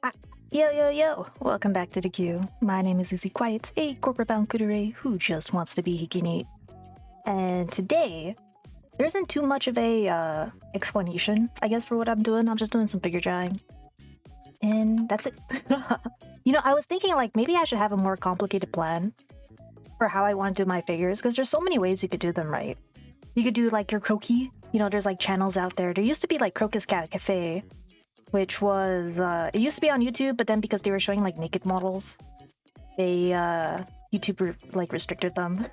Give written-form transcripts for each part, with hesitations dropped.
Ah, Yo, yo, yo! Welcome back to the queue. My name is Izzy Quiet, a corporate-bound kuudere who just wants to be hikineet. And today, there isn't too much of a explanation, I guess, for what I'm doing. I'm just doing some figure drawing. And that's it. I was thinking, like, maybe I should have a more complicated plan for how I want to do my figures, because there's so many ways you could do them, right? You could do, like, your croquis. There's, like, channels out there. There used to be, like, Crocus Cat Cafe, which was it used to be on YouTube, but then because they were showing like naked models, they YouTube like restricted them.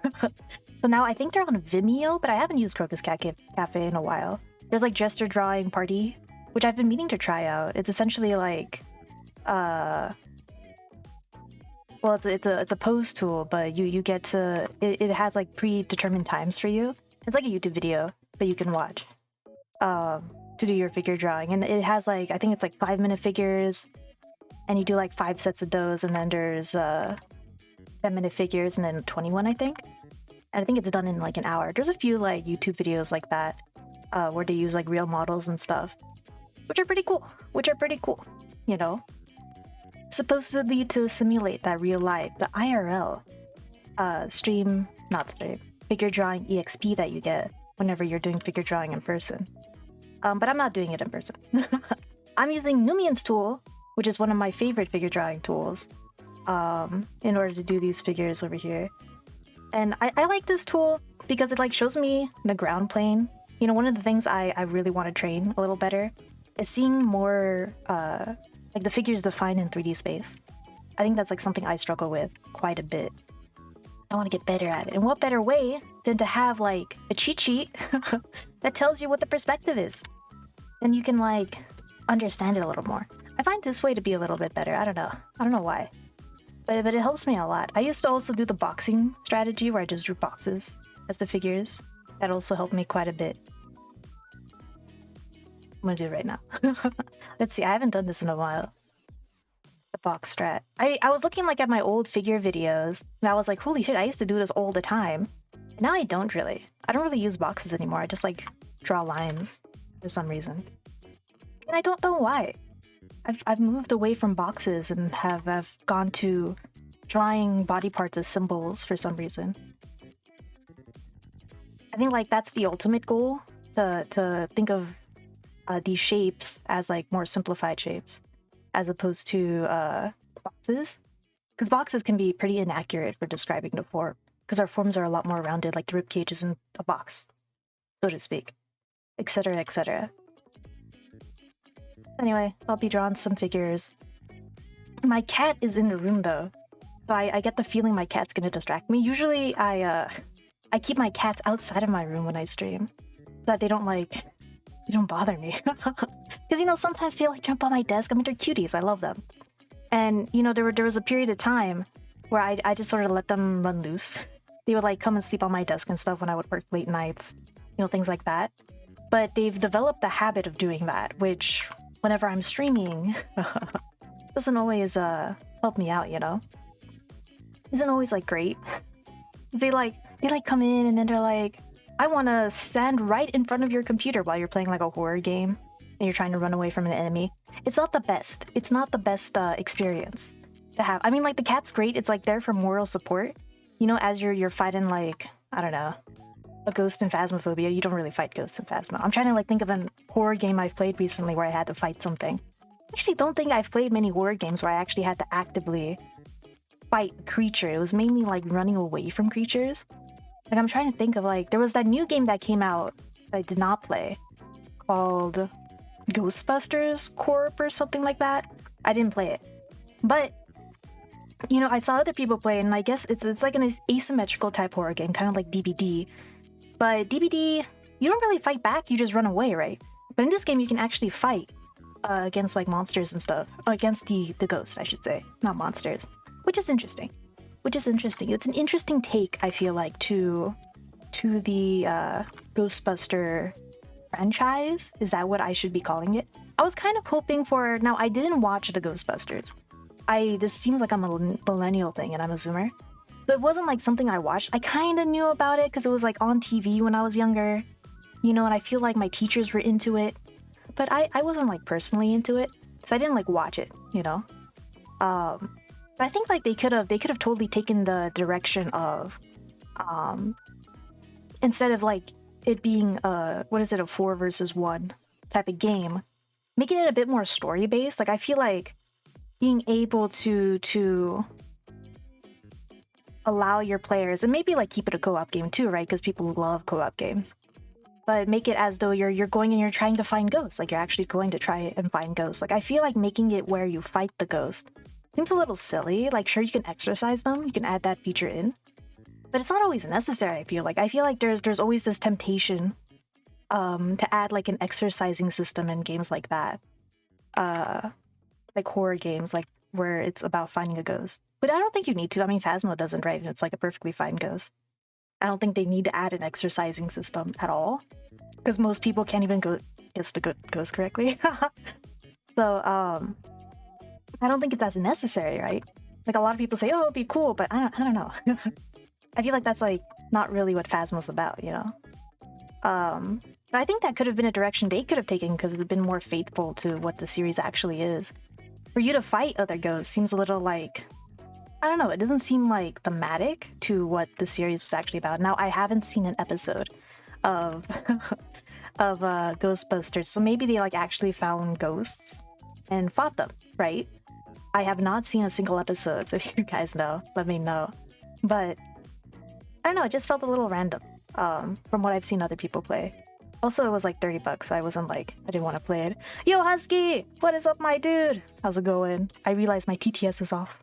So now I think they're on Vimeo, but I haven't used Crocus Cat Cafe in a while. There's like gesture drawing party, which I've been meaning to try out. It's essentially like well, it's a pose tool, but you get to it has like predetermined times for you. It's like a YouTube video that you can watch to do your figure drawing, and it has like, I think it's like 5-minute figures, and you do like 5 sets of those, and then there's 10-minute figures, and then 21, I think. And I think it's done in like an hour. There's a few like YouTube videos like that where they use like real models and stuff, which are pretty cool. Supposedly to simulate that real life, the IRL figure drawing EXP that you get whenever you're doing figure drawing in person. But I'm not doing it in person. I'm using Numian's tool, which is one of my favorite figure drawing tools, in order to do these figures over here. And I like this tool because it like shows me the ground plane. One of the things I really want to train a little better is seeing more like the figures defined in 3D space. I think that's like something I struggle with quite a bit. I want to get better at it. And what better way than to have like a cheat sheet that tells you what the perspective is? Then you can like understand it a little more. I find this way to be a little bit better. I don't know why. But it helps me a lot. I used to also do the boxing strategy where I just drew boxes as the figures. That also helped me quite a bit. I'm gonna do it right now. Let's see, I haven't done this in a while. The box strat. I was looking like at my old figure videos, and I was like, holy shit, I used to do this all the time. And now I don't really. I don't really use boxes anymore. I just like draw lines for some reason. And I don't know why. I've moved away from boxes and have gone to drawing body parts as symbols for some reason. I think like that's the ultimate goal, to think of these shapes as like more simplified shapes, as opposed to boxes. Because boxes can be pretty inaccurate for describing the form, because our forms are a lot more rounded, like the rib cage is in a box, so to speak, etc., etc. Anyway, I'll be drawing some figures. My cat is in the room though, so I get the feeling my cat's gonna distract me. Usually I keep my cats outside of my room when I stream, so that they don't bother me. Because sometimes they like jump on my desk. I mean, they're cuties, I love them. And there was a period of time where I just sort of let them run loose. They would like come and sleep on my desk and stuff when I would work late nights, things like that. But they've developed the habit of doing that, which whenever I'm streaming doesn't always help me out, Isn't always like great. They come in and then they're like, I want to stand right in front of your computer while you're playing like a horror game and you're trying to run away from an enemy. It's not the best. It's not the best experience to have. I mean, like the cat's great. It's like there for moral support. As you're fighting like, I don't know, a ghost in Phasmophobia. You don't really fight ghosts in Phasmo. I'm trying to like think of a horror game I've played recently where I had to fight something. I actually don't think I've played many horror games where I actually had to actively fight a creature. It was mainly like running away from creatures. Like I'm trying to think of like, there was that new game that came out that I did not play called Ghostbusters Corp or something like that. I didn't play it. But I saw other people play, and I guess it's like an asymmetrical type horror game, kind of like DBD. But DBD, you don't really fight back, you just run away, right? But in this game, you can actually fight against like monsters and stuff. Against the ghosts, I should say, not monsters. Which is interesting. It's an interesting take, I feel like, to the Ghostbuster franchise. Is that what I should be calling it? I was kind of hoping for... Now, I didn't watch the Ghostbusters. This seems like I'm a millennial thing and I'm a zoomer. So it wasn't like something I watched. I kind of knew about it because it was like on TV when I was younger. And I feel like my teachers were into it. But I wasn't like personally into it. So I didn't like watch it. you know. But I think like they could have totally taken the direction of instead of like it being a 4 versus 1 type of game, making it a bit more story based. Like I feel like being able to allow your players, and maybe like keep it a co-op game too, right? Because people love co-op games. But make it as though you're going and you're trying to find ghosts. Like you're actually going to try and find ghosts. Like I feel like making it where you fight the ghost seems a little silly. Like sure, you can exercise them, you can add that feature in, but it's not always necessary. I feel like there's always this temptation to add like an exercising system in games like that. Like horror games, like where it's about finding a ghost. But I don't think you need to. I mean, Phasmo doesn't, right? And it's like a perfectly fine ghost. I don't think they need to add an exercising system at all, because most people can't even guess the ghost correctly. So, I don't think it's as necessary, right? Like a lot of people say, oh, it'd be cool, but I don't know. I feel like that's like not really what Phasmo's about, you know? But I think that could have been a direction they could have taken because it would have been more faithful to what the series actually is. For you to fight other ghosts seems a little like, I don't know, it doesn't seem like thematic to what the series was actually about. Now, I haven't seen an episode of of Ghostbusters, so maybe they like actually found ghosts and fought them, right? I have not seen a single episode, so if you guys know, let me know. But I don't know, it just felt a little random from what I've seen other people play. Also, it was like $30, so I wasn't like, I didn't want to play it. Yo, Husky! What is up, my dude? How's it going? I realized my TTS is off.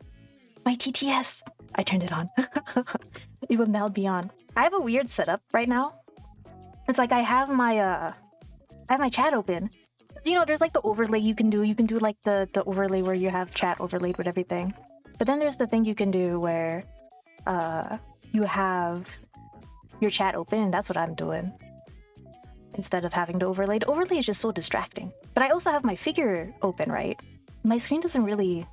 My TTS! I turned it on. It will now be on. I have a weird setup right now. It's like I have my chat open. You know, there's like the overlay you can do. You can do like the overlay where you have chat overlaid with everything. But then there's the thing you can do where you have your chat open, and that's what I'm doing. Instead of having to overlay. The overlay is just so distracting. But I also have my figure open, right? My screen doesn't really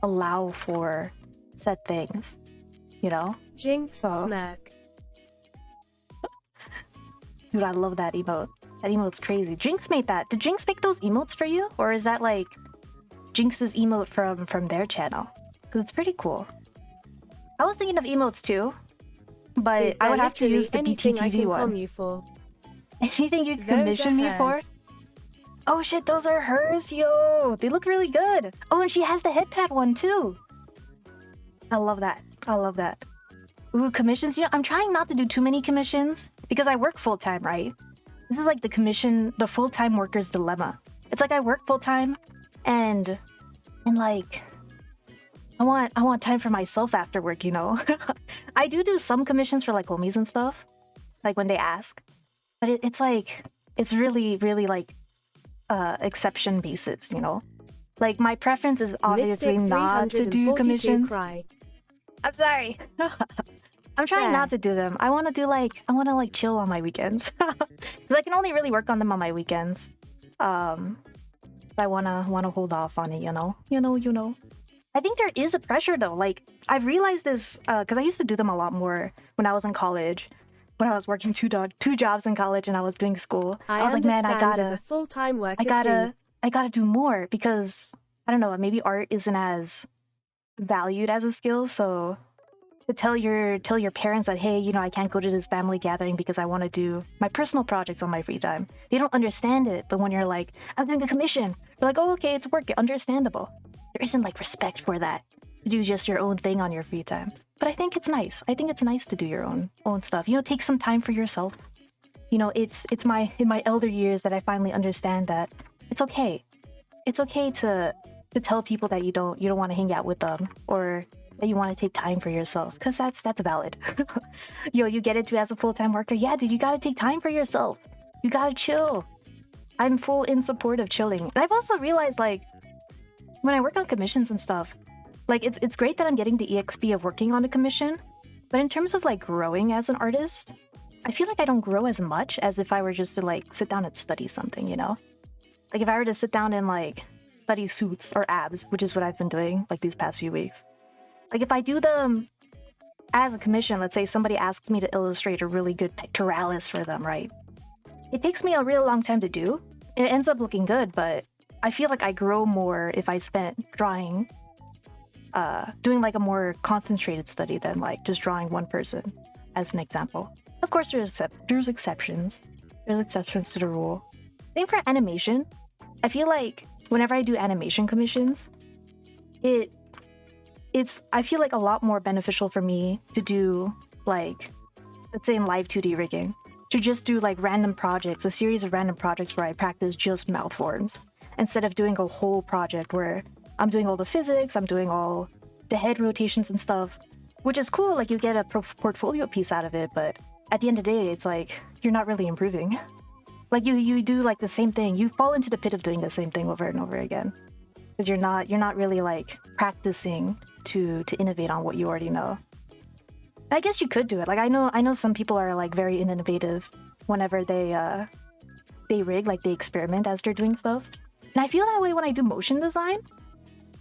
allow for set things, you know? Jinx smack. Dude, I love that emote. That emote's crazy. Jinx made that. Did Jinx make those emotes for you? Or is that like Jinx's emote from their channel? Because it's pretty cool. I was thinking of emotes too, but I would have to use the BTTV one. Anything you can commission me for? Oh shit, those are hers, yo! They look really good! Oh, and she has the headpad one too! I love that. I love that. Ooh, commissions. You know, I'm trying not to do too many commissions because I work full-time, right? This is like the full-time worker's dilemma. It's like I work full-time and like I want time for myself after work, you know? I do some commissions for like homies and stuff, like when they ask. But it's like, it's really, really like exception basis, you know? Like my preference is obviously not to do commissions. I'm sorry. I'm trying not to do them. I want to like chill on my weekends. Because I can only really work on them on my weekends. I wanna hold off on it, you know? You know. I think there is a pressure though. Like I've realized this because I used to do them a lot more when I was in college. When I was working two jobs in college and I was doing school, I was like, man, I gotta do more because I don't know, maybe art isn't as valued as a skill. So to tell your parents that, hey, you know, I can't go to this family gathering because I want to do my personal projects on my free time. They don't understand it. But when you're like, I'm doing a commission, they're like, oh, okay, it's work. Understandable. There isn't like respect for that. To do just your own thing on your free time. But I think it's nice. I think it's nice to do your own stuff. You know, take some time for yourself. You know, it's in my elder years that I finally understand that it's okay. It's okay to tell people that you don't want to hang out with them or that you want to take time for yourself, because that's valid. Yo, you get it too as a full-time worker. Yeah, dude, you gotta take time for yourself. You gotta chill. I'm full in support of chilling. And I've also realized, like, when I work on commissions and stuff, like it's great that I'm getting the EXP of working on a commission, but in terms of like growing as an artist, I feel like I don't grow as much as if I were just to like sit down and study something, you know? Like if I were to sit down and like study suits or abs, which is what I've been doing like these past few weeks. Like if I do them as a commission, let's say somebody asks me to illustrate a really good pectoralis for them, right? It takes me a real long time to do. It ends up looking good, but I feel like I grow more if I spent drawing, doing like a more concentrated study than like just drawing one person as an example. Of course, there's exceptions. There's exceptions to the rule. I think for animation, I feel like whenever I do animation commissions, I feel like a lot more beneficial for me to do like, let's say in live 2D rigging, to just do like random projects, a series of random projects where I practice just mouth forms, instead of doing a whole project where I'm doing all the physics, I'm doing all the head rotations and stuff, which is cool, like you get a portfolio piece out of it, but at the end of the day, it's like, you're not really improving. Like you do like the same thing, you fall into the pit of doing the same thing over and over again. Because you're not really like practicing to innovate on what you already know. And I guess you could do it. Like I know some people are like very innovative whenever they rig, like they experiment as they're doing stuff. And I feel that way when I do motion design.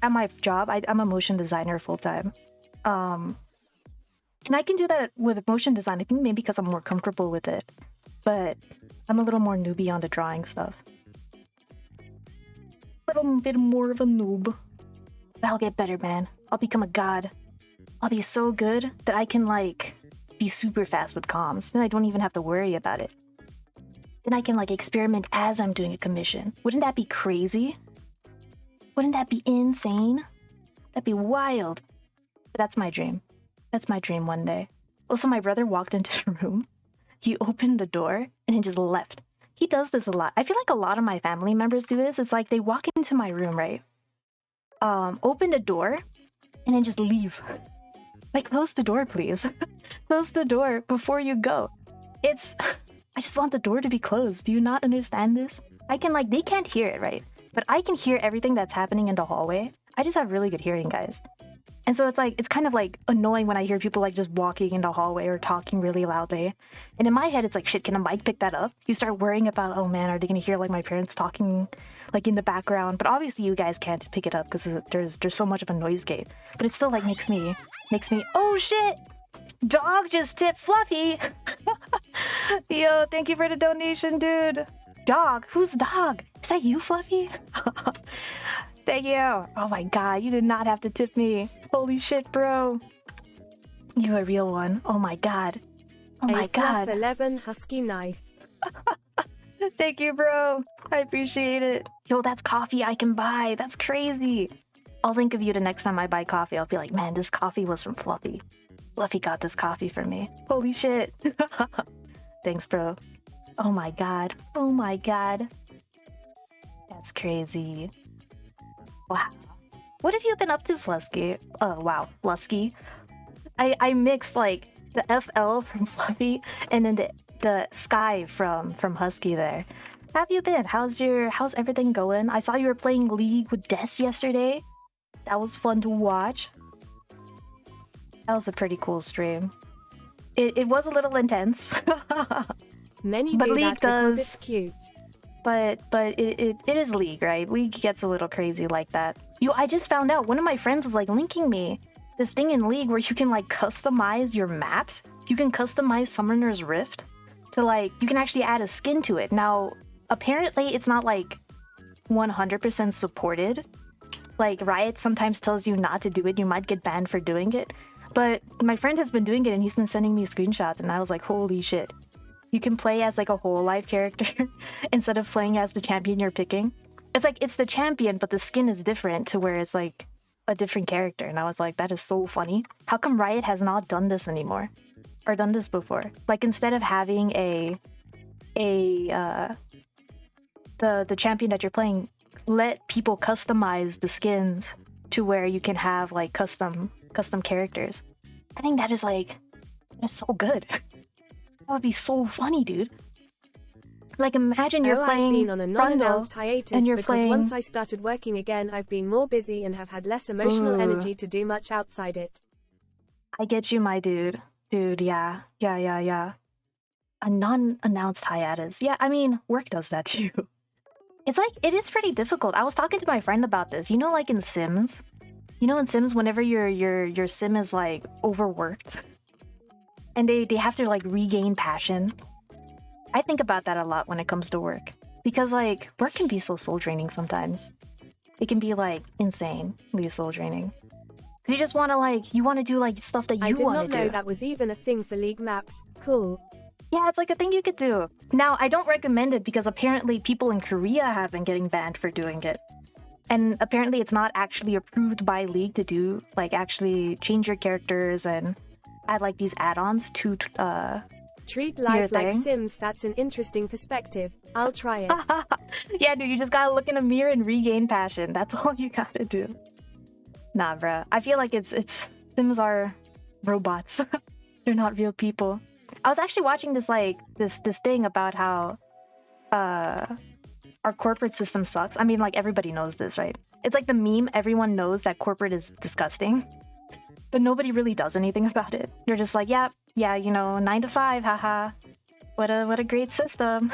At my job, I'm a motion designer full time. And I can do that with motion design. I think maybe because I'm more comfortable with it. But I'm a little more newbie on the drawing stuff. A little bit more of a noob. But I'll get better, man. I'll become a god. I'll be so good that I can like be super fast with comms. Then I don't even have to worry about it. Then I can like experiment as I'm doing a commission. Wouldn't that be crazy? Wouldn't that be insane? That'd be wild. But that's my dream. That's my dream one day. Also, my brother walked into the room. He opened the door and he just left. He does this a lot. I feel like a lot of my family members do this. It's like they walk into my room, right? Open the door and then just leave. Like, close the door, please. Close the door before you go. I just want the door to be closed. Do you not understand this? I can like, they can't hear it, right? But I can hear everything that's happening in the hallway. I just have really good hearing, guys. And so it's like, it's kind of like annoying when I hear people like just walking in the hallway or talking really loudly. And in my head, it's like, shit, can a mic pick that up? You start worrying about, oh man, are they gonna hear like my parents talking like in the background? But obviously you guys can't pick it up because there's so much of a noise gate. But it still like makes me, oh shit! Dog just tipped Fluffy! Yo, thank you for the donation, dude. Dog? Who's dog? Is that you, Fluffy? Thank you. Oh my god, you did not have to tip me. Holy shit, bro. You a real one. Oh my god. Oh my god. 11 husky knife. Thank you, bro. I appreciate it. Yo, that's coffee I can buy. That's crazy. I'll think of you the next time I buy coffee. I'll be like, man, this coffee was from Fluffy. Fluffy got this coffee for me. Holy shit. Thanks, bro. Oh my god. Oh my god. That's crazy. Wow. What have you been up to, Flusky? Oh, wow. Flusky. I mixed, like, the FL from Fluffy and then the Sky from Husky there. How have you been? How's everything going? I saw you were playing League with Des yesterday. That was fun to watch. That was a pretty cool stream. It was a little intense. Many but do League that because does... it's cute. But it is League, right? League gets a little crazy like that. Yo, I just found out one of my friends was like linking me this thing in League where you can like customize your maps. You can customize Summoner's Rift to like, you can actually add a skin to it. Now, apparently it's not like 100% supported. Like Riot sometimes tells you not to do it. You might get banned for doing it. But my friend has been doing it and he's been sending me screenshots and I was like, holy shit. You can play as like a whole life character instead of playing as the champion you're picking. It's like, it's the champion, but the skin is different to where it's like a different character. And I was like, that is so funny. How come Riot has not done this anymore? Or done this before? Like instead of having the champion that you're playing, let people customize the skins to where you can have like custom characters. I think that is like, that's so good. That would be so funny, dude. Like imagine you're playing I've been on a non-announced hiatus and you're because playing... once I started working again, I've been more busy and have had less emotional energy to do much outside it. I get you, my dude. Dude, yeah. A non-announced hiatus. Yeah, I mean, work does that too. It's like, it is pretty difficult. I was talking to my friend about this. You know, like in Sims? You know, in Sims, whenever your sim is like overworked and they have to like regain passion. I think about that a lot when it comes to work. Because like work can be so soul draining sometimes. It can be like insanely soul draining. Cause you just want to like, you want to do like stuff that you want to do. I did not know that was even a thing for League maps. Cool. Yeah, it's like a thing you could do. Now, I don't recommend it because apparently people in Korea have been getting banned for doing it. And apparently it's not actually approved by League to do, like actually change your characters and add like these add-ons to treat life like Sims. That's an interesting perspective. I'll try it. Yeah, dude, you just gotta look in a mirror and regain passion. That's all you gotta do. Nah, bruh. I feel like it's Sims are robots. They're not real people. I was actually watching this like this thing about how our corporate system sucks. I mean, like everybody knows this, right? It's like the meme, everyone knows that corporate is disgusting, but nobody really does anything about it. You're just like, yeah, you know, 9 to 5, haha. What a great system.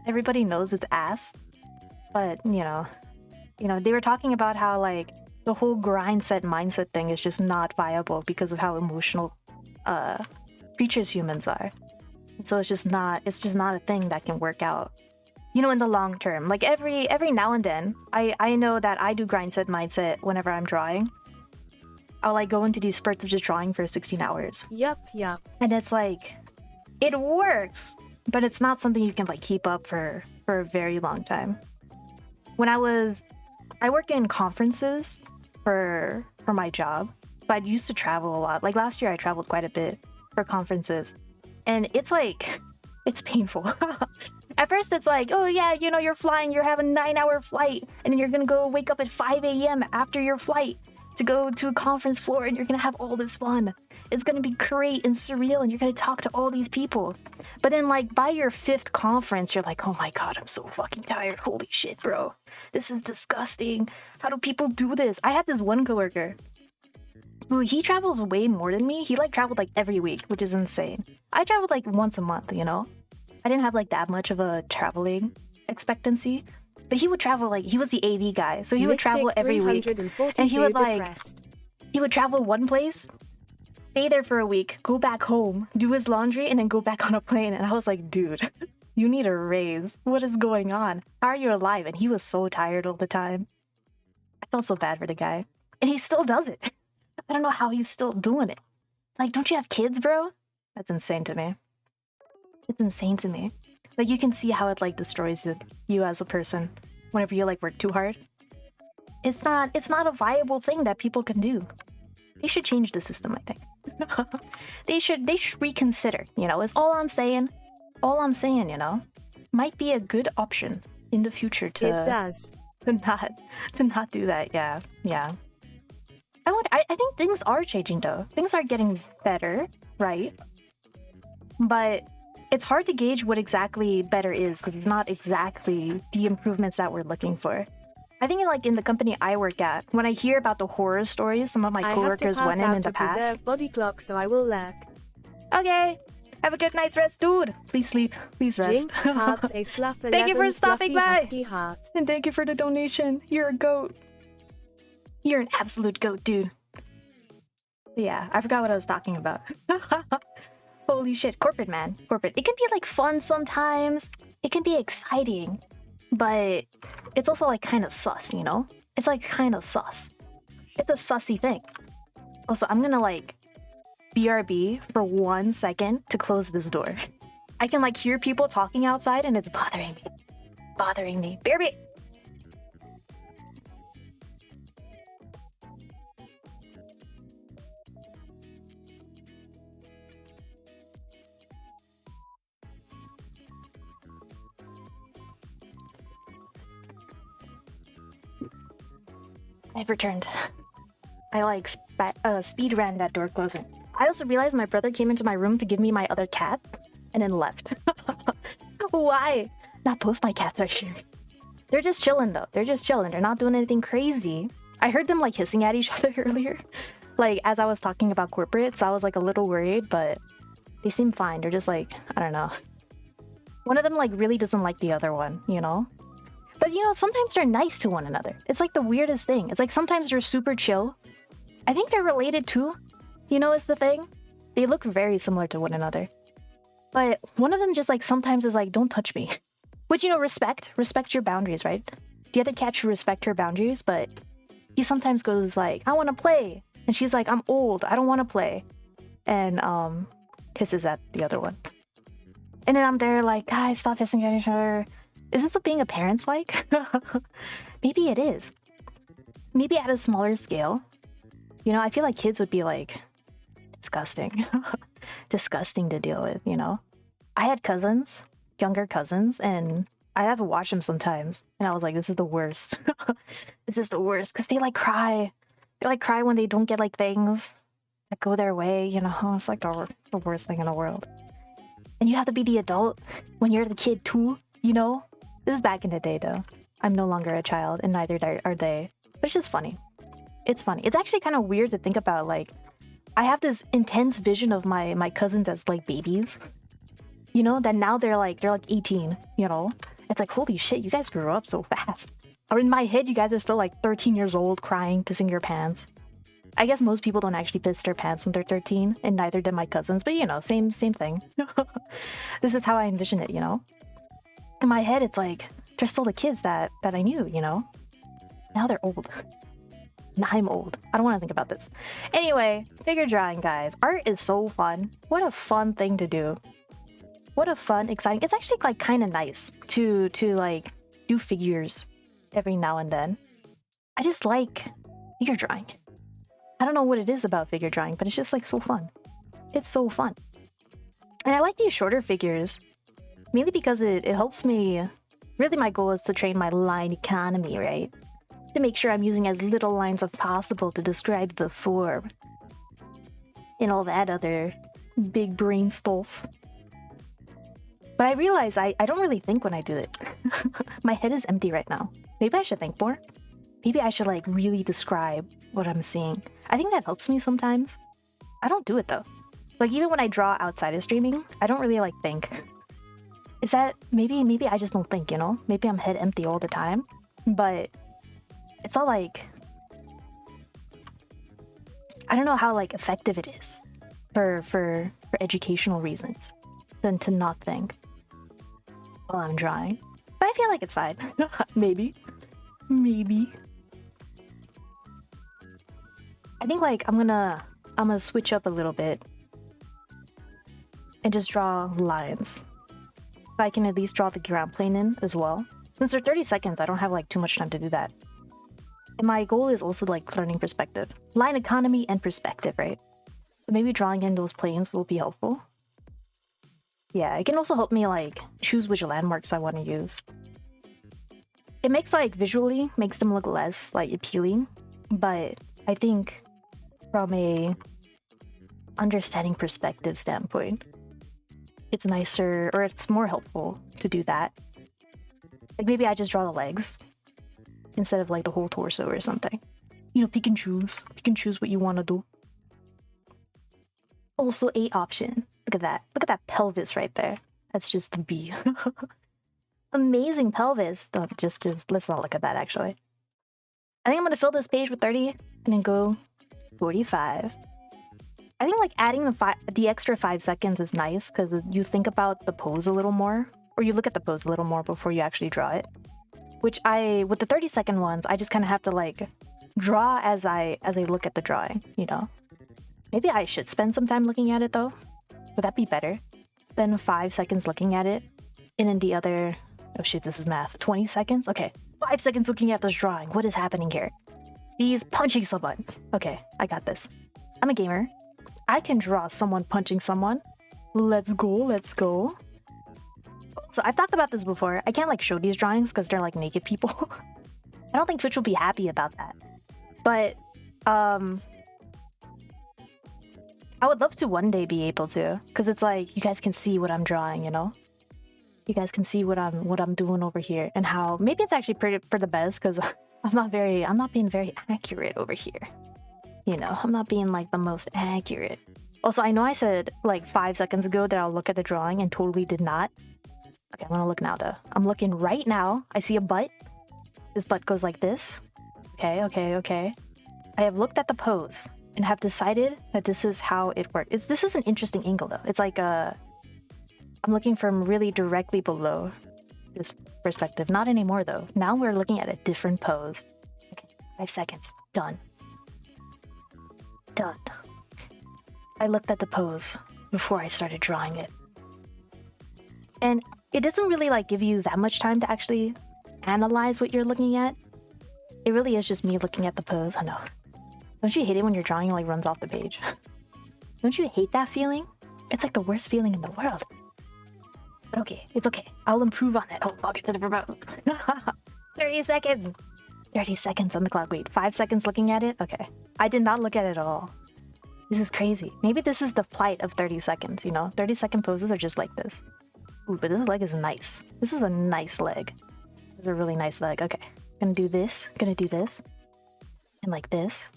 Everybody knows it's ass. But, you know, they were talking about how like the whole grind set mindset thing is just not viable because of how emotional creatures humans are. And so it's just not a thing that can work out, you know, in the long term. Like every now and then, I know that I do grind set mindset whenever I'm drawing. I'll like go into these spurts of just drawing for 16 hours. Yup. And it's like, it works, but it's not something you can like keep up for a very long time. When I work in conferences for my job, but I used to travel a lot. Like last year I traveled quite a bit for conferences. And it's like, it's painful. At first it's like, oh yeah, you know, you're flying, you're having a 9-hour flight, and then you're gonna go wake up at 5 a.m. after your flight to go to a conference floor, and you're gonna have all this fun. It's gonna be great and surreal, and you're gonna talk to all these people. But then like by your 5th conference, you're like, oh my god, I'm so fucking tired. Holy shit, bro. This is disgusting. How do people do this? I had this one coworker who he travels way more than me. He like traveled like every week, which is insane. I traveled like once a month, you know? I didn't have like that much of a traveling expectancy, but he would travel like, he was the AV guy, so he would travel every week. And he would like, he would travel one place, stay there for a week, go back home, do his laundry, and then go back on a plane. And I was like, dude, you need a raise. What is going on? How are you alive? And he was so tired all the time. I felt so bad for the guy. And he still does it. I don't know how he's still doing it. Like, don't you have kids, bro? That's insane to me. It's insane to me. Like, you can see how it, like, destroys you as a person whenever you, like, work too hard. It's not a viable thing that people can do. They should change the system, I think. They should reconsider, you know, is all I'm saying. All I'm saying, you know, might be a good option in the future to not do that. Yeah. I think things are changing though. Things are getting better, right? But it's hard to gauge what exactly better is because it's not exactly the improvements that we're looking for. I think in the company I work at, when I hear about the horror stories some of my coworkers went in the past. Preserve body clock, so I will lurk. Okay. Have a good night's rest, dude. Please sleep. Please rest. Thank you for stopping by. And thank you for the donation. You're a goat. You're an absolute goat, dude. Yeah, I forgot what I was talking about. Holy shit, corporate, man. Corporate. It can be like fun sometimes. It can be exciting. But it's also like kind of sus, you know? It's like kind of sus. It's a sussy thing. Also, I'm gonna like BRB for 1 second to close this door. I can like hear people talking outside and it's bothering me. Bothering me. BRB! I've returned. I like speed ran that door closing. I also realized my brother came into my room to give me my other cat and then left. Why? Not both my cats are here. They're just chilling though. They're just chilling. They're not doing anything crazy. I heard them like hissing at each other earlier, like as I was talking about corporate, so I was like a little worried, but they seem fine. They're just like, I don't know. One of them like really doesn't like the other one, you know? But you know, sometimes they're nice to one another. It's like the weirdest thing. It's like sometimes they're super chill. I think they're related too. You know, it's the thing. They look very similar to one another. But one of them just like sometimes is like, don't touch me. Which, you know, respect your boundaries, right? The other cat should respect her boundaries, but he sometimes goes like, I want to play. And she's like, I'm old, I don't want to play. And hisses at the other one. And then I'm there like, guys, stop hissing at each other. Is this what being a parent's like? Maybe it is. Maybe at a smaller scale. You know, I feel like kids would be like, disgusting. Disgusting to deal with, you know? I had cousins, younger cousins, and I'd have to watch them sometimes. And I was like, this is the worst. This is the worst. Because they like cry. They like cry when they don't get like things that go their way, you know? It's like the worst thing in the world. And you have to be the adult when you're the kid too, you know? This is back in the day though. I'm no longer a child and neither are they. But it's just funny. It's funny. It's actually kind of weird to think about. Like, I have this intense vision of my cousins as like babies. You know, that now they're like 18, you know? It's like, holy shit, you guys grew up so fast. Or in my head, you guys are still like 13 years old, crying, pissing your pants. I guess most people don't actually piss their pants when they're 13, and neither did my cousins, but you know, same thing. This is how I envision it, you know? In my head, it's like, they're still the kids that I knew, you know? Now they're old. Now I'm old. I don't want to think about this. Anyway, figure drawing, guys. Art is so fun. What a fun thing to do. What a fun, exciting... It's actually like kind of nice to like do figures every now and then. I just like figure drawing. I don't know what it is about figure drawing, but it's just like so fun. It's so fun. And I like these shorter figures, mainly because it helps me... Really, my goal is to train my line economy, right? To make sure I'm using as little lines as possible to describe the form. And all that other big brain stuff. But I realize I don't really think when I do it. My head is empty right now. Maybe I should think more. Maybe I should like really describe what I'm seeing. I think that helps me sometimes. I don't do it though. Like even when I draw outside of streaming, I don't really like think. Is that maybe I just don't think, you know? Maybe I'm head empty all the time. But it's not like... I don't know how like effective it is for educational reasons than to not think while I'm drawing. But I feel like it's fine. Maybe. I think like I'm gonna switch up a little bit and just draw lines. So I can at least draw the ground plane in as well. Since they're 30 seconds, I don't have like too much time to do that. And my goal is also like learning perspective. Line economy and perspective, right? So maybe drawing in those planes will be helpful. Yeah, it can also help me like choose which landmarks I want to use. It makes like visually makes them look less like appealing, but I think from a understanding perspective standpoint, it's nicer or it's more helpful to do that. Like maybe I just draw the legs instead of like the whole torso or something. You know, pick and choose what you want to do. Also a option. Look at that. Look at that pelvis right there. That's just the B. Amazing pelvis. Oh, just let's not look at that actually. I think I'm gonna fill this page with 30 and then go 45. I think like adding the extra 5 seconds is nice because you think about the pose a little more, or you look at the pose a little more before you actually draw it. Which with the 30-second ones, I just kind of have to like draw as I look at the drawing, you know. Maybe I should spend some time looking at it though. Would that be better than 5 seconds looking at it? And then the other, oh shit, this is math. 20 seconds? Okay, 5 seconds looking at this drawing. What is happening here? He's punching someone. Okay, I got this. I'm a gamer. I can draw someone punching someone. Let's go. So I've talked about this before. I can't like show these drawings because they're like naked people. I don't think Twitch will be happy about that. But I would love to one day be able to, because it's like you guys can see what I'm drawing, you know? You guys can see what I'm doing over here and how maybe it's actually pretty for the best because I'm not being very accurate over here. You know, I'm not being like the most accurate. Also, I know I said like 5 seconds ago that I'll look at the drawing and totally did not. Okay, I'm gonna look now though. I'm looking right now. I see a butt. This butt goes like this. Okay. I have looked at the pose and have decided that this is how it works. This is an interesting angle though. It's like I'm looking from really directly below this perspective. Not anymore though. Now we're looking at a different pose. Okay, 5 seconds. Done. Done. I looked at the pose before I started drawing it. And it doesn't really like give you that much time to actually analyze what you're looking at. It really is just me looking at the pose. I know. Don't you hate it when your drawing like runs off the page? Don't you hate that feeling? It's like the worst feeling in the world. But okay, it's okay. I'll improve on it. Oh, I'll get to the proposal. 30 seconds. 30 seconds on the clock. Wait, 5 seconds looking at it? Okay. I did not look at it at all. This is crazy. Maybe this is the plight of 30 seconds, you know? 30-second poses are just like this. Ooh, but this leg is nice. This is a nice leg. This is a really nice leg. Okay. Gonna do this. Gonna do this. And like this.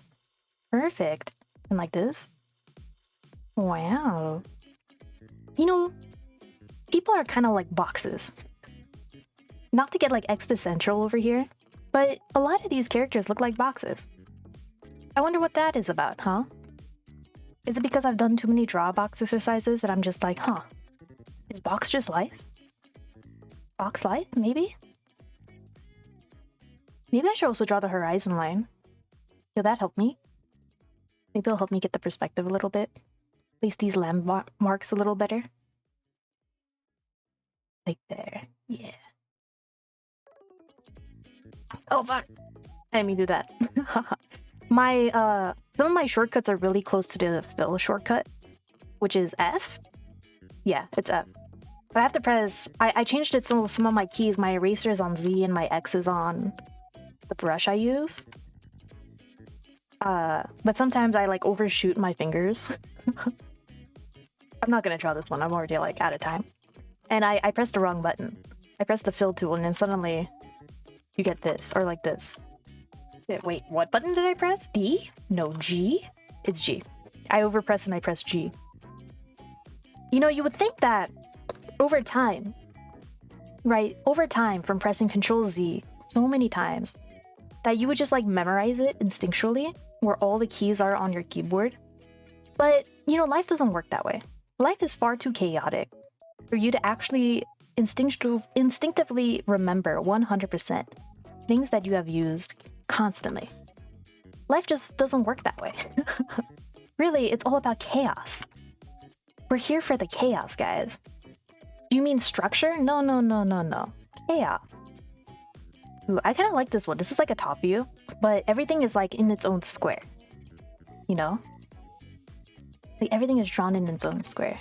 Perfect. And like this. Wow. You know, people are kind of like boxes. Not to get like existential over here, but a lot of these characters look like boxes. I wonder what that is about, huh? Is it because I've done too many draw box exercises that I'm just like, huh? Is box just life? Box life, maybe? Maybe I should also draw the horizon line. Will that help me? Maybe it'll help me get the perspective a little bit. Place these landmarks a little better. Like there. Yeah. Oh, fuck. I didn't mean to do that. Some of my shortcuts are really close to the fill shortcut, which is F. Yeah, it's F. But I have to press... I changed it so some of my keys. My eraser is on Z and my X is on the brush I use. But sometimes I like overshoot my fingers. I'm not gonna draw this one. I'm already like out of time. And I pressed the wrong button. I pressed the fill tool and then suddenly you get this, or like this. Wait, what button did I press? D? No, G? It's G. I overpress and I press G. You know, you would think that over time, right? Over time from pressing Control Z so many times that you would just like memorize it instinctually where all the keys are on your keyboard. But, you know, life doesn't work that way. Life is far too chaotic for you to actually instinctively remember 100% things that you have used constantly. Life just doesn't work that way. Really, it's all about chaos. We're here for the chaos, guys. Do you mean structure? No, no, no, no, no. Chaos. Ooh, I kind of like this one. This is like a top view, but everything is like in its own square. You know? Like everything is drawn in its own square.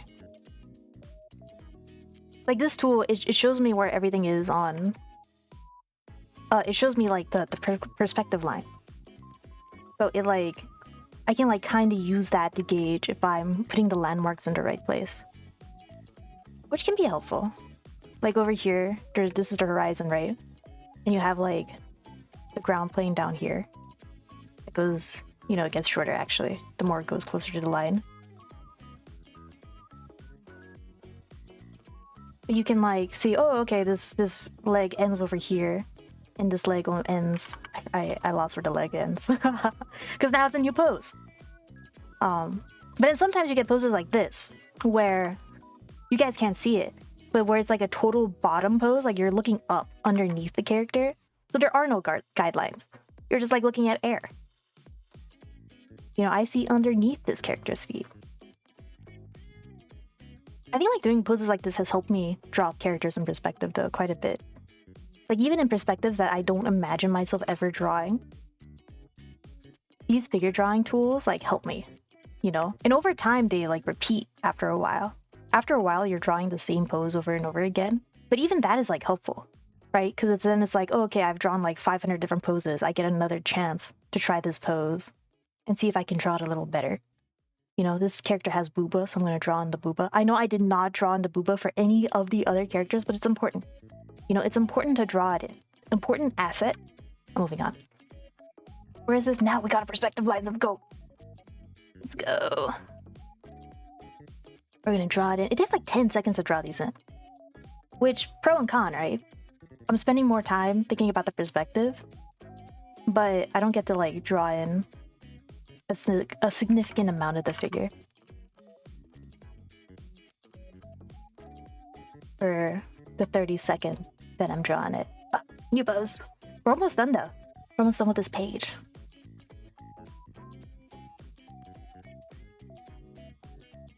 Like this tool, it shows me where everything is on... it shows me like the perspective line. So it like... I can like kind of use that to gauge if I'm putting the landmarks in the right place. Which can be helpful. Like over here, this is the horizon, right? And you have like the ground plane down here. It goes, you know, it gets shorter actually, the more it goes closer to the line. But you can like see, oh, okay, this leg ends over here. And this leg ends... I lost where the leg ends. Because now it's a new pose. But then sometimes you get poses like this, where you guys can't see it, but where it's like a total bottom pose, like you're looking up underneath the character. So there are no guidelines. You're just like looking at air. You know, I see underneath this character's feet. I think like doing poses like this has helped me draw characters in perspective though, quite a bit. Like even in perspectives that I don't imagine myself ever drawing. These figure drawing tools like help me, you know? And over time they like repeat after a while. After a while you're drawing the same pose over and over again. But even that is like helpful, right? Because it's like, oh, okay, I've drawn like 500 different poses. I get another chance to try this pose and see if I can draw it a little better. You know, this character has booba, so I'm going to draw in the booba. I know I did not draw in the booba for any of the other characters, but it's important. You know, it's important to draw it in. Important asset. I'm moving on. Where is this now? We got a perspective line. Let's go. Let's go. We're gonna draw it in. It takes like 10 seconds to draw these in. Which, pro and con, right? I'm spending more time thinking about the perspective, but I don't get to like draw in a significant amount of the figure. For the 30 seconds. then I'm drawing it. New pose. We're almost done though. We're almost done with this page.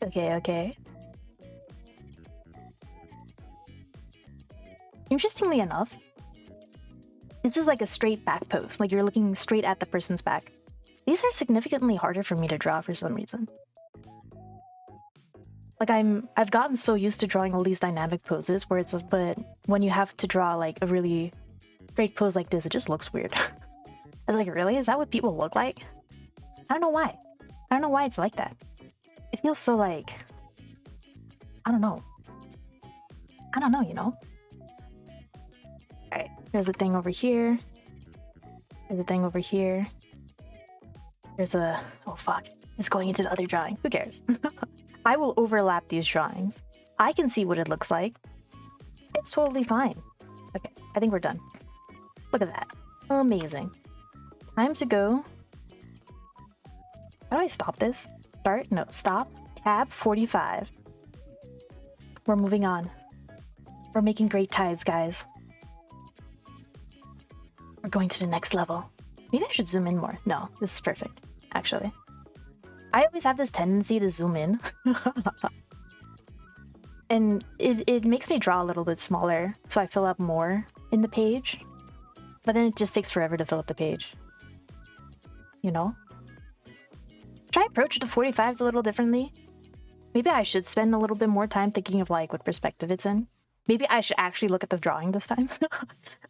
Okay. Interestingly enough, this is like a straight back pose, like you're looking straight at the person's back. These are significantly harder for me to draw for some reason. Like I've gotten so used to drawing all these dynamic poses where it's, but when you have to draw like a really straight pose like this, it just looks weird. I was like, really? Is that what people look like? I don't know why. I don't know why it's like that. It feels so like, I don't know, you know? Alright, there's a thing over here. There's a thing over here. There's a... oh fuck. It's going into the other drawing. Who cares? I will overlap these drawings. I can see what it looks like. It's totally fine. Okay, I think we're done. Look at that. Amazing. Time to go. How do I stop this? Start? No, stop. Tab 45. We're moving on. We're making great tides, guys. We're going to the next level. Maybe I should zoom in more. No, this is perfect, actually. I always have this tendency to zoom in. And it makes me draw a little bit smaller, so I fill up more in the page. But then it just takes forever to fill up the page. You know? Should I approach the 45s a little differently? Maybe I should spend a little bit more time thinking of like what perspective it's in. Maybe I should actually look at the drawing this time.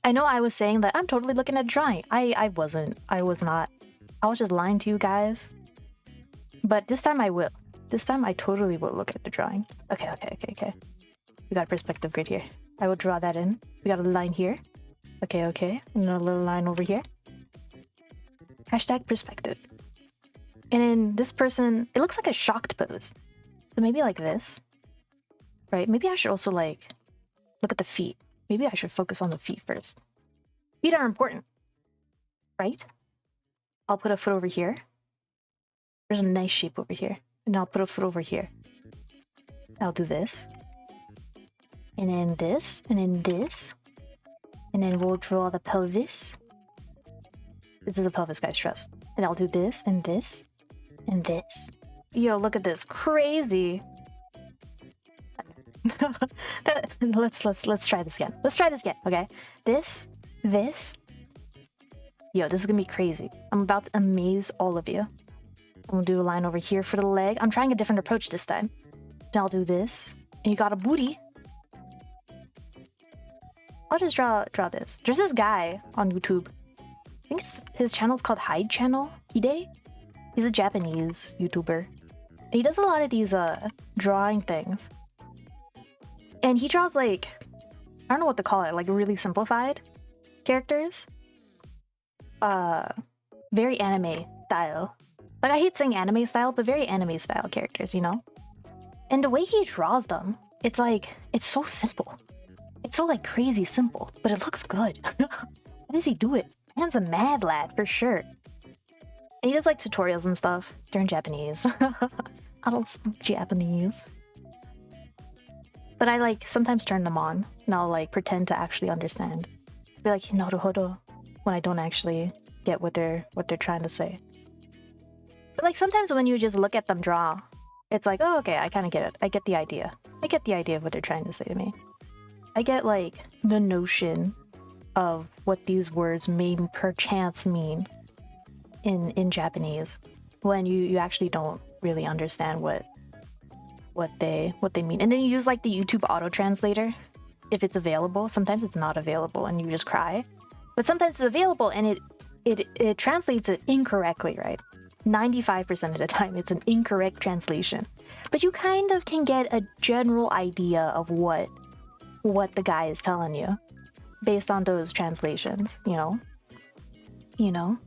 I know I was saying that I'm totally looking at drawing. I wasn't. I was not. I was just lying to you guys. But this time I will. This time I totally will look at the drawing. Okay. We got a perspective grid here. I will draw that in. We got a line here. Okay. And a little line over here. Hashtag perspective. And then this person, it looks like a shocked pose. So maybe like this. Right? Maybe I should also like look at the feet. Maybe I should focus on the feet first. Feet are important. Right? I'll put a foot over here. There's a nice shape over here. And I'll put a foot over here. I'll do this. And then this. And then this. And then we'll draw the pelvis. This is the pelvis, guys, trust. And I'll do this and this. And this. Yo, look at this. Crazy. Let's try this again. Let's try this again, okay? This. Yo, this is gonna be crazy. I'm about to amaze all of you. I'm gonna do a line over here for the leg. I'm trying a different approach this time. Then I'll do this. And you got a booty. I'll just draw this. There's this guy on YouTube. I think his channel's called Hide Channel. Hide? He's a Japanese YouTuber. And he does a lot of these drawing things. And he draws like, I don't know what to call it, like really simplified characters. Very anime style. Like I hate saying anime style, but very anime style characters, you know? And the way he draws them, it's like, it's so simple. It's so like crazy simple, but it looks good. How does he do it? Man's a mad lad for sure. And he does like tutorials and stuff. They're in Japanese. I don't speak Japanese. But I like sometimes turn them on and I'll like pretend to actually understand. Be like, naruhodo, when I don't actually get what they're trying to say. But like sometimes when you just look at them draw, it's like, oh, okay, I kind of get it. I get the idea. I get the idea of what they're trying to say to me. I get like the notion of what these words may perchance mean in Japanese when you actually don't really understand what they mean. And then you use like the YouTube auto translator if it's available. Sometimes it's not available and you just cry. But sometimes it's available and it translates it incorrectly, right? 95% of the time it's an incorrect translation. But you kind of can get a general idea of what the guy is telling you based on those translations, you know?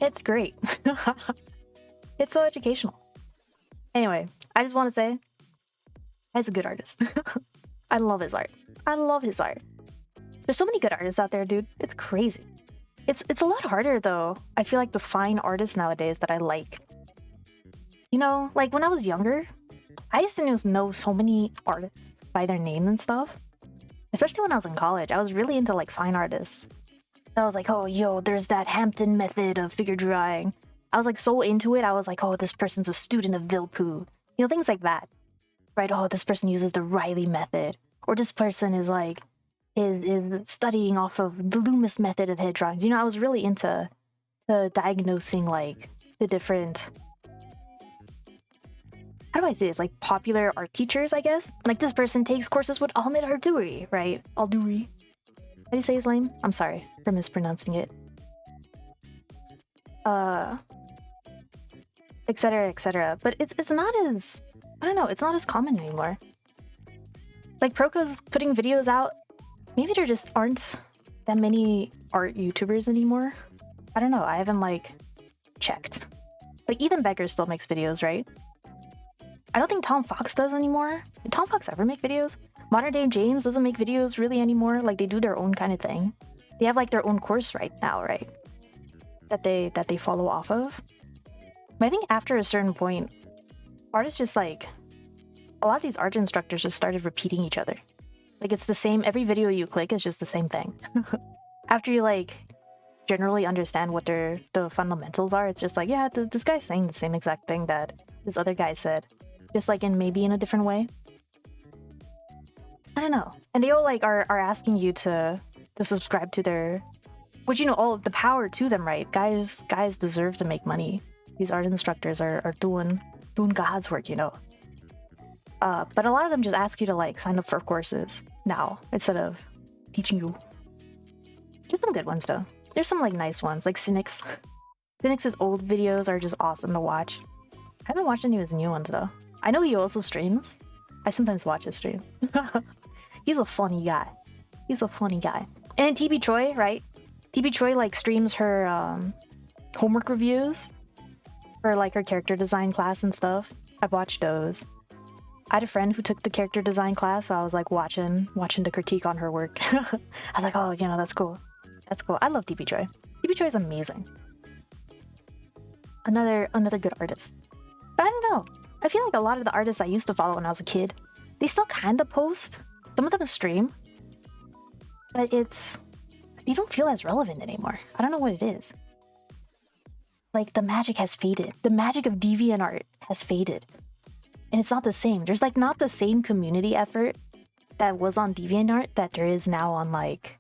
It's great. It's so educational. Anyway, I just want to say, he's a good artist. I love his art. There's so many good artists out there, dude. It's crazy. It's a lot harder, though, I feel like, to find artists nowadays that I like. You know, like when I was younger, I used to know so many artists by their name and stuff. Especially when I was in college, I was really into like fine artists. I was like, oh, yo, there's that Hampton method of figure drawing. I was like so into it. I was like, oh, this person's a student of Vilpu. You know, things like that. Right? Oh, this person uses the Riley method. Or this person is like, is studying off of the Loomis method of head drawings. You know, I was really into diagnosing like the different, how do I say this? Like popular art teachers, I guess. Like this person takes courses with Ahmed Ardouri, right? Aldouri. How do you say his name? I'm sorry for mispronouncing it. Etc. etc. But it's not as, I don't know, it's not as common anymore. Like Proko's putting videos out. Maybe there just aren't that many art YouTubers anymore. I don't know. I haven't like checked. Like Ethan Becker still makes videos, right? I don't think Tom Fox does anymore. Did Tom Fox ever make videos? Modern Day James doesn't make videos really anymore. Like they do their own kind of thing. They have like their own course right now, right? That they follow off of. But I think after a certain point, artists just like, a lot of these art instructors just started repeating each other. Like it's the same, every video you click is just the same thing. After you like generally understand what the fundamentals are, it's just like, yeah, this guy's saying the same exact thing that this other guy said. Just like maybe in a different way. I don't know. And they all like are asking you to subscribe to their, which, you know, all the power to them, right? Guys deserve to make money. These art instructors are doing God's work, you know. But a lot of them just ask you to like sign up for courses now instead of teaching you. There's some good ones though. There's some like nice ones, like Cynics. Cynics' old videos are just awesome to watch. I haven't watched any of his new ones though. I know he also streams. I sometimes watch his stream. He's a funny guy. He's a funny guy. And then TB Choi, right? TB Choi like streams her homework reviews for like her character design class and stuff. I've watched those. I had a friend who took the character design class, so I was like watching the critique on her work. I was like, oh, you know, that's cool. That's cool. I love TB Choi. TB Choi is amazing. Another good artist. But I don't know. I feel like a lot of the artists I used to follow when I was a kid, they still kind of post. Some of them stream. But they don't feel as relevant anymore. I don't know what it is. Like the magic has faded. The magic of DeviantArt has faded. And it's not the same. There's like not the same community effort that was on DeviantArt that there is now on like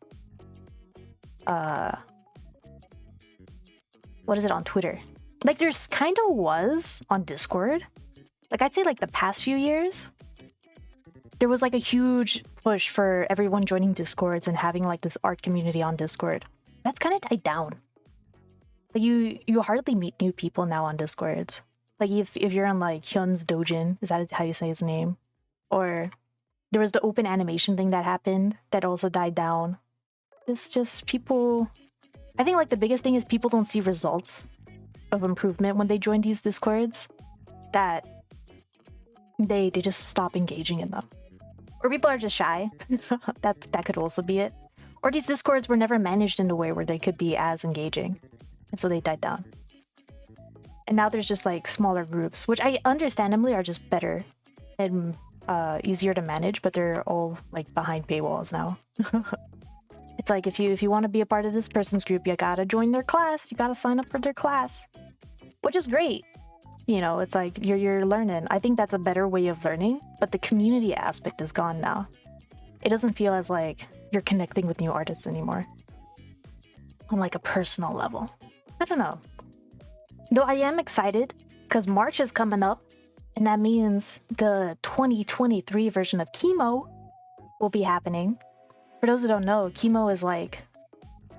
what is it, on Twitter? Like there's kind of was on Discord. Like I'd say like the past few years, there was like a huge push for everyone joining Discords and having like this art community on Discord. That's kind of died down. Like you hardly meet new people now on Discords. Like if you're on like Hyun's Dojin, is that how you say his name? Or there was the open animation thing that happened that also died down. It's just people, I think like the biggest thing is people don't see results of improvement when they join these Discords, that they just stop engaging in them. Or people are just shy. that could also be it. Or these Discords were never managed in a way where they could be as engaging, and so they died down. And now there's just like smaller groups, which I understandably are just better and easier to manage, but they're all like behind paywalls now. It's like if you want to be a part of this person's group, you gotta join their class. You gotta sign up for their class, which is great. You know, it's like you're learning. I think that's a better way of learning, but the community aspect is gone now. It doesn't feel as like you're connecting with new artists anymore on like a personal level. I don't know. Though I am excited because March is coming up, and that means the 2023 version of Chemo will be happening. For those who don't know, Chemo is like,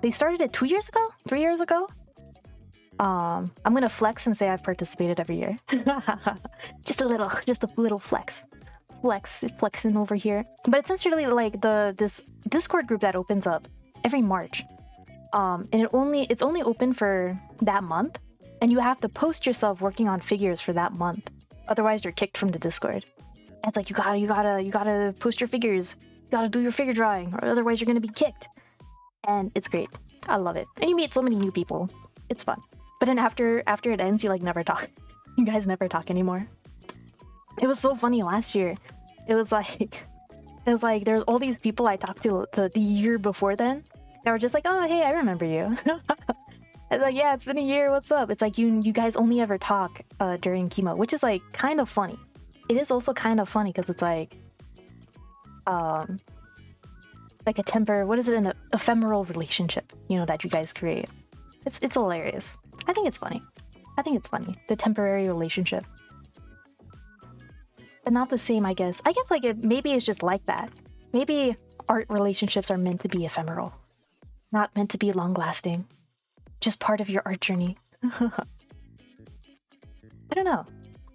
they started it 2 years ago? 3 years ago? I'm gonna flex and say I've participated every year. just a little flexing over here. But it's essentially like this Discord group that opens up every March. And it's only open for that month, and you have to post yourself working on figures for that month. Otherwise, you're kicked from the Discord. And it's like you gotta post your figures. You gotta do your figure drawing, or otherwise you're gonna be kicked. And it's great. I love it. And you meet so many new people. It's fun. But then after it ends, you like never talk. You guys never talk anymore. It was so funny last year. It was like It was like there's all these people I talked to the year before then that were just like, oh hey, I remember you. It's like, yeah, it's been a year, what's up? It's like you guys only ever talk during chemo, which is like kind of funny. It is also kind of funny because it's like a what is it, an ephemeral relationship, you know, that you guys create. It's hilarious. I think it's funny. The temporary relationship. But not the same, I guess. I guess like maybe it's just like that. Maybe art relationships are meant to be ephemeral, not meant to be long lasting. Just part of your art journey. I don't know.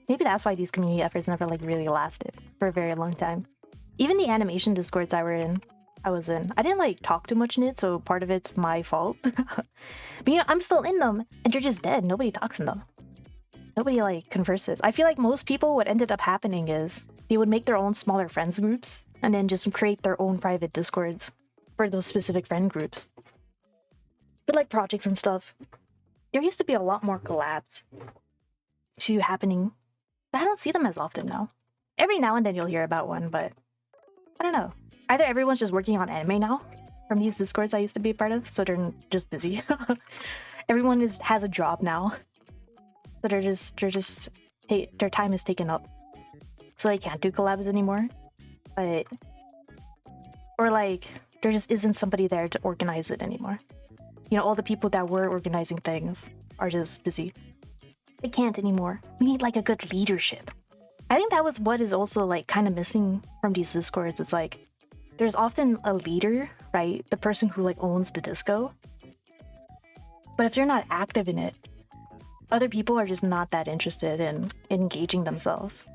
Maybe that's why these community efforts never like really lasted for a very long time. Even the animation discords I was in, I didn't like talk too much in it, so part of it's my fault. But you know, I'm still in them and they're just dead. Nobody talks in them. Nobody like converses. I feel like most people, what ended up happening is they would make their own smaller friends groups and then just create their own private discords for those specific friend groups. But like projects and stuff, there used to be a lot more collabs to happening, but I don't see them as often now. Every now and then you'll hear about one, but I don't know. Either everyone's just working on anime now from these discords I used to be a part of, so they're just busy. Everyone has a job now. So they're just hey, their time is taken up. So they can't do collabs anymore. But or like there just isn't somebody there to organize it anymore. You know, all the people that were organizing things are just busy. They can't anymore. We need like a good leadership. I think that was what is also like kind of missing from these discords. It's like there's often a leader, right? The person who like owns the disco. But if they're not active in it, other people are just not that interested in engaging themselves.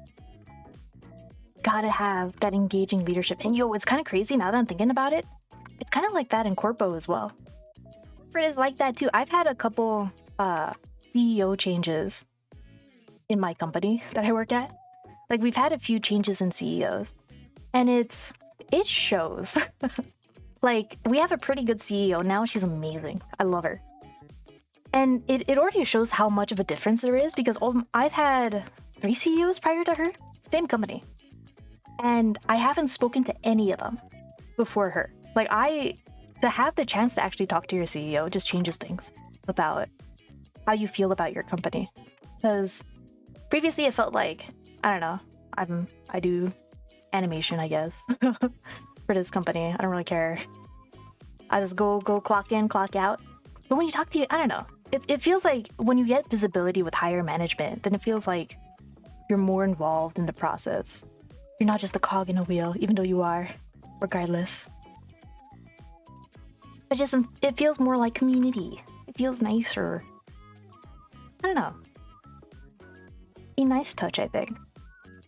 Gotta have that engaging leadership. And yo, it's kind of crazy now that I'm thinking about it. It's kind of like that in Corpo as well. It is like that too. I've had a couple CEO changes in my company that I work at. Like we've had a few changes in CEOs. And it shows. Like we have a pretty good CEO now. She's amazing. I love her. And it already shows how much of a difference there is because I've had 3 CEOs prior to her, same company. And I haven't spoken to any of them before her. Like to have the chance to actually talk to your CEO just changes things about how you feel about your company. Because previously it felt like, I don't know, I do animation, I guess, for this company. I don't really care. I just go clock in, clock out. But when you talk to you, I don't know. It feels like when you get visibility with higher management, then it feels like you're more involved in the process. You're not just a cog in a wheel, even though you are, regardless. It feels more like community. It feels nicer. I don't know. A nice touch, I think.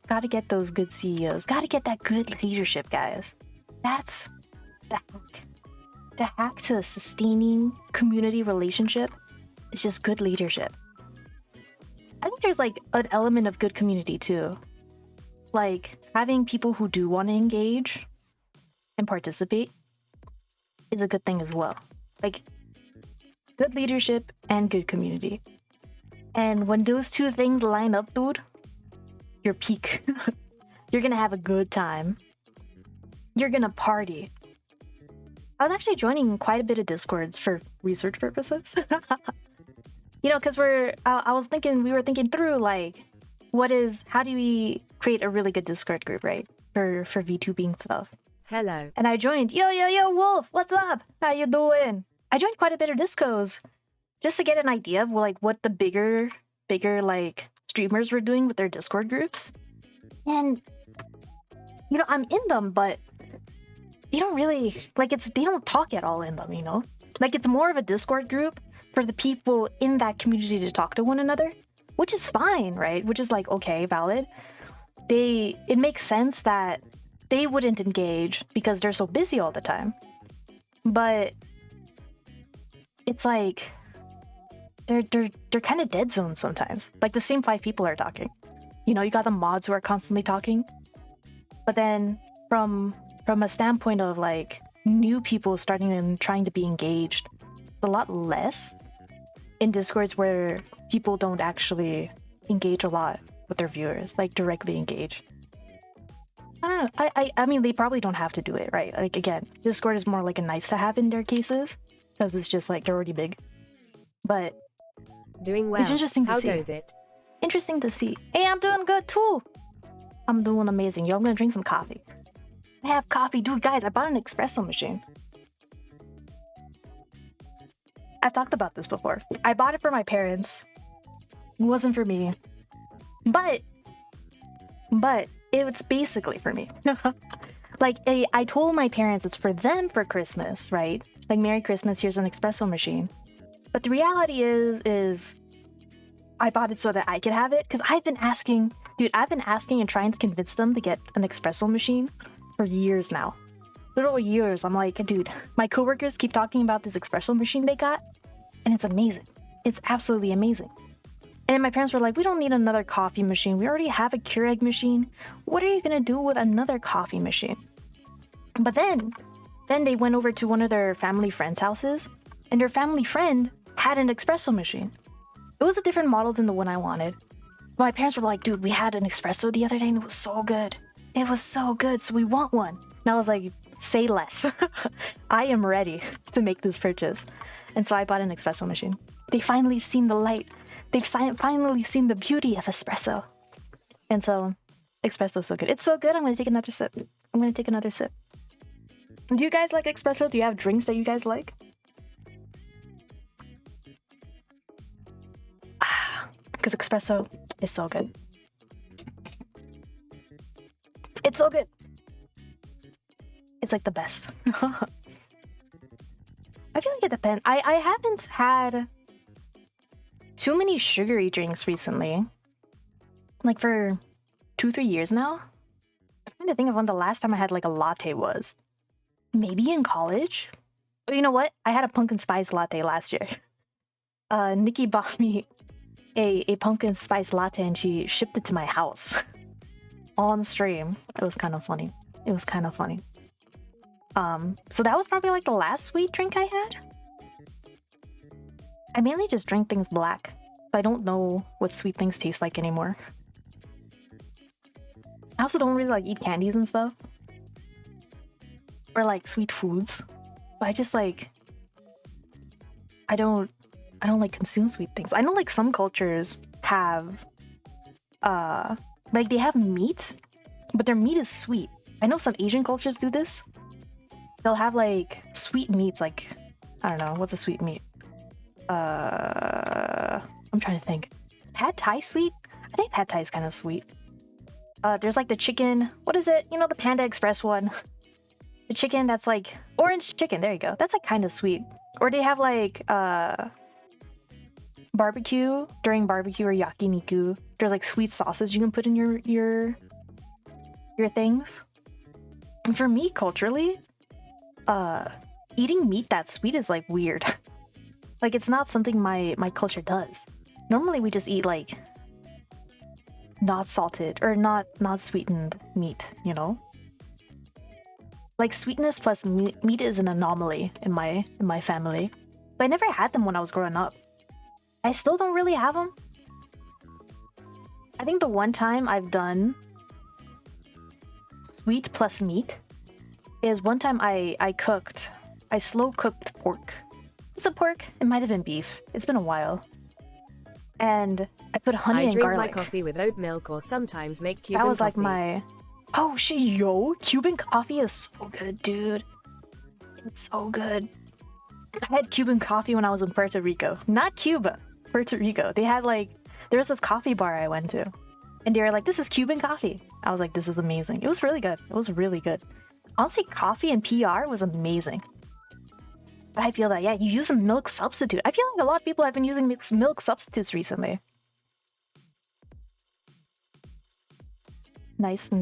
Gotta get those good CEOs. Gotta get that good leadership, guys. That's the hack. The hack to a sustaining community relationship is just good leadership. I think there's like an element of good community too. Like having people who do want to engage and participate is a good thing as well. Like good leadership and good community. And when those two things line up, dude, you're peak. You're gonna have a good time. You're gonna party. I was actually joining quite a bit of discords for research purposes. You know, because we were thinking through like, how do we create a really good Discord group, right? For VTubing stuff. Hello. And I joined, yo, Wolf, what's up? How you doing? I joined quite a bit of discos just to get an idea of like what the bigger like streamers were doing with their Discord groups. And, you know, I'm in them, but they don't really, like they don't talk at all in them, you know? Like it's more of a Discord group for the people in that community to talk to one another, which is fine, right? Which is like, okay, valid. It makes sense that they wouldn't engage because they're so busy all the time. But it's like they're kind of dead zones sometimes. Like the same 5 people are talking. You know, you got the mods who are constantly talking. But then from a standpoint of like new people starting and trying to be engaged, it's a lot less in Discords where people don't actually engage a lot with their viewers, like directly engage. I don't know. I mean, they probably don't have to do it, right? Like, again, Discord is more like a nice to have in their cases because it's just like they're already big. But Doing well. it's interesting to How see. goes it? Interesting to see. Hey, I'm doing good too. I'm doing amazing. Yo, I'm gonna drink some coffee. I have coffee. Dude, guys, I bought an espresso machine. I've talked about this before. I bought it for my parents. It wasn't for me. But it's basically for me. Like, I told my parents it's for them for Christmas, right? Like, Merry Christmas, here's an espresso machine. But the reality is I bought it so that I could have it. Because I've been asking and trying to convince them to get an espresso machine for years now. Literal years. I'm like, dude, my coworkers keep talking about this espresso machine they got. And it's amazing. It's absolutely amazing. And then my parents were like, we don't need another coffee machine. We already have a Keurig machine. What are you going to do with another coffee machine? But then they went over to one of their family friends' houses, and their family friend had an espresso machine. It was a different model than the one I wanted. But my parents were like, dude, we had an espresso the other day and it was so good. It was so good, so we want one. And I was like, say less. I am ready to make this purchase. And so I bought an espresso machine. They finally seen the light. They've finally seen the beauty of espresso. And so, espresso's so good. It's so good, I'm gonna take another sip. Do you guys like espresso? Do you have drinks that you guys like? Because espresso is so good. It's so good. It's like the best. I feel like it depends. I haven't had too many sugary drinks recently. Like for 2-3 years now. I'm trying to think of when the last time I had like a latte was. Maybe in college? Oh, you know what? I had a pumpkin spice latte last year. Nikki bought me a pumpkin spice latte and she shipped it to my house. On stream. It was kind of funny. So that was probably like the last sweet drink I had. I mainly just drink things black. I don't know what sweet things taste like anymore. I also don't really like eat candies and stuff. Or like sweet foods. So I just like I don't like consume sweet things. I know like some cultures have like they have meat, but their meat is sweet. I know some Asian cultures do this. They'll have like sweet meats, like I don't know, what's a sweet meat? I'm trying to think. Is pad thai sweet? I think pad thai is kind of sweet. There's like the chicken, what is it? You know, the Panda Express one. The chicken that's like orange chicken, there you go. That's like kind of sweet. Or they have like barbecue, during barbecue or yakiniku. There's like sweet sauces you can put in your things. And for me, culturally, eating meat that's sweet is like weird. Like it's not something my culture does. Normally we just eat like not salted or not sweetened meat, you know? Like sweetness plus meat is an anomaly in my family. But I never had them when I was growing up. I still don't really have them. I think the one time I've done sweet plus meat is one time I slow cooked pork. Was it pork? It might have been beef. It's been a while. And I put honey and garlic. I drink my coffee with oat milk or sometimes make Cuban coffee. That was like coffee. my... Oh shit, yo! Cuban coffee is so good, dude. It's so good. I had Cuban coffee when I was in Puerto Rico. Not Cuba. Puerto Rico. They had like... There was this coffee bar I went to. And they were like, this is Cuban coffee. I was like, this is amazing. It was really good. Honestly, coffee and PR was amazing. But I feel that, yeah, you use a milk substitute. I feel like a lot of people have been using milk substitutes recently. Nice.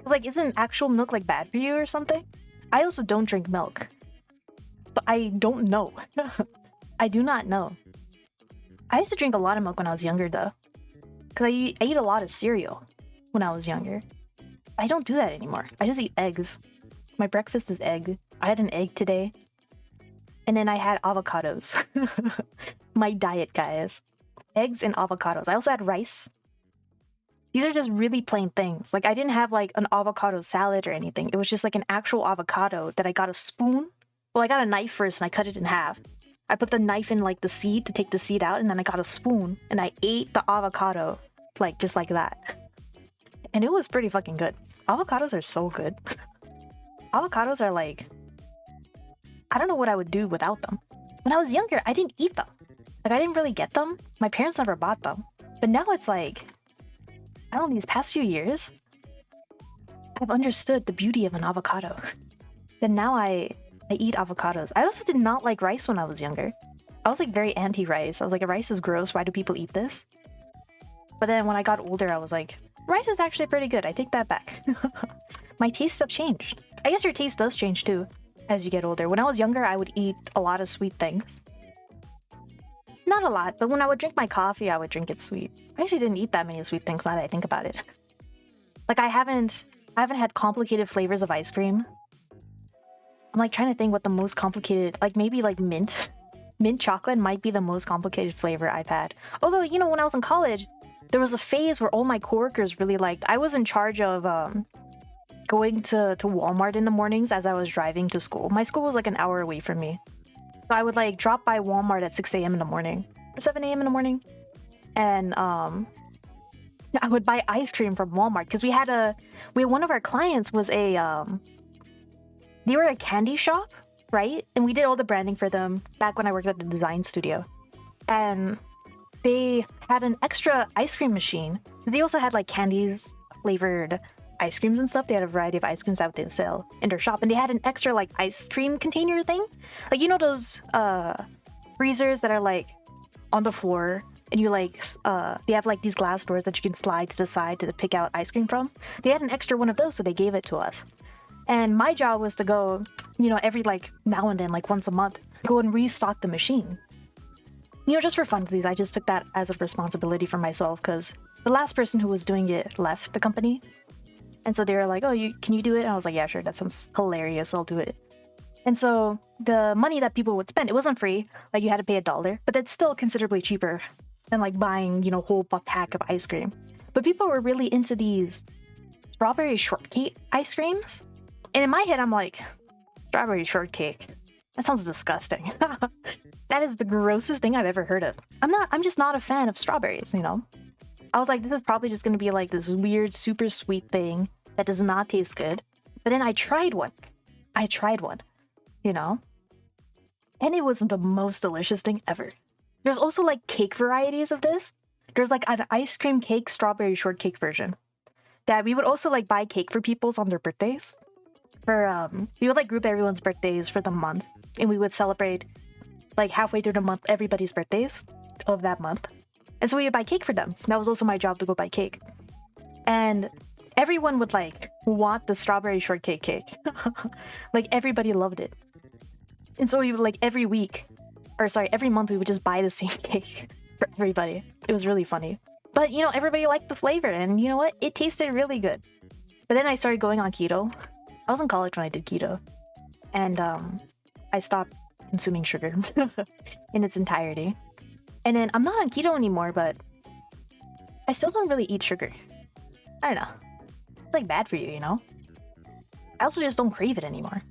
Like, isn't actual milk like bad for you or something? I also don't drink milk. So I don't know. I do not know. I used to drink a lot of milk when I was younger though. Because I ate a lot of cereal when I was younger. I don't do that anymore. I just eat eggs. My breakfast is egg. I had an egg today. And then I had avocados. My diet, guys. Eggs and avocados. I also had rice. These are just really plain things. Like I didn't have like an avocado salad or anything. It was just like an actual avocado that I got a spoon. Well, I got a knife first and I cut it in half. I put the knife in like the seed to take the seed out, and then I got a spoon and I ate the avocado like just like that. And it was pretty fucking good. Avocados are so good. Avocados are like, I don't know what I would do without them. When I was younger, I didn't eat them. Like I didn't really get them. My parents never bought them. But now it's like, I don't know, these past few years, I've understood the beauty of an avocado. Then now I eat avocados. I also did not like rice when I was younger. I was like very anti-rice. I was like, rice is gross. Why do people eat this? But then when I got older, I was like, rice is actually pretty good. I take that back. My tastes have changed. I guess your taste does change too as you get older. When I was younger, I would eat a lot of sweet things. Not a lot, but when I would drink my coffee, I would drink it sweet. I actually didn't eat that many sweet things now that I think about it. Like I haven't had complicated flavors of ice cream. I'm like trying to think what the most complicated, like maybe like mint. Mint chocolate might be the most complicated flavor I've had. Although, you know, when I was in college, there was a phase where all my coworkers really liked, I was in charge of going to Walmart in the mornings as I was driving to school. My school was like an hour away from me. So I would like drop by Walmart at 6 a.m. in the morning or 7 a.m. in the morning. And I would buy ice cream from Walmart because we had one of our clients was they were a candy shop, right? And we did all the branding for them back when I worked at the design studio. And they had an extra ice cream machine. They also had like candies, flavored ice creams and stuff. They had a variety of ice creams that they would sell in their shop. And they had an extra like ice cream container thing. Like, you know those freezers that are like on the floor and you like, they have like these glass doors that you can slide to the side to pick out ice cream from. They had an extra one of those, so they gave it to us. And my job was to go, you know, every like now and then, like once a month, go and restock the machine. You know, just for funsies, I just took that as a responsibility for myself because the last person who was doing it left the company. And so they were like, oh, can you do it? And I was like, yeah, sure. That sounds hilarious. I'll do it. And so the money that people would spend, it wasn't free. Like you had to pay $1, but that's still considerably cheaper than like buying, you know, a whole pack of ice cream. But people were really into these strawberry shortcake ice creams. And in my head, I'm like, strawberry shortcake. That sounds disgusting. That is the grossest thing I've ever heard of. I'm just not a fan of strawberries, you know? I was like, this is probably just gonna be like this weird, super sweet thing that does not taste good. But then I tried one, you know? And it was the most delicious thing ever. There's also like cake varieties of this. There's like an ice cream cake, strawberry shortcake version that we would also like buy cake for people's on their birthdays. We would like group everyone's birthdays for the month and we would celebrate like halfway through the month everybody's birthdays of that month. And so we would buy cake for them. That was also my job to go buy cake. And everyone would like want the strawberry shortcake cake. Like everybody loved it. And so we would like every month we would just buy the same cake for everybody. It was really funny. But you know, everybody liked the flavor and you know what? It tasted really good. But then I started going on keto. I was in college when I did keto. And I stopped consuming sugar in its entirety. And then I'm not on keto anymore, but I still don't really eat sugar. I don't know. It's like bad for you, you know? I also just don't crave it anymore.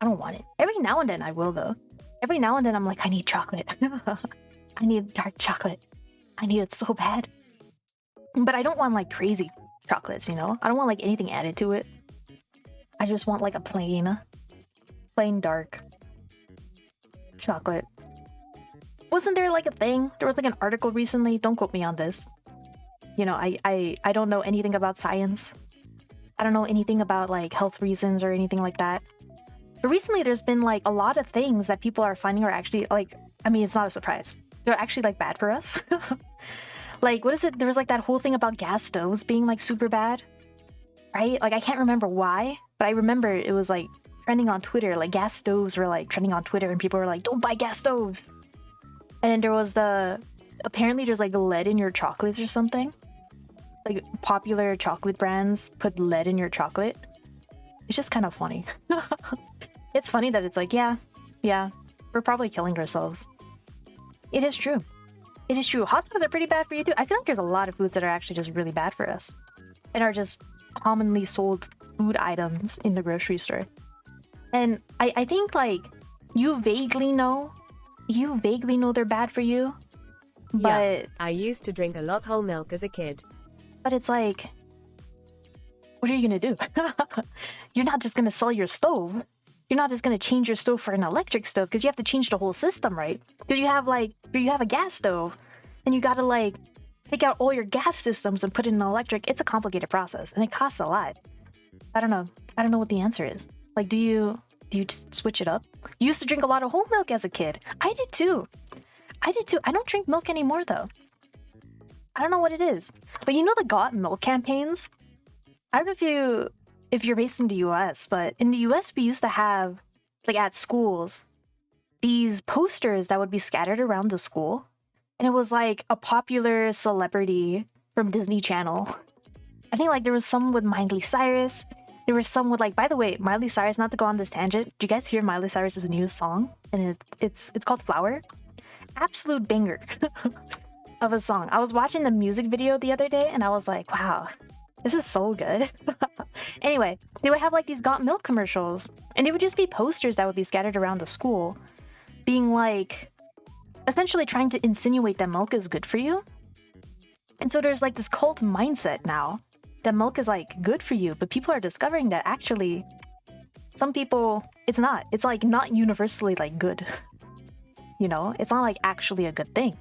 I don't want it. Every now and then I will though. Every now and then I'm like, I need chocolate. I need dark chocolate. I need it so bad. But I don't want like crazy chocolates, you know? I don't want like anything added to it. I just want like a plain dark chocolate. Wasn't there like a thing? There was like an article recently. Don't quote me on this. You know, I don't know anything about science. I don't know anything about like health reasons or anything like that. But recently there's been like a lot of things that people are finding are actually like, I mean, it's not a surprise. They're actually like bad for us. Like, what is it? There was like that whole thing about gas stoves being like super bad, right? Like, I can't remember why, but I remember it was like trending on Twitter. Like gas stoves were like trending on Twitter and people were like, don't buy gas stoves. And then there was apparently there's like lead in your chocolates or something. Like popular chocolate brands put lead in your chocolate. It's just kind of funny. It's funny that it's like, yeah, we're probably killing ourselves. It is true. It is true. Hot dogs are pretty bad for you too. I feel like there's a lot of foods that are actually just really bad for us and are just commonly sold food items in the grocery store. And I think like you vaguely know they're bad for you, but Yeah, I used to drink a lot whole milk as a kid. But it's like, what are you gonna do? You're not just gonna sell your stove. You're not just gonna change your stove for an electric stove because you have to change the whole system, right? Because you have a gas stove, and you gotta like take out all your gas systems and put in an electric. It's a complicated process and it costs a lot. I don't know. I don't know what the answer is. Like, do you just switch it up? You used to drink a lot of whole milk as a kid. I did too. I don't drink milk anymore though. I don't know what it is. But you know the Got Milk campaigns? I don't know if you're based in the US, but in the US we used to have, like at schools, these posters that would be scattered around the school. And it was like a popular celebrity from Disney Channel. I think like there was some with Miley Cyrus. There was some with like, by the way, Miley Cyrus, not to go on this tangent, did you guys hear Miley Cyrus's new song? And it's called Flower. Absolute banger of a song. I was watching the music video the other day and I was like, wow, this is so good. Anyway, they would have like these Got Milk commercials and it would just be posters that would be scattered around the school being like, essentially trying to insinuate that milk is good for you. And so there's like this cult mindset now that milk is like good for you, but people are discovering that actually some people, it's not. It's like not universally like good. You know, it's not like actually a good thing.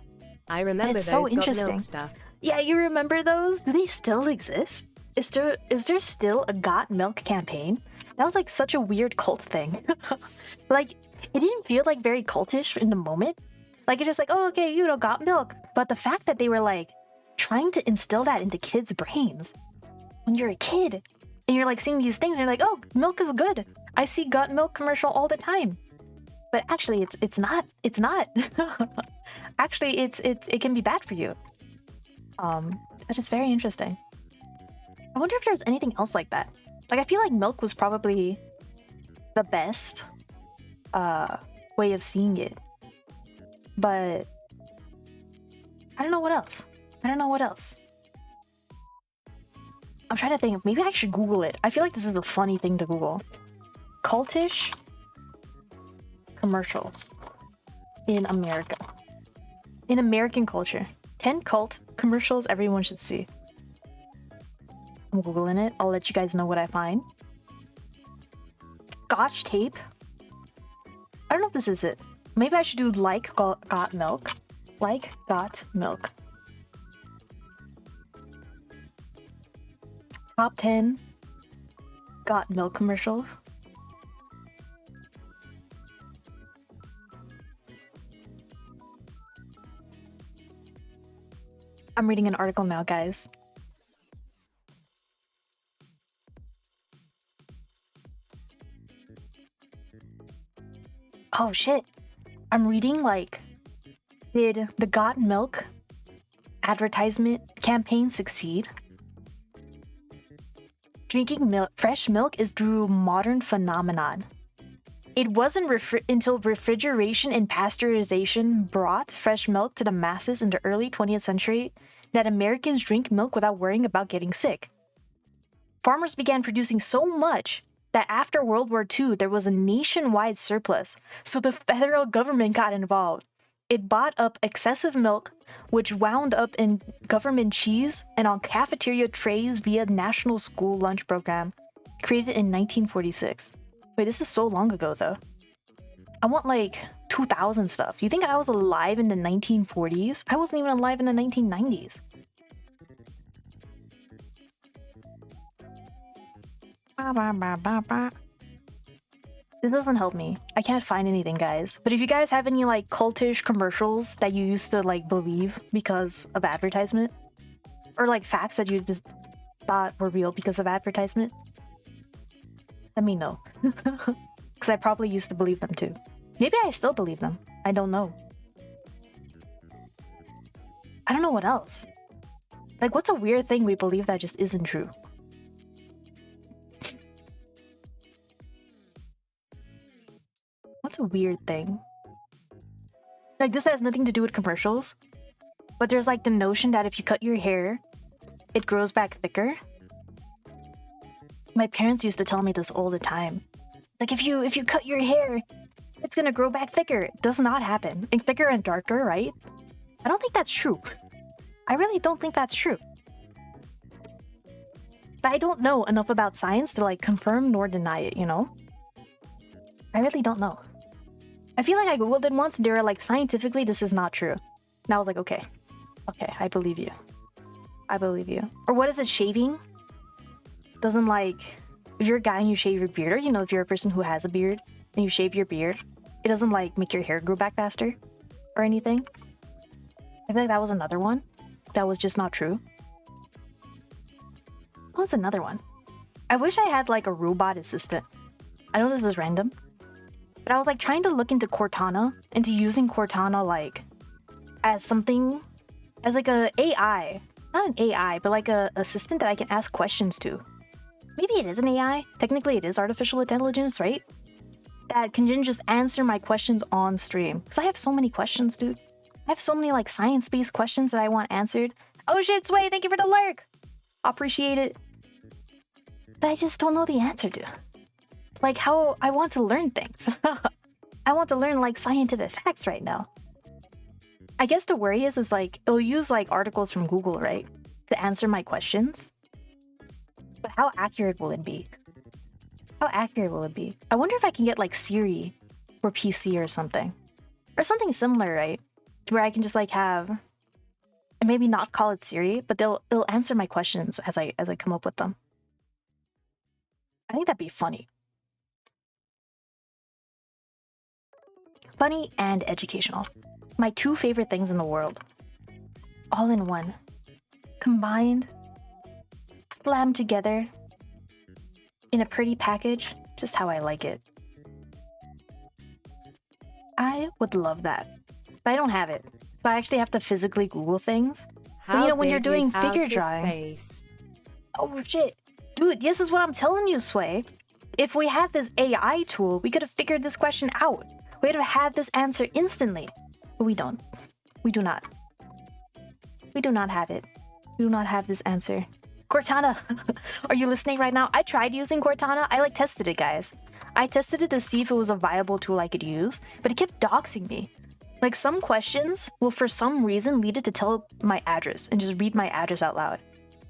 I remember it's those so Got interesting. Milk stuff. Yeah, you remember those? Do they still exist? Is there still a Got Milk campaign? That was like such a weird cult thing. Like, it didn't feel like very cultish in the moment. Like, it's just like, oh, okay, you know, got milk. But the fact that they were like trying to instill that into kids' brains when you're a kid and you're like seeing these things and you're like, oh, milk is good. I see Got Milk commercial all the time. But actually, it's not. Actually, it can be bad for you. But it's very interesting. I wonder if there's anything else like that. Like, I feel like milk was probably the best way of seeing it. But I don't know what else. I'm trying to think. Maybe I should Google it. I feel like this is a funny thing to Google. Cultish commercials in America. In American culture. 10 cult commercials everyone should see. I'm Googling it. I'll let you guys know what I find. Scotch tape. I don't know if this is it. Maybe I should do like got milk. Like got milk. Top 10 Got Milk commercials. I'm reading an article now, guys. Oh shit. I'm reading like, did the Got Milk advertisement campaign succeed? Drinking fresh milk is through modern phenomenon. It wasn't until refrigeration and pasteurization brought fresh milk to the masses in the early 20th century that Americans drink milk without worrying about getting sick. Farmers began producing so much that after World War II, there was a nationwide surplus, so the federal government got involved. It bought up excessive milk, which wound up in government cheese and on cafeteria trays via National School Lunch Program, created in 1946. Wait, this is so long ago, though. I want, like, 2000 stuff. You think I was alive in the 1940s? I wasn't even alive in the 1990s. This doesn't help me. I can't find anything, guys. But if you guys have any, like, cultish commercials that you used to, like, believe because of advertisement, or, like, facts that you just thought were real because of advertisement, let me know. Because I probably used to believe them too. Maybe I still believe them. I don't know. I don't know what else. Like, what's a weird thing we believe that just isn't true? What's a weird thing? Like, this has nothing to do with commercials. But there's like the notion that if you cut your hair, it grows back thicker. My parents used to tell me this all the time. Like if you cut your hair, it's gonna grow back thicker. It does not happen. And thicker and darker, right? I don't think that's true. I really don't think that's true. But I don't know enough about science to like confirm nor deny it, you know? I really don't know. I feel like I googled it once and they were like, scientifically this is not true. And I was like, okay, I believe you. I believe you. Or what is it, shaving? Doesn't like, if you're a guy and you shave your beard, or you know, if you're a person who has a beard and you shave your beard, it doesn't like make your hair grow back faster or anything. I feel like that was another one that was just not true. What's another one? I wish I had like a robot assistant. I know this is random, but I was like trying to look into Cortana, into using Cortana like as something, as like a AI, not an AI, but like a assistant that I can ask questions to. Maybe it is an AI. Technically it is artificial intelligence, right? That can just answer my questions on stream. Because I have so many questions, dude. I have so many like science-based questions that I want answered. Oh shit, Sway, thank you for the lurk! Appreciate it. But I just don't know the answer to. Like how I want to learn things. I want to learn like scientific facts right now. I guess the worry is like, it'll use like articles from Google, right? To answer my questions. But how accurate will it be? How accurate will it be? I wonder if I can get like Siri for PC or something. Or something similar, right? Where I can just like have, and maybe not call it Siri, but it'll answer my questions as I come up with them. I think that'd be funny. Funny and educational. My two favorite things in the world. All in one. Combined. Slammed together. In a pretty package. Just how I like it. I would love that. But I don't have it. So I actually have to physically Google things. But you know, when you're doing figure drawing. Oh shit. Dude, this is what I'm telling you, Sway. If we had this AI tool, we could have figured this question out. We would have had this answer instantly. But we don't. We do not. We do not have it. We do not have this answer. Cortana, are you listening right now? I tried using Cortana. I like tested it, guys. I tested it to see if it was a viable tool I could use, but it kept doxing me. Like some questions will for some reason lead it to tell my address and just read my address out loud.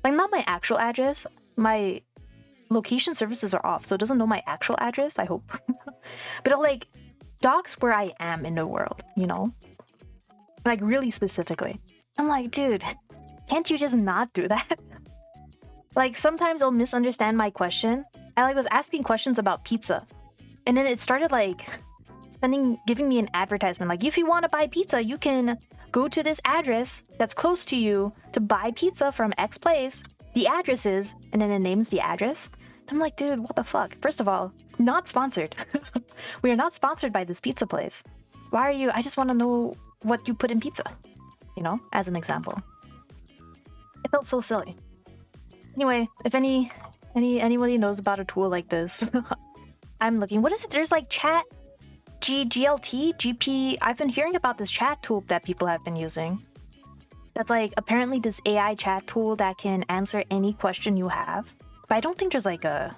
Like not my actual address. My location services are off, so it doesn't know my actual address, I hope. But it'll like dox where I am in the world, you know? Like really specifically. I'm like, dude, can't you just not do that? Like sometimes it'll misunderstand my question. I like was asking questions about pizza. And then it started like giving me an advertisement. Like if you want to buy pizza, you can go to this address that's close to you to buy pizza from X place. The address is, and then it names the address. I'm like, dude, what the fuck? First of all, not sponsored. We are not sponsored by this pizza place. Why are you? I just want to know what you put in pizza, you know, as an example. It felt so silly. Anyway, if anybody knows about a tool like this, I'm looking. What is it? There's like chat, GLT, GP. I've been hearing about this chat tool that people have been using. That's like apparently this AI chat tool that can answer any question you have. But I don't think there's like a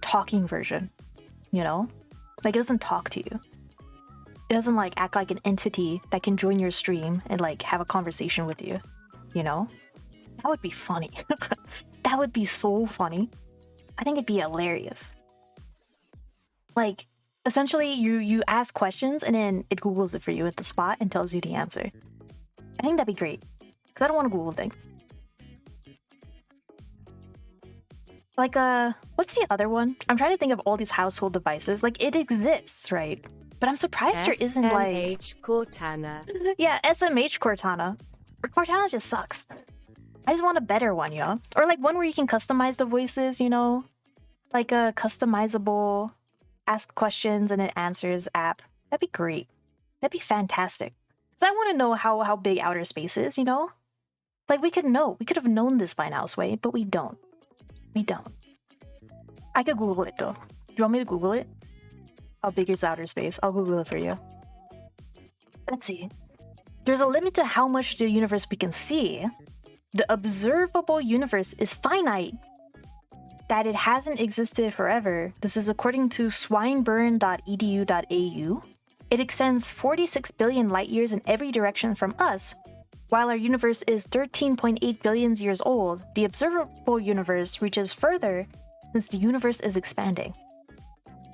talking version, you know? Like it doesn't talk to you. It doesn't like act like an entity that can join your stream and like have a conversation with you, you know? That would be funny. That would be so funny. I think it'd be hilarious. Like essentially you ask questions and then it Googles it for you at the spot and tells you the answer. I think that'd be great because I don't want to Google things. Like what's the other one? I'm trying to think of all these household devices. Like it exists, right? But I'm surprised there isn't like SMH Cortana. Yeah, SMH Cortana. Or Cortana just sucks. I just want a better one, you know? Or like one where you can customize the voices, you know? Like a customizable ask questions and it answers app. That'd be great. That'd be fantastic. Because I want to know how big outer space is, you know? Like we could know. We could have known this by now, Sway, but we don't. We don't. I could Google it though. Do you want me to Google it? How big is outer space? I'll Google it for you. Let's see. There's a limit to how much the universe we can see. The observable universe is finite. That it hasn't existed forever. This is according to swinburne.edu.au. It extends 46 billion light years in every direction from us. While our universe is 13.8 billion years old, the observable universe reaches further since the universe is expanding.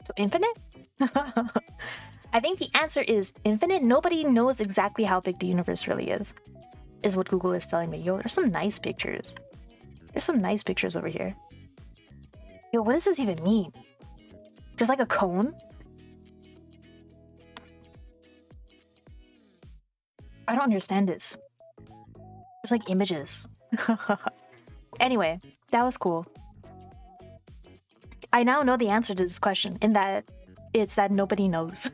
So infinite? I think the answer is infinite. Nobody knows exactly how big the universe really is what Google is telling me. Yo, there's some nice pictures. There's some nice pictures over here. Yo, what does this even mean? There's like a cone? I don't understand this. There's like images. Anyway, that was cool. I now know the answer to this question, in that it's that nobody knows.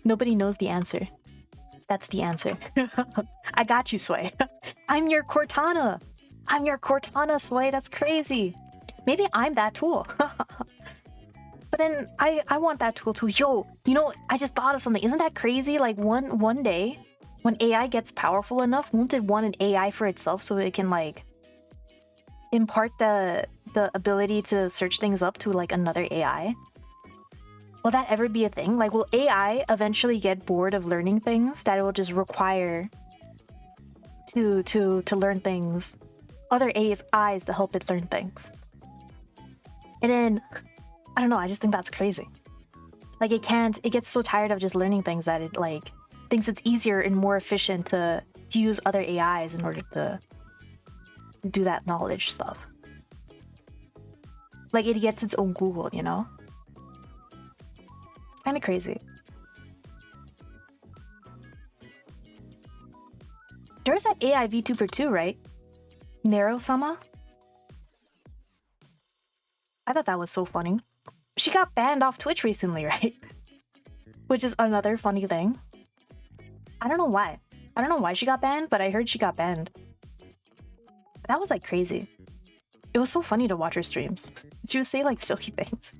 Nobody knows the answer. That's the answer. I got you, Sway. I'm your Cortana. I'm your Cortana, Sway. That's crazy. Maybe I'm that tool. But then I want that tool too. Yo, you know, I just thought of something. Isn't that crazy? Like one day, when AI gets powerful enough, won't it want an AI for itself so it can like impart the ability to search things up to like another AI? Will that ever be a thing? Like, will AI eventually get bored of learning things that it will just require to learn things, other AIs to help it learn things? And then, I don't know, I just think that's crazy. Like, it gets so tired of just learning things that it like thinks it's easier and more efficient to use other AIs in order to do that knowledge stuff. Like, it gets its own Google, you know? Kind of crazy. There's that AI VTuber too, right? Nero-sama? I thought that was so funny. She got banned off Twitch recently, right? Which is another funny thing. I don't know why. I don't know why she got banned, but I heard she got banned. That was like crazy. It was so funny to watch her streams. She would say like silly things.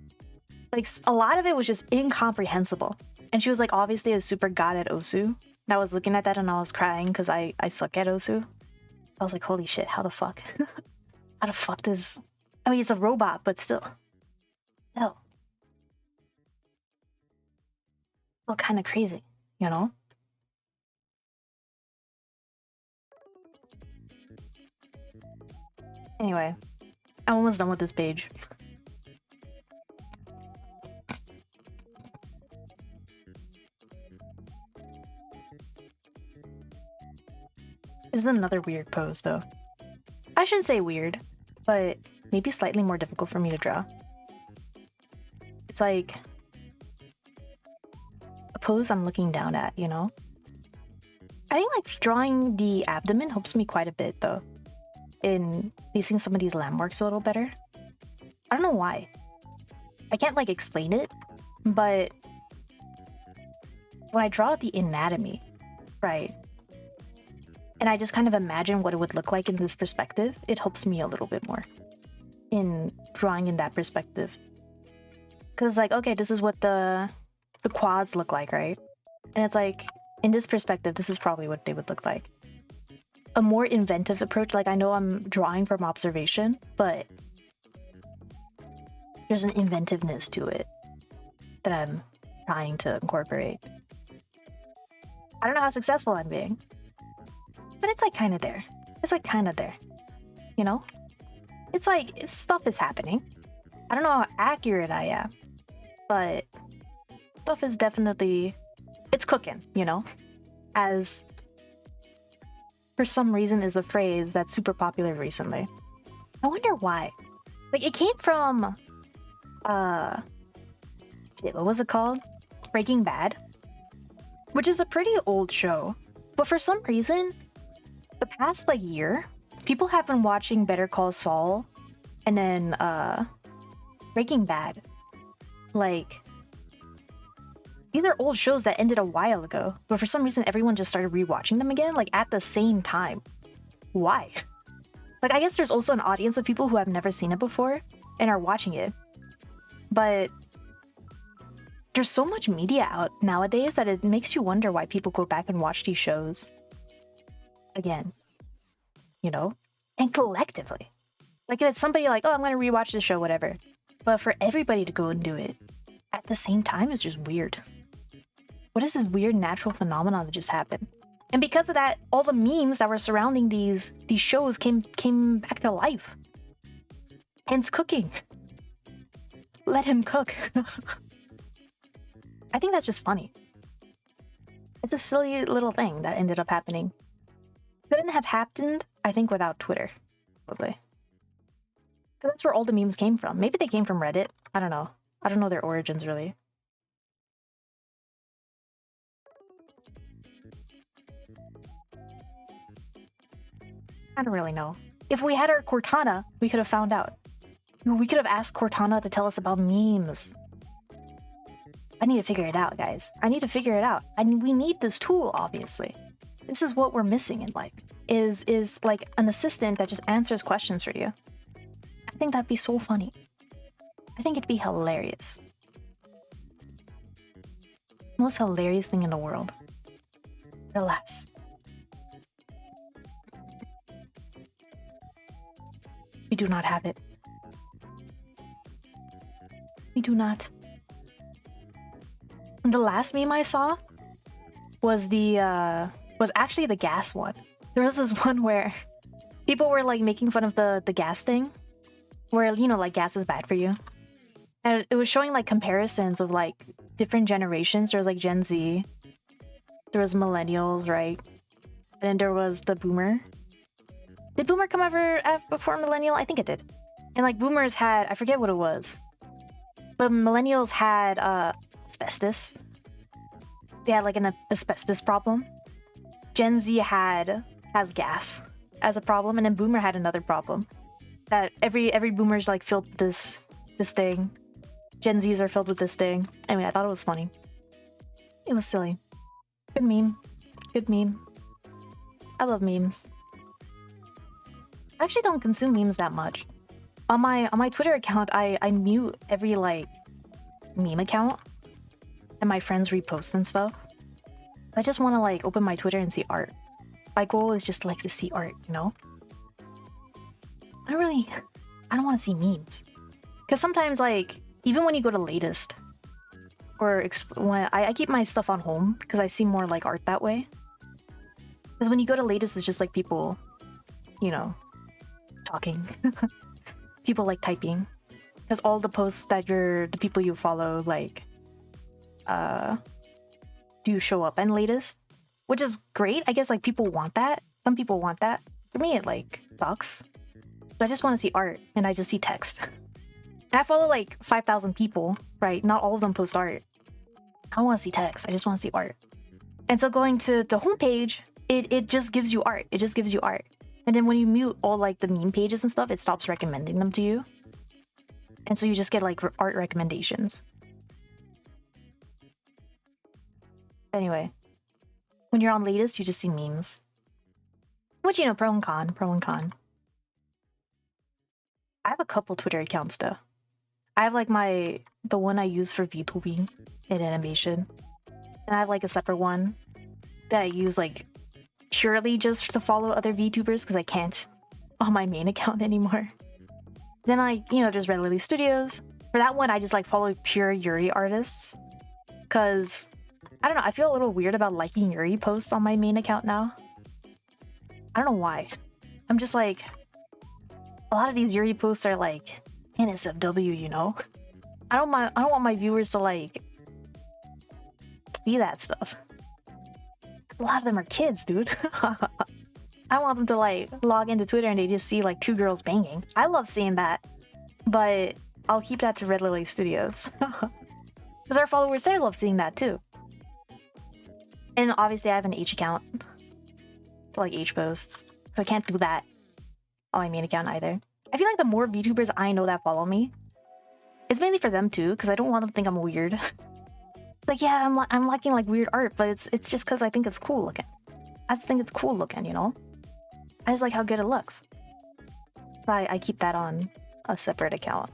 Like, a lot of it was just incomprehensible. And she was like obviously a super god at Osu. And I was looking at that and I was crying because I suck at Osu. I was like, holy shit, how the fuck? How the fuck does... I mean, he's a robot, but still. Still kind of crazy, you know? Anyway, I'm almost done with this page. This is another weird pose, though. I shouldn't say weird, but maybe slightly more difficult for me to draw. It's like a pose I'm looking down at, you know? I think like drawing the abdomen helps me quite a bit, though, in placing some of these landmarks a little better. I don't know why. I can't like explain it, but when I draw the anatomy, right, and I just kind of imagine what it would look like in this perspective, it helps me a little bit more in drawing in that perspective. Because it's like, okay, this is what the quads look like, right? And it's like, in this perspective, this is probably what they would look like. A more inventive approach, like I know I'm drawing from observation, but there's an inventiveness to it that I'm trying to incorporate. I don't know how successful I'm being, but it's like kind of there. It's like kind of there, you know? It's like stuff is happening. I don't know how accurate I am, but stuff is definitely, it's cooking, you know? As for some reason is a phrase that's super popular recently. I wonder why. Like it came from, what was it called? Breaking Bad, which is a pretty old show. But for some reason, the past like year, people have been watching Better Call Saul and then Breaking Bad. Like, these are old shows that ended a while ago, but for some reason everyone just started rewatching them again, like at the same time. Why? Like, I guess there's also an audience of people who have never seen it before and are watching it. But there's so much media out nowadays that it makes you wonder why people go back and watch these shows again, you know? And collectively. Like, if it's somebody like, oh, I'm gonna rewatch this show, whatever. But for everybody to go and do it at the same time is just weird. What is this weird natural phenomenon that just happened? And because of that, all the memes that were surrounding these shows came back to life. Hence cooking. Let him cook. I think that's just funny. It's a silly little thing that ended up happening. Couldn't have happened, I think, without Twitter, probably. Because that's where all the memes came from. Maybe they came from Reddit. I don't know. I don't know their origins, really. I don't really know. If we had our Cortana, we could have found out. We could have asked Cortana to tell us about memes. I need to figure it out, guys. I need to figure it out. We need this tool, obviously. This is what we're missing in life. Is like an assistant that just answers questions for you. I think that'd be so funny. I think it'd be hilarious. Most hilarious thing in the world. But alas. We do not have it. We do not. The last meme I saw was actually the gas one. There was this one where people were like making fun of the gas thing, where, you know, like gas is bad for you. And it was showing like comparisons of like different generations. There was like Gen Z, there was millennials, right? And then there was the boomer. Did boomer come ever before millennial? I think it did. And like boomers had, I forget what it was, but millennials had asbestos. They had like an asbestos problem. Gen Z has gas as a problem, and then boomer had another problem. That every boomer's like filled with this thing. Gen Zs are filled with this thing. Anyway, I thought it was funny. It was silly. Good meme. Good meme. I love memes. I actually don't consume memes that much. On my Twitter account, I mute every like meme account and my friends repost and stuff. I just want to like open my Twitter and see art. My goal is just like to see art, you know? I don't want to see memes. Because sometimes like, even when you go to latest, or when I keep my stuff on home because I see more like art that way. Because when you go to latest, it's just like people, you know, talking. People like typing. Because all the posts that the people you follow like do show up in latest, which is great. I guess like people want that. Some people want that. For me, it like sucks. I just want to see art and I just see text. And I follow like 5,000 people, right? Not all of them post art. I don't want to see text. I just want to see art. And so going to the homepage, it just gives you art. It just gives you art. And then when you mute all like the meme pages and stuff, it stops recommending them to you. And so you just get like art recommendations. Anyway, when you're on latest, you just see memes. Which, you know, pro and con, pro and con. I have a couple Twitter accounts though. I have like the one I use for VTubing and animation. And I have like a separate one that I use like purely just to follow other VTubers because I can't on my main account anymore. Then there's Red Lily Studios. For that one, I just like follow pure Yuri artists. Cause I don't know, I feel a little weird about liking Yuri posts on my main account now. I don't know why. I'm just like, a lot of these Yuri posts are like NSFW, you know? I don't want my viewers to like see that stuff. Cause a lot of them are kids, dude. I want them to like log into Twitter and they just see like two girls banging. I love seeing that, but I'll keep that to Red Lily Studios. Because our followers there love seeing that too. And obviously I have an H account to like H posts. So I can't do that on my main account either. I feel like the more VTubers I know that follow me, it's mainly for them too, because I don't want them to think I'm weird. Like, yeah, I'm liking like weird art, but it's just because I think it's cool looking. I just think it's cool looking, you know? I just like how good it looks. So I keep that on a separate account.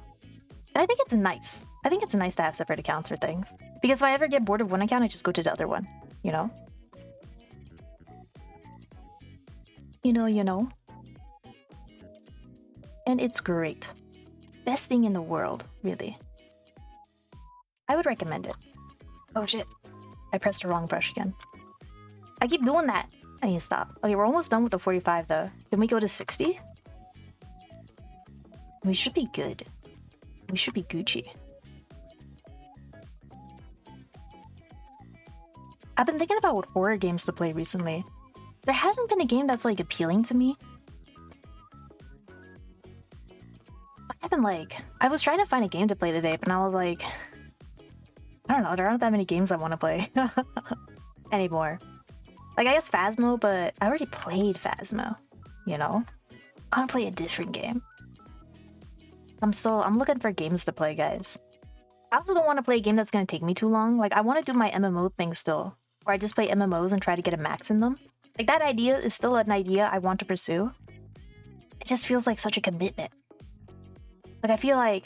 And I think it's nice. I think it's nice to have separate accounts for things. Because if I ever get bored of one account, I just go to the other one, you know? You know. And it's great. Best thing in the world, really. I would recommend it. Oh shit. I pressed the wrong brush again. I keep doing that. I need to stop. Okay, we're almost done with the 45 though. Can we go to 60? We should be good. We should be Gucci. I've been thinking about what horror games to play recently. There hasn't been a game that's like appealing to me. I was trying to find a game to play today, but I was like, I don't know, there aren't that many games I want to play anymore. Like, I guess Phasmo, but I already played Phasmo, you know? I want to play a different game. I'm looking for games to play, guys. I also don't want to play a game that's going to take me too long. Like, I want to do my MMO thing still, where I just play MMOs and try to get a max in them. Like, that idea is still an idea I want to pursue. It just feels like such a commitment. Like, I feel like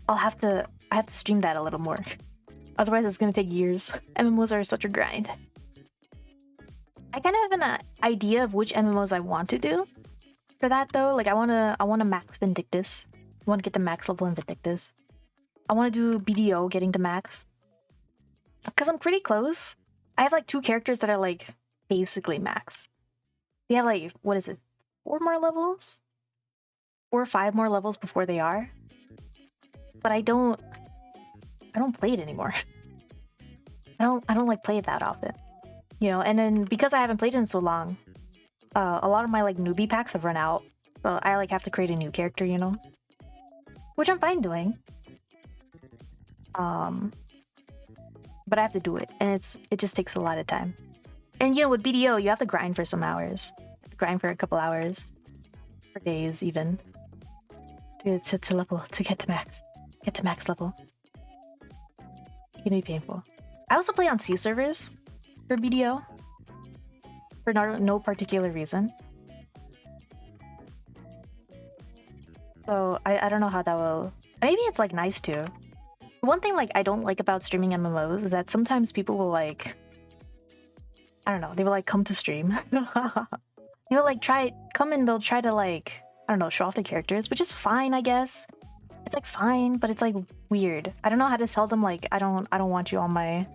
I have to stream that a little more. Otherwise, it's gonna take years. MMOs are such a grind. I kind of have an idea of which MMOs I want to do. For that though, like I wanna max Vindictus. I wanna get the max level in Vindictus. I wanna do BDO getting to max. Cause I'm pretty close. I have like 2 characters that are like basically max. They have like, what is it? 4 more levels? 4 or 5 more levels before they are. But I don't play it anymore. I don't like play it that often. You know, and then because I haven't played it in so long, a lot of my like newbie packs have run out. So I like have to create a new character, you know? Which I'm fine doing. But I have to do it, and it just takes a lot of time. And you know, with BDO, you have to grind for some hours. You have to grind for a couple hours. For days even. To level, to get to max. Get to max level. It can be painful. I also play on C servers for BDO. For no particular reason. So I don't know how that will... Maybe it's like nice too. One thing like I don't like about streaming MMOs is that sometimes people will like... I don't know, they will like come to stream. They'll like come and they'll try to like... I don't know, show off their characters, which is fine, I guess. It's like fine, but it's like weird. I don't know how to tell them like I don't want you on my...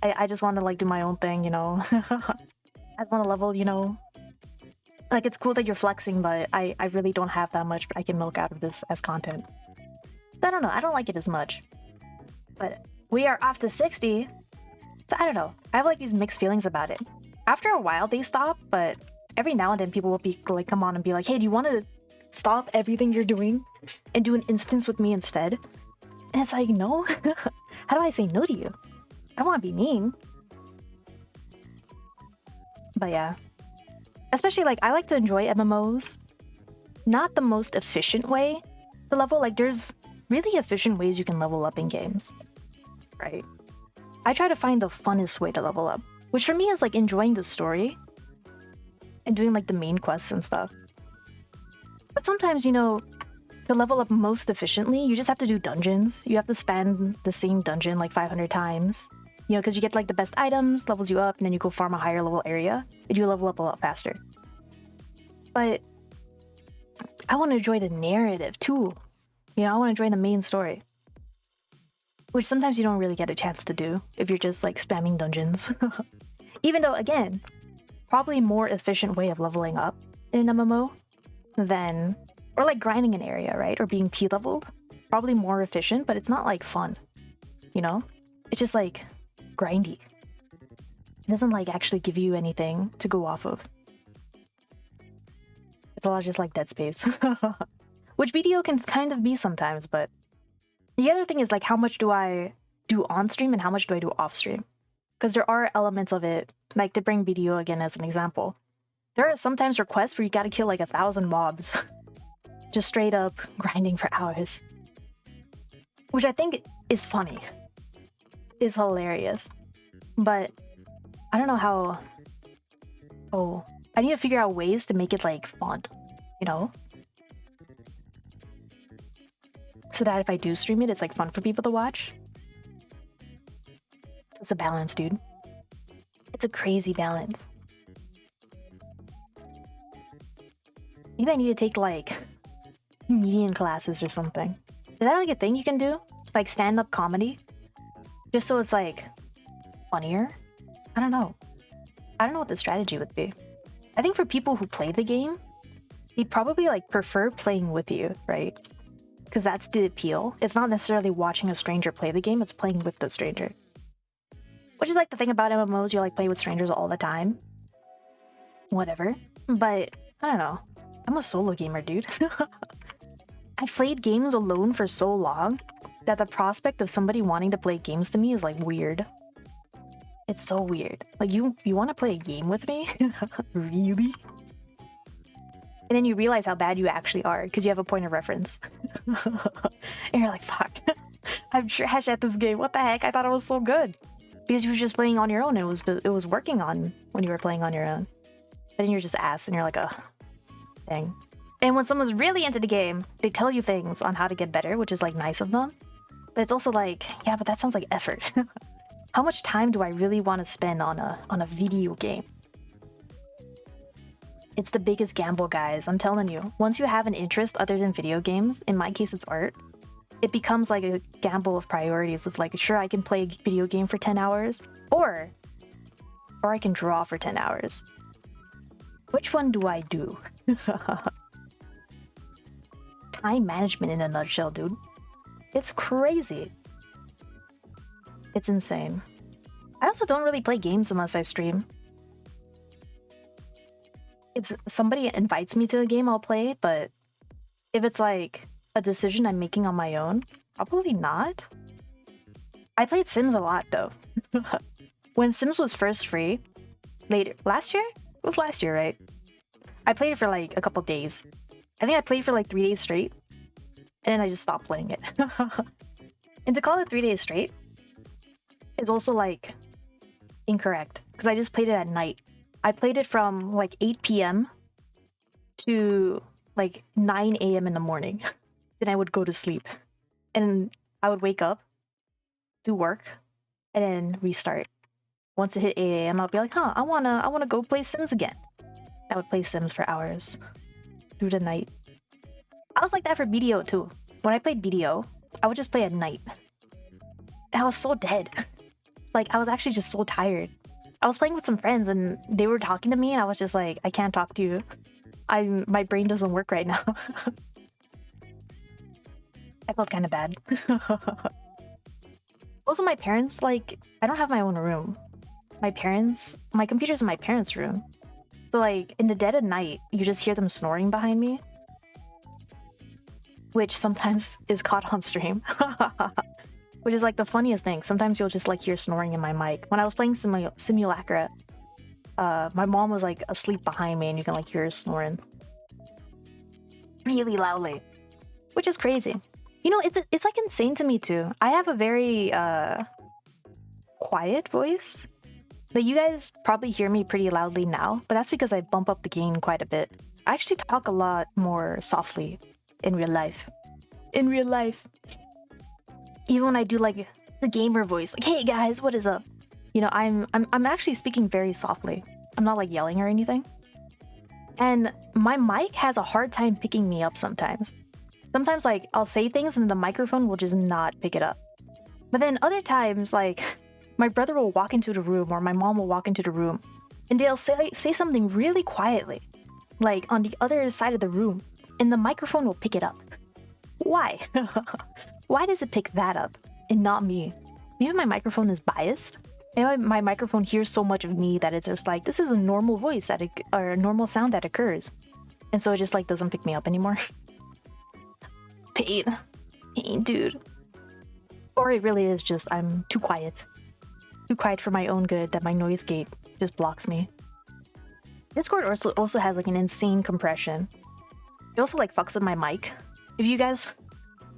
I just want to like do my own thing, you know. I just want to level, you know. Like it's cool that you're flexing, but I really don't have that much, but I can milk out of this as content. I don't know, I don't like it as much. But we are off to 60. So I don't know. I have like these mixed feelings about it. After a while they stop, but every now and then people will be like come on and be like, hey, do you want to stop everything you're doing and do an instance with me instead? And it's like, no. How do I say no to you? I don't want to be mean. But yeah. Especially like I like to enjoy MMOs. Not the most efficient way to level. Like there's really efficient ways you can level up in games. Right? I try to find the funnest way to level up. Which for me is like enjoying the story. And doing like the main quests and stuff. But sometimes, you know, to level up most efficiently, you just have to do dungeons. You have to spam the same dungeon like 500 times. You know, because you get like the best items, levels you up, and then you go farm a higher level area, and you level up a lot faster. But I want to enjoy the narrative too. You know, I want to enjoy the main story. Which sometimes you don't really get a chance to do if you're just like spamming dungeons. Even though, again, probably more efficient way of leveling up in an MMO than... Or like grinding an area, right? Or being P-leveled. Probably more efficient, but it's not like fun. You know? It's just like grindy. It doesn't like actually give you anything to go off of. It's a lot just like Dead Space. Which BDO can kind of be sometimes, but... The other thing is like how much do I do on stream and how much do I do off stream? Because there are elements of it, like to bring BDO again as an example. There are sometimes requests where you gotta kill like 1,000 mobs. Just straight up grinding for hours. Which I think is funny. Is hilarious. But I don't know how... Oh, I need to figure out ways to make it like fun, you know? So that if I do stream it, it's like fun for people to watch. It's a balance, dude. It's a crazy balance. Maybe I need to take like comedian classes or something. Is that like a thing you can do? Like stand-up comedy? Just so it's like funnier? I don't know. I don't know what the strategy would be. I think for people who play the game, they probably like prefer playing with you, right? Because that's the appeal. It's not necessarily watching a stranger play the game, it's playing with the stranger. Which is like the thing about MMOs, you're like playing with strangers all the time. Whatever. But I don't know. I'm a solo gamer, dude. I've played games alone for so long that the prospect of somebody wanting to play games to me is like weird. It's so weird. Like you want to play a game with me? Really? And then you realize how bad you actually are because you have a point of reference. And you're like, fuck. I'm trash at this game. What the heck? I thought it was so good. Because you were just playing on your own. It was working on when you were playing on your own. But then you're just ass and you're like, dang. And when someone's really into the game, they tell you things on how to get better, which is like nice of them. But it's also like, yeah, but that sounds like effort. How much time do I really want to spend on a video game? It's the biggest gamble, guys. I'm telling you. Once you have an interest other than video games, in my case it's art, it becomes like a gamble of priorities of like, sure, I can play a video game for 10 hours, or I can draw for 10 hours. Which one do I do? Time management in a nutshell, dude. It's crazy. It's insane. I also don't really play games unless I stream. If somebody invites me to a game, I'll play, but if it's like a decision I'm making on my own, probably not. I played Sims a lot though. When Sims was first free, last year? It was last year, right? I played it for like a couple days. I think I played for like 3 days straight, and then I just stopped playing it. And to call it 3 days straight is also like incorrect, because I just played it at night. I played it from like 8 p.m. to like 9 a.m. in the morning. Then I would go to sleep. And I would wake up, do work, and then restart. Once it hit 8 a.m., I'll be like, I wanna go play Sims again. I would play Sims for hours through the night. I was like that for BDO too. When I played BDO, I would just play at night. And I was so dead. Like, I was actually just so tired. I was playing with some friends and they were talking to me and I was just like, I can't talk to you. My brain doesn't work right now. I felt kind of bad. Also, my parents, like, I don't have my own room. My computer's in my parents' room. So, like, in the dead of night, you just hear them snoring behind me. Which sometimes is caught on stream. Which is, like, the funniest thing. Sometimes you'll just, like, hear snoring in my mic. When I was playing Simulacra, my mom was, like, asleep behind me and you can, like, hear her snoring. Really loudly. Which is crazy. You know, it's like insane to me too. I have a very quiet voice. But you guys probably hear me pretty loudly now, but that's because I bump up the gain quite a bit. I actually talk a lot more softly in real life. In real life. Even when I do like the gamer voice, like, hey guys, what is up? You know, I'm actually speaking very softly. I'm not like yelling or anything. And my mic has a hard time picking me up sometimes. Sometimes, like, I'll say things and the microphone will just not pick it up. But then other times, like, my brother will walk into the room or my mom will walk into the room and they'll say something really quietly, like on the other side of the room, and the microphone will pick it up. Why? Why does it pick that up and not me? Maybe my microphone is biased. Maybe my microphone hears so much of me that it's just like, this is a normal voice or a normal sound that occurs. And so it just like doesn't pick me up anymore. Pain, dude. Or it really is just I'm too quiet for my own good that my noise gate just blocks me. Discord also has like an insane compression. It also like fucks with my mic. If you guys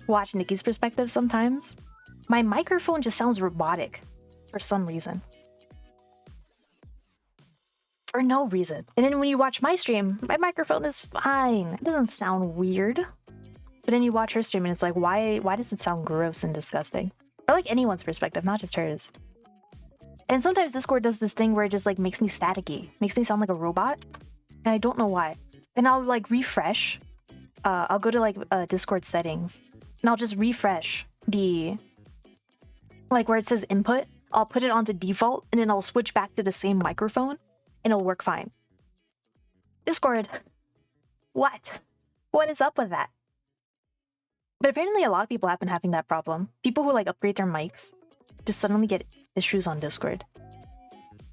watch Nikki's perspective sometimes, my microphone just sounds robotic for some reason. For no reason. And then when you watch my stream, my microphone is fine. It doesn't sound weird. But then you watch her stream and it's like, why does it sound gross and disgusting? Or like anyone's perspective, not just hers. And sometimes Discord does this thing where it just like makes me staticky, makes me sound like a robot, and I don't know why. And I'll like refresh. I'll go to like Discord settings, and I'll just refresh the like where it says input. I'll put it onto default, and then I'll switch back to the same microphone, and it'll work fine. Discord, what? What is up with that? But apparently a lot of people have been having that problem. People who like upgrade their mics just suddenly get issues on Discord.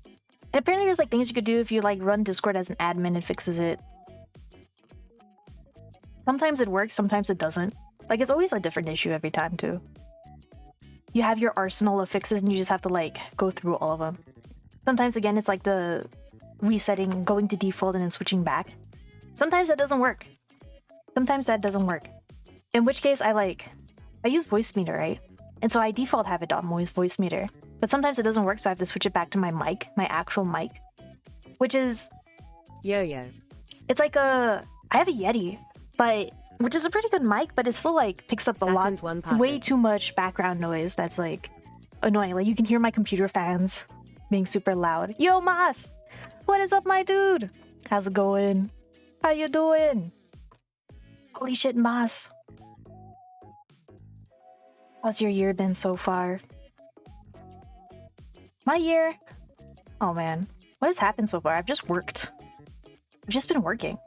And apparently there's like things you could do if you like run Discord as an admin and fixes it. Sometimes it works, sometimes it doesn't. Like it's always a different issue every time too. You have your arsenal of fixes and you just have to like go through all of them. Sometimes again it's like the resetting, going to default and then switching back. Sometimes that doesn't work. Sometimes that doesn't work. In which case I use voice meter, right? And so I default have it on voice meter. But sometimes it doesn't work, so I have to switch it back to my mic, my actual mic. Which is... Yo-yo. It's like I have a Yeti, which is a pretty good mic, but it still like picks up a lot, way too much background noise that's like annoying. Like you can hear my computer fans being super loud. Yo, Mas! What is up, my dude? How's it going? How you doing? Holy shit, Mas. How's your year been so far? My year? Oh man, what has happened so far? I've just worked. I've just been working.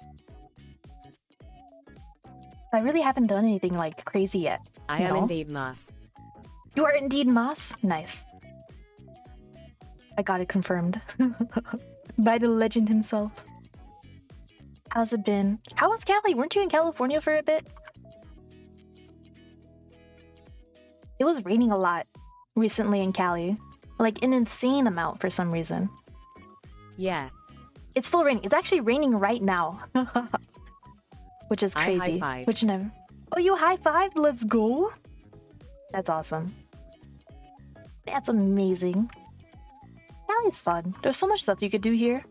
I really haven't done anything like crazy yet. I am indeed Mas. You are indeed Mas? Nice. I got it confirmed. By the legend himself. How's it been? How was Cali? Weren't you in California for a bit? It was raining a lot recently in Cali. Like an insane amount for some reason. Yeah. It's still raining. It's actually raining right now. Which is crazy. I high-fived. Which never... Oh, you high-fived? Let's go. That's awesome. That's amazing. Cali's fun. There's so much stuff you could do here.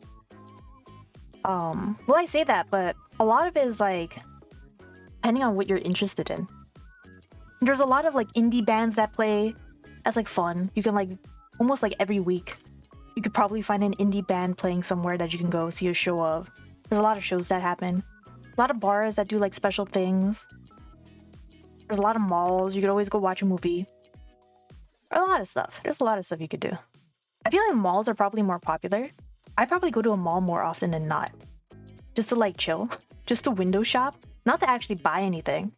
Well, I say that, but a lot of it is like depending on what you're interested in. There's a lot of like indie bands that play. That's like fun. You can like almost like every week you could probably find an indie band playing somewhere that you can go see a show of. There's a lot of shows that happen. A lot of bars that do like special things. There's a lot of malls. You could always go watch a movie. Or a lot of stuff. There's a lot of stuff you could do. I feel like malls are probably more popular. I probably go to a mall more often than not. Just to like chill. Just to window shop. Not to actually buy anything.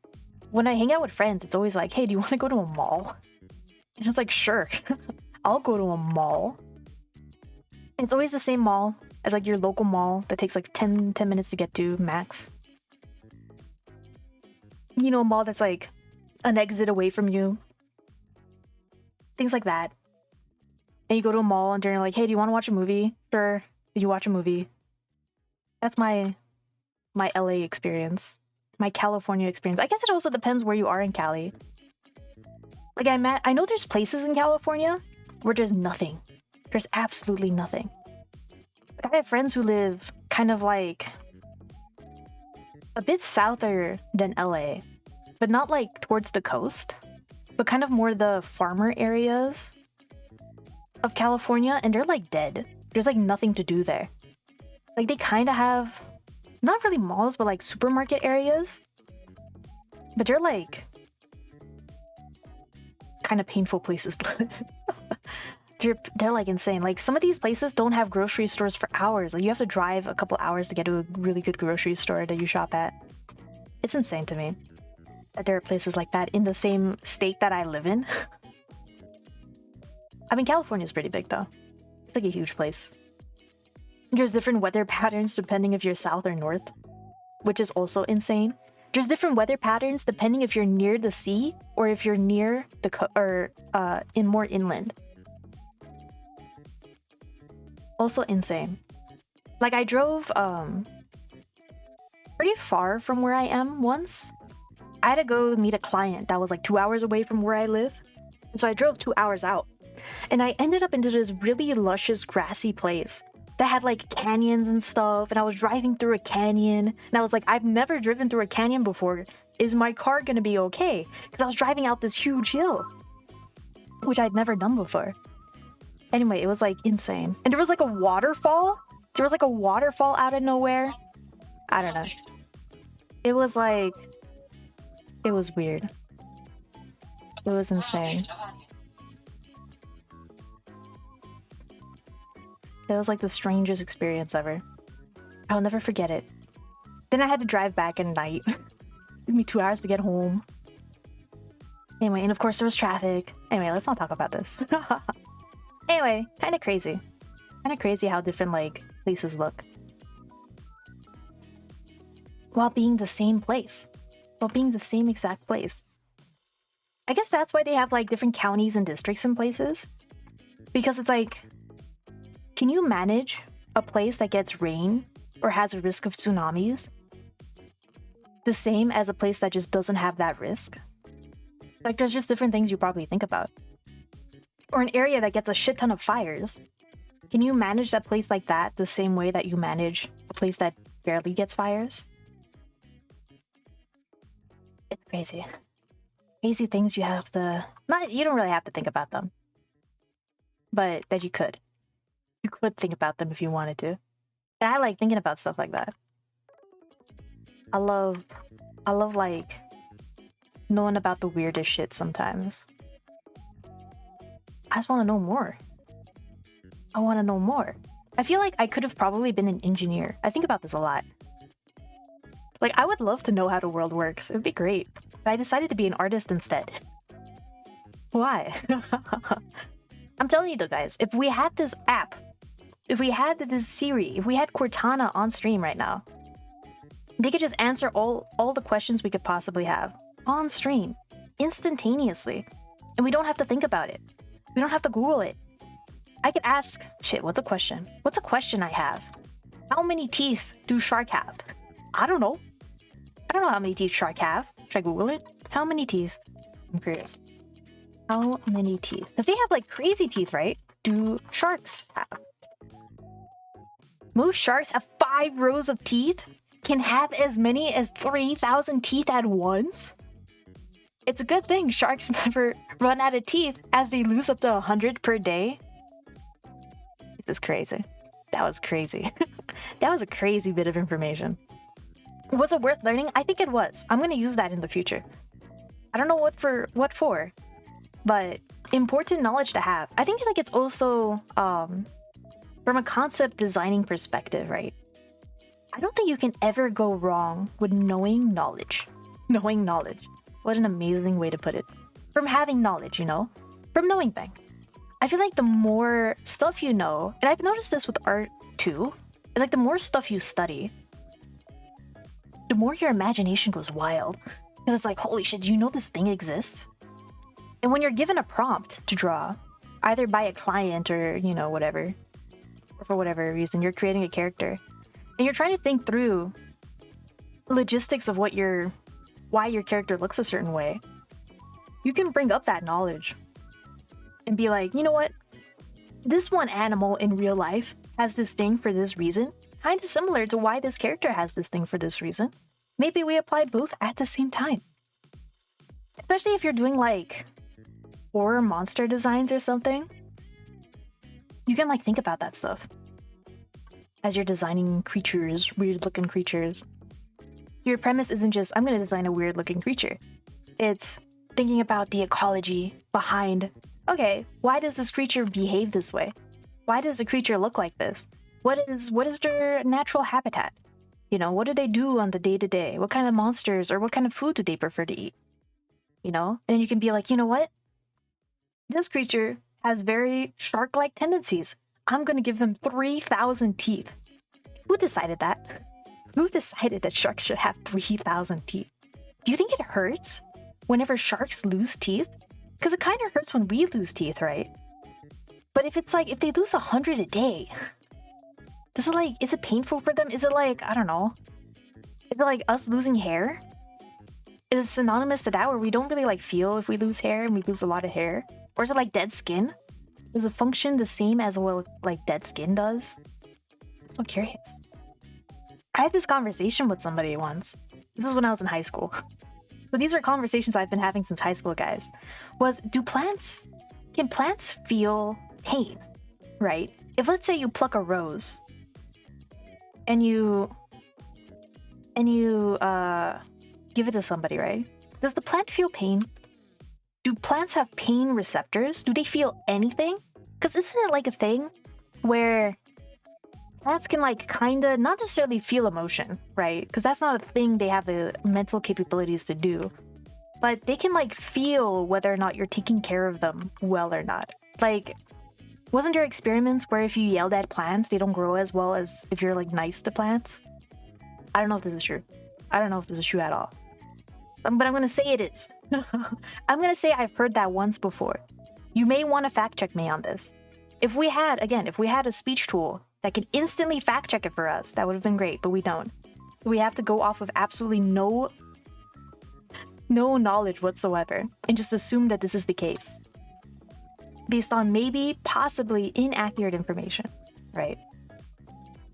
When I hang out with friends, it's always like, hey, do you want to go to a mall? And it's like, sure. I'll go to a mall. It's always the same mall as like your local mall that takes like 10 minutes to get to max. You know, a mall that's like an exit away from you. Things like that. And you go to a mall and they're like, hey, do you want to watch a movie? Sure. You watch a movie. That's my LA experience. My California experience. I guess it also depends where you are in Cali. Like I know there's places in California where there's nothing. There's absolutely nothing. Like I have friends who live kind of like a bit souther than LA, but not like towards the coast, but kind of more the farmer areas of California, and they're like dead. There's like nothing to do there. Like they kind of have not really malls, but like supermarket areas, but they're like kind of painful places to live. They're like insane. Like some of these places don't have grocery stores for hours. Like you have to drive a couple hours to get to a really good grocery store that you shop at. It's insane to me that there are places like that in the same state that I live in. I mean, California's pretty big though. It's like a huge place. There's different weather patterns depending if you're south or north, which is also insane. There's different weather patterns depending if you're near the sea or if you're near the in more inland. Also insane. Like I drove pretty far from where I am once. I had to go meet a client that was like 2 hours away from where I live. And so I drove 2 hours out. And I ended up into this really luscious grassy place that had like canyons and stuff. And I was driving through a canyon. And I was like, I've never driven through a canyon before. Is my car gonna be okay? Because I was driving out this huge hill, which I'd never done before. Anyway, it was like insane. And there was like a waterfall. There was like a waterfall out of nowhere. I don't know. It was like... It was weird. It was insane. It was like the strangest experience ever. I'll never forget it. Then I had to drive back at night. It took me 2 hours to get home. Anyway, and of course there was traffic. Anyway, let's not talk about this. Anyway, kind of crazy. Kind of crazy how different, like, places look. While being the same place. While being the same exact place. I guess that's why they have, like, different counties and districts in places. Because it's like... Can you manage a place that gets rain or has a risk of tsunamis the same as a place that just doesn't have that risk? Like, there's just different things you probably think about. Or an area that gets a shit ton of fires. Can you manage that place like that the same way that you manage a place that barely gets fires? It's crazy. Crazy things you have to... you don't really have to think about them. But that you could. You could think about them if you wanted to. And I like thinking about stuff like that. I love like knowing about the weirdest shit sometimes. I just want to know more. I want to know more. I feel like I could have probably been an engineer. I think about this a lot. Like, I would love to know how the world works. It would be great. But I decided to be an artist instead. Why? I'm telling you though, guys, if we had this app, if we had this Siri, if we had Cortana on stream right now, they could just answer all the questions we could possibly have on stream, instantaneously. And we don't have to think about it. We don't have to Google it. I could ask, shit, what's a question? What's a question I have? How many teeth do shark have? I don't know. I don't know how many teeth shark have. Should I Google it? How many teeth? I'm curious. How many teeth? Because they have like crazy teeth, right? Do sharks have? Most sharks have 5 rows of teeth, can have as many as 3,000 teeth at once. It's a good thing sharks never run out of teeth as they lose up to 100 per day. This is crazy. That was crazy. That was a crazy bit of information. Was it worth learning? I think it was. I'm going to use that in the future. I don't know what for, but important knowledge to have. I think like it's also from a concept designing perspective, right? I don't think you can ever go wrong with knowing knowledge. Knowing knowledge. What an amazing way to put it. From having knowledge, you know? From knowing things. I feel like the more stuff you know, and I've noticed this with art too, it's like the more stuff you study, the more your imagination goes wild. And it's like, holy shit, do you know this thing exists? And when you're given a prompt to draw, either by a client or, you know, whatever, or for whatever reason, you're creating a character, and you're trying to think through logistics of why your character looks a certain way, you can bring up that knowledge and be like, you know what? This one animal in real life has this thing for this reason, kind of similar to why this character has this thing for this reason. Maybe we apply both at the same time. Especially if you're doing like horror monster designs or something. You can like think about that stuff as you're designing creatures, weird looking creatures. Your premise isn't just, I'm going to design a weird looking creature. It's thinking about the ecology behind, okay, why does this creature behave this way? Why does the creature look like this? What is their natural habitat? You know, what do they do on the day-to-day? What kind of monsters or what kind of food do they prefer to eat? You know? And you can be like, you know what? This creature has very shark-like tendencies. I'm going to give them 3,000 teeth. Who decided that? Who decided that sharks should have 3,000 teeth? Do you think it hurts whenever sharks lose teeth? Because it kind of hurts when we lose teeth, right? But if it's like, if they lose 100 a day, is it painful for them? Is it like, I don't know. Is it like us losing hair? Is it synonymous to that where we don't really like feel if we lose hair and we lose a lot of hair? Or is it like dead skin? Does it function the same as what like dead skin does? I'm so curious. I had this conversation with somebody once. This was when I was in high school. So these were conversations I've been having since high school, guys. Can plants feel pain? right? If let's say you pluck a rose and you give it to somebody, right? Does the plant feel pain? Do plants have pain receptors? Do they feel anything? Because isn't it like a thing where plants can like kinda not necessarily feel emotion, right? Because that's not a thing they have the mental capabilities to do. But they can like feel whether or not you're taking care of them well or not. Like, wasn't there experiments where if you yelled at plants, they don't grow as well as if you're like nice to plants? I don't know if this is true. I don't know if this is true at all. But I'm gonna say it is. I'm gonna say I've heard that once before. You may want to fact check me on this. If we had a speech tool that could instantly fact check it for us, that would have been great, but we don't. So we have to go off of absolutely no knowledge whatsoever and just assume that this is the case. Based on maybe, possibly inaccurate information, right?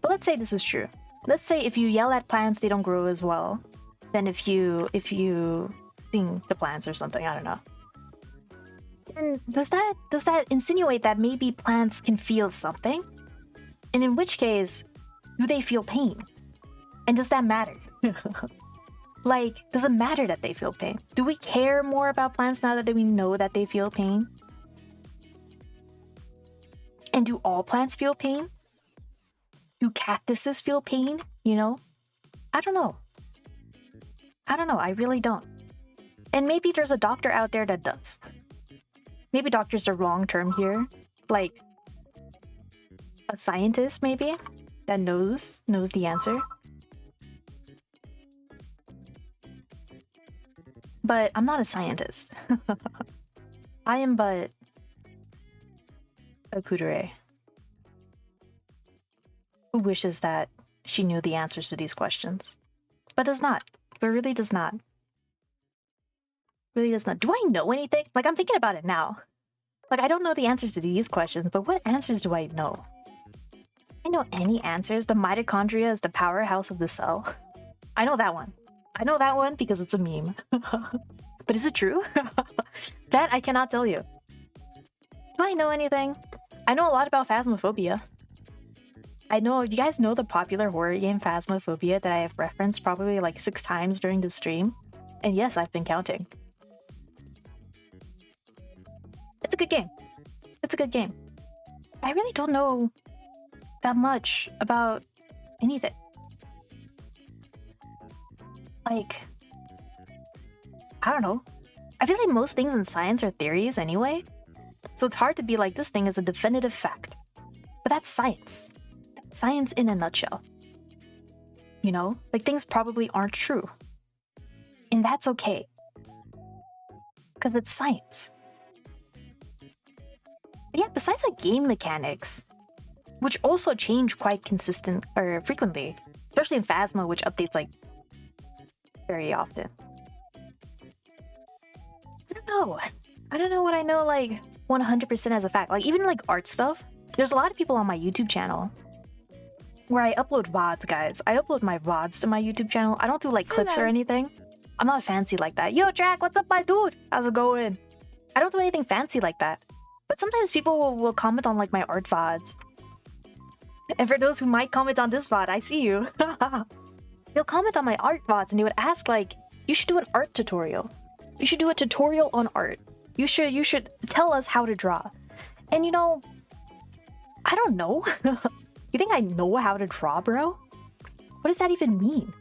But let's say this is true. Let's say if you yell at plants, they don't grow as well than if you sing the plants or something, I don't know. Then does that insinuate that maybe plants can feel something? And in which case, do they feel pain? And does that matter? Like, does it matter that they feel pain? Do we care more about plants now that we know that they feel pain? And do all plants feel pain? Do cactuses feel pain? You know? I don't know. I really don't. And maybe there's a doctor out there that does. Maybe doctor's the wrong term here. Like, a scientist, maybe, that knows the answer. But I'm not a scientist. I am but a kuudere who wishes that she knew the answers to these questions. But does not. But really does not. Really does not. Do I know anything? Like, I'm thinking about it now. Like, I don't know the answers to these questions, but what answers do I know? I know any answers. The mitochondria is the powerhouse of the cell. I know that one. I know that one because it's a meme. But is it true? That I cannot tell you. Do I know anything? I know a lot about Phasmophobia. I know, you guys know the popular horror game Phasmophobia that I have referenced probably like 6 times during the stream? And yes, I've been counting. It's a good game. It's a good game. I really don't know that much about anything. Like, I don't know. I feel like most things in science are theories anyway. So it's hard to be like, this thing is a definitive fact. But that's science. That's science in a nutshell. You know? Like, things probably aren't true. And that's okay. Because it's science. But yeah, besides like game mechanics, which also change quite frequently, especially in Phasmo, which updates like very often. I don't know what I know like 100% as a fact. Like even like art stuff, there's a lot of people on my YouTube channel where I upload VODs, guys. I upload my VODs to my YouTube channel. I don't do like clips or anything. I'm not fancy like that. Yo, Jack, what's up, my dude? How's it going? I don't do anything fancy like that. But sometimes people will comment on like my art VODs. And for those who might comment on this VOD, I see you. They'll comment on my art VODs and they would ask like, you should do an art tutorial. You should do a tutorial on art. You should tell us how to draw. And you know, I don't know. You think I know how to draw, bro? What does that even mean?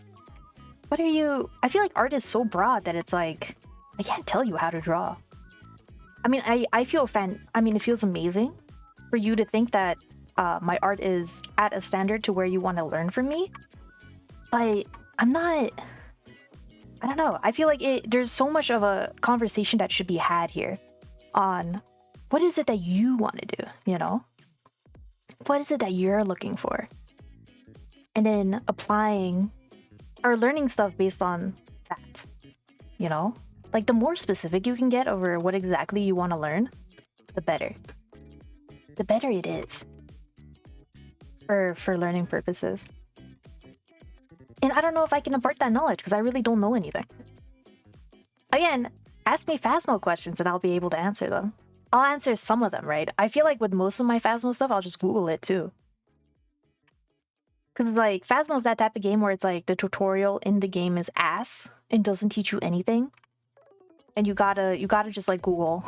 What are you... I feel like art is so broad that it's like, I can't tell you how to draw. I mean, I feel it feels amazing for you to think that my art is at a standard to where you want to learn from me. But I'm not... I don't know. I feel like there's so much of a conversation that should be had here on what is it that you want to do, you know? What is it that you're looking for? And then applying or learning stuff based on that, you know? Like the more specific you can get over what exactly you want to learn, the better. The better it is for learning purposes. And I don't know if I can impart that knowledge because I really don't know anything. Again, ask me Phasmo questions and I'll be able to answer them. I'll answer some of them, right? I feel like with most of my Phasmo stuff, I'll just Google it too. Because like Phasmo is that type of game where it's like the tutorial in the game is ass and doesn't teach you anything, and you gotta just like Google.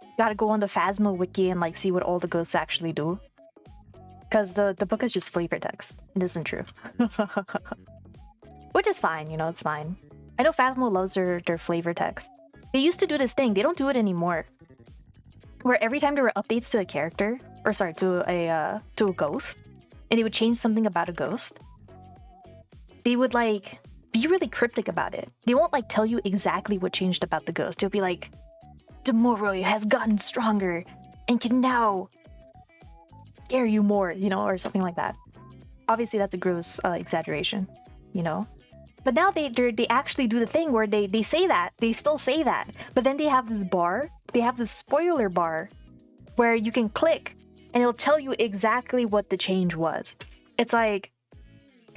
You gotta go on the Phasmo wiki and like see what all the ghosts actually do. Because the book is just flavor text. It isn't true. Which is fine, you know, it's fine. I know Phasmo loves their flavor text. They used to do this thing, they don't do it anymore. Where every time there were updates to a character, or sorry, to a ghost, and they would change something about a ghost, they would like be really cryptic about it. They won't like tell you exactly what changed about the ghost. They'll be like, Demoroi has gotten stronger and can now scare you more, you know, or something like that. Obviously, that's a gross exaggeration, you know. But now they actually do the thing where they say that, they still say that, but then they have this bar, they have this spoiler bar, where you can click and it'll tell you exactly what the change was. It's like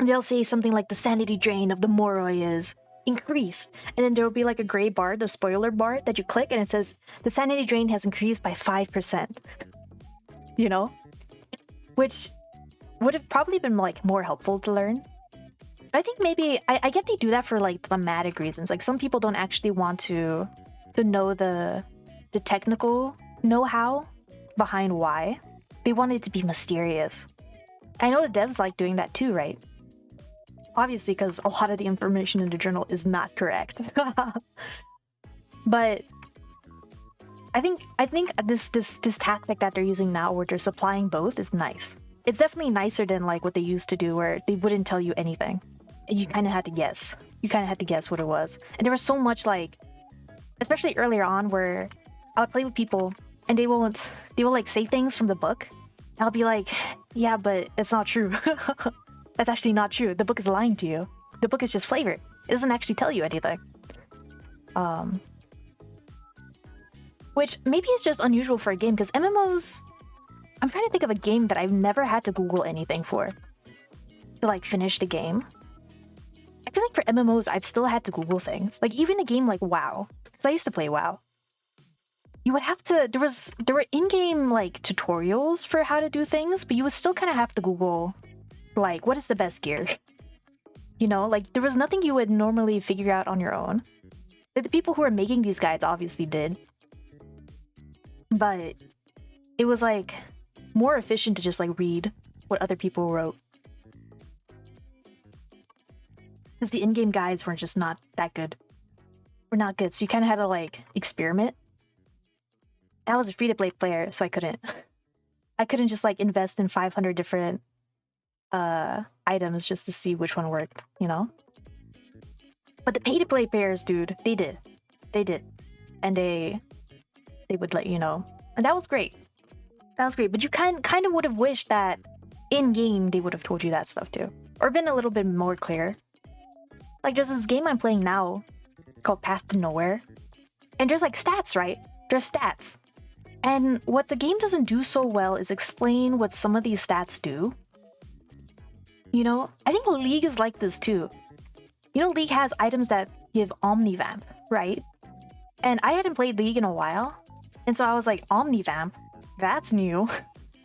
they'll say something like the sanity drain of the Moroi is increased, and then there will be like a gray bar, the spoiler bar, that you click and it says the sanity drain has increased by 5%. You know, which would have probably been like more helpful to learn. But I think maybe I get they do that for like thematic reasons. Like some people don't actually want to know the technical know-how behind why. They want it to be mysterious. I know the devs like doing that too, right? Obviously, because a lot of the information in the journal is not correct. But I think this tactic that they're using now, where they're supplying both, is nice. It's definitely nicer than like what they used to do, where they wouldn't tell you anything, and you kind of had to guess. You kind of had to guess what it was, and there was so much like, especially earlier on, where I would play with people and they will like say things from the book. I'll be like, yeah, but it's not true. That's actually not true. The book is lying to you. The book is just flavor. It doesn't actually tell you anything. Which maybe is just unusual for a game, because MMOs... I'm trying to think of a game that I've never had to Google anything for to like finish the game. I feel like for MMOs, I've still had to Google things. Like even a game like WoW, because I used to play WoW. You would have to... There were in-game like tutorials for how to do things, but you would still kind of have to Google... like, what is the best gear? You know, like, there was nothing you would normally figure out on your own. Like, the people who were making these guides obviously did. But it was, like, more efficient to just, like, read what other people wrote. Because the in-game guides were just not that good. Were not good, so you kind of had to, like, experiment. I was a free-to-play player, so I couldn't. I couldn't just, like, invest in 500 different... items just to see which one worked, you know? But the pay-to-play players, dude, they did. And they would let you know. And that was great. But you kind of would have wished that in-game they would have told you that stuff too. Or been a little bit more clear. Like there's this game I'm playing now called Path to Nowhere. And there's like stats, right? There's stats. And what the game doesn't do so well is explain what some of these stats do. You know, I think League is like this too. You know, League has items that give Omnivamp, right? And I hadn't played League in a while. And so I was like, Omnivamp? That's new.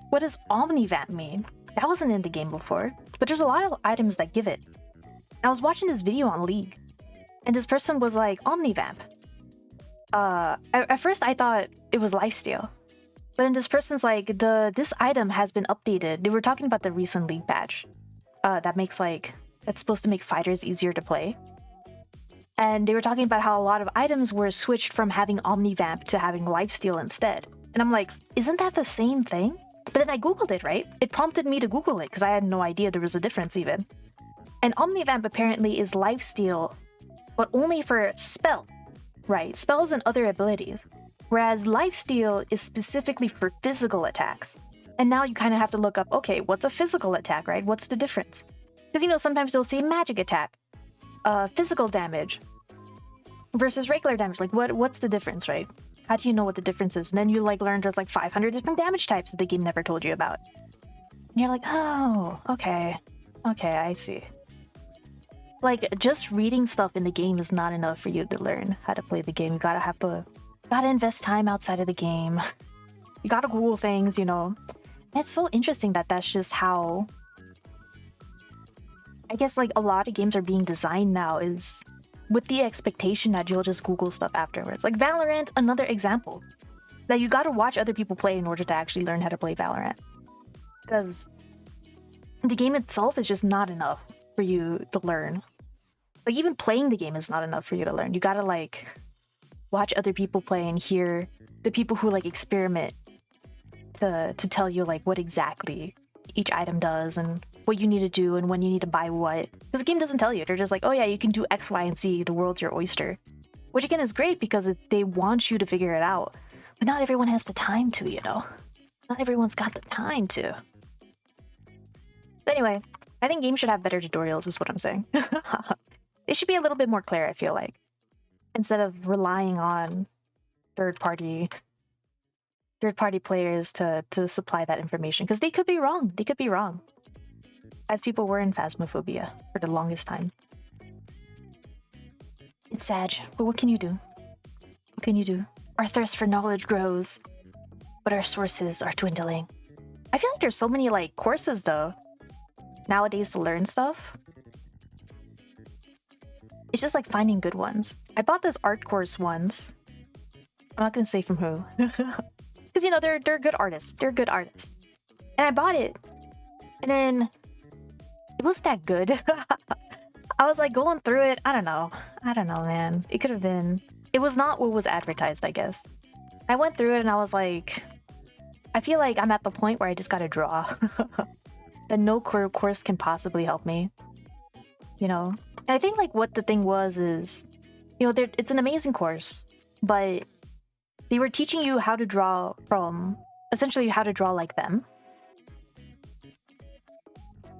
What does Omnivamp mean? That wasn't in the game before. But there's a lot of items that give it. And I was watching this video on League. And this person was like, Omnivamp. At first I thought it was lifesteal. But then this person's like, this item has been updated. They were talking about the recent League patch. That's supposed to make fighters easier to play. And they were talking about how a lot of items were switched from having Omnivamp to having lifesteal instead. And I'm like, isn't that the same thing? But then I Googled it, right? It prompted me to Google it because I had no idea there was a difference even. And Omnivamp apparently is lifesteal, but only for spell, right? Spells and other abilities. Whereas lifesteal is specifically for physical attacks. And now you kind of have to look up, okay, what's a physical attack, right? What's the difference? Because, you know, sometimes they'll say magic attack, physical damage versus regular damage. Like, what's the difference, right? How do you know what the difference is? And then you, like, learn there's, like, 500 different damage types that the game never told you about. And you're like, oh, okay. Okay, I see. Like, just reading stuff in the game is not enough for you to learn how to play the game. You gotta have the Gotta invest time outside of the game. You gotta Google things, you know. And it's so interesting that that's just how, I guess, like, a lot of games are being designed now, is with the expectation that you'll just Google stuff afterwards. Like Valorant, another example. That you gotta watch other people play in order to actually learn how to play Valorant. Because the game itself is just not enough for you to learn. Like, even playing the game is not enough for you to learn. You gotta, like, watch other people play and hear the people who, like, experiment to tell you, like, what exactly each item does and what you need to do and when you need to buy what. Because the game doesn't tell you. They're just like, oh yeah, you can do X, Y, and Z. The world's your oyster. Which, again, is great because they want you to figure it out. But not everyone has the time to, you know? Not everyone's got the time to. But anyway, I think games should have better tutorials, is what I'm saying. They should be a little bit more clear, I feel like. Instead of relying on third-party players to supply that information. Because they could be wrong. They could be wrong. As people were in Phasmophobia for the longest time. It's sad, but what can you do? What can you do? Our thirst for knowledge grows, but our sources are dwindling. I feel like there's so many, like, courses, though, nowadays to learn stuff. It's just like finding good ones. I bought this art course once. I'm not gonna say from who. Because, you know, they're good artists. They're good artists. And I bought it. And then it wasn't that good. I was like going through it. I don't know, man. It could have been. It was not what was advertised, I guess. I went through it and I was like, I feel like I'm at the point where I just gotta draw. That no course can possibly help me. You know? And I think, like, what the thing was is, you know, it's an amazing course, but they were teaching you how to draw from, essentially how to draw like them.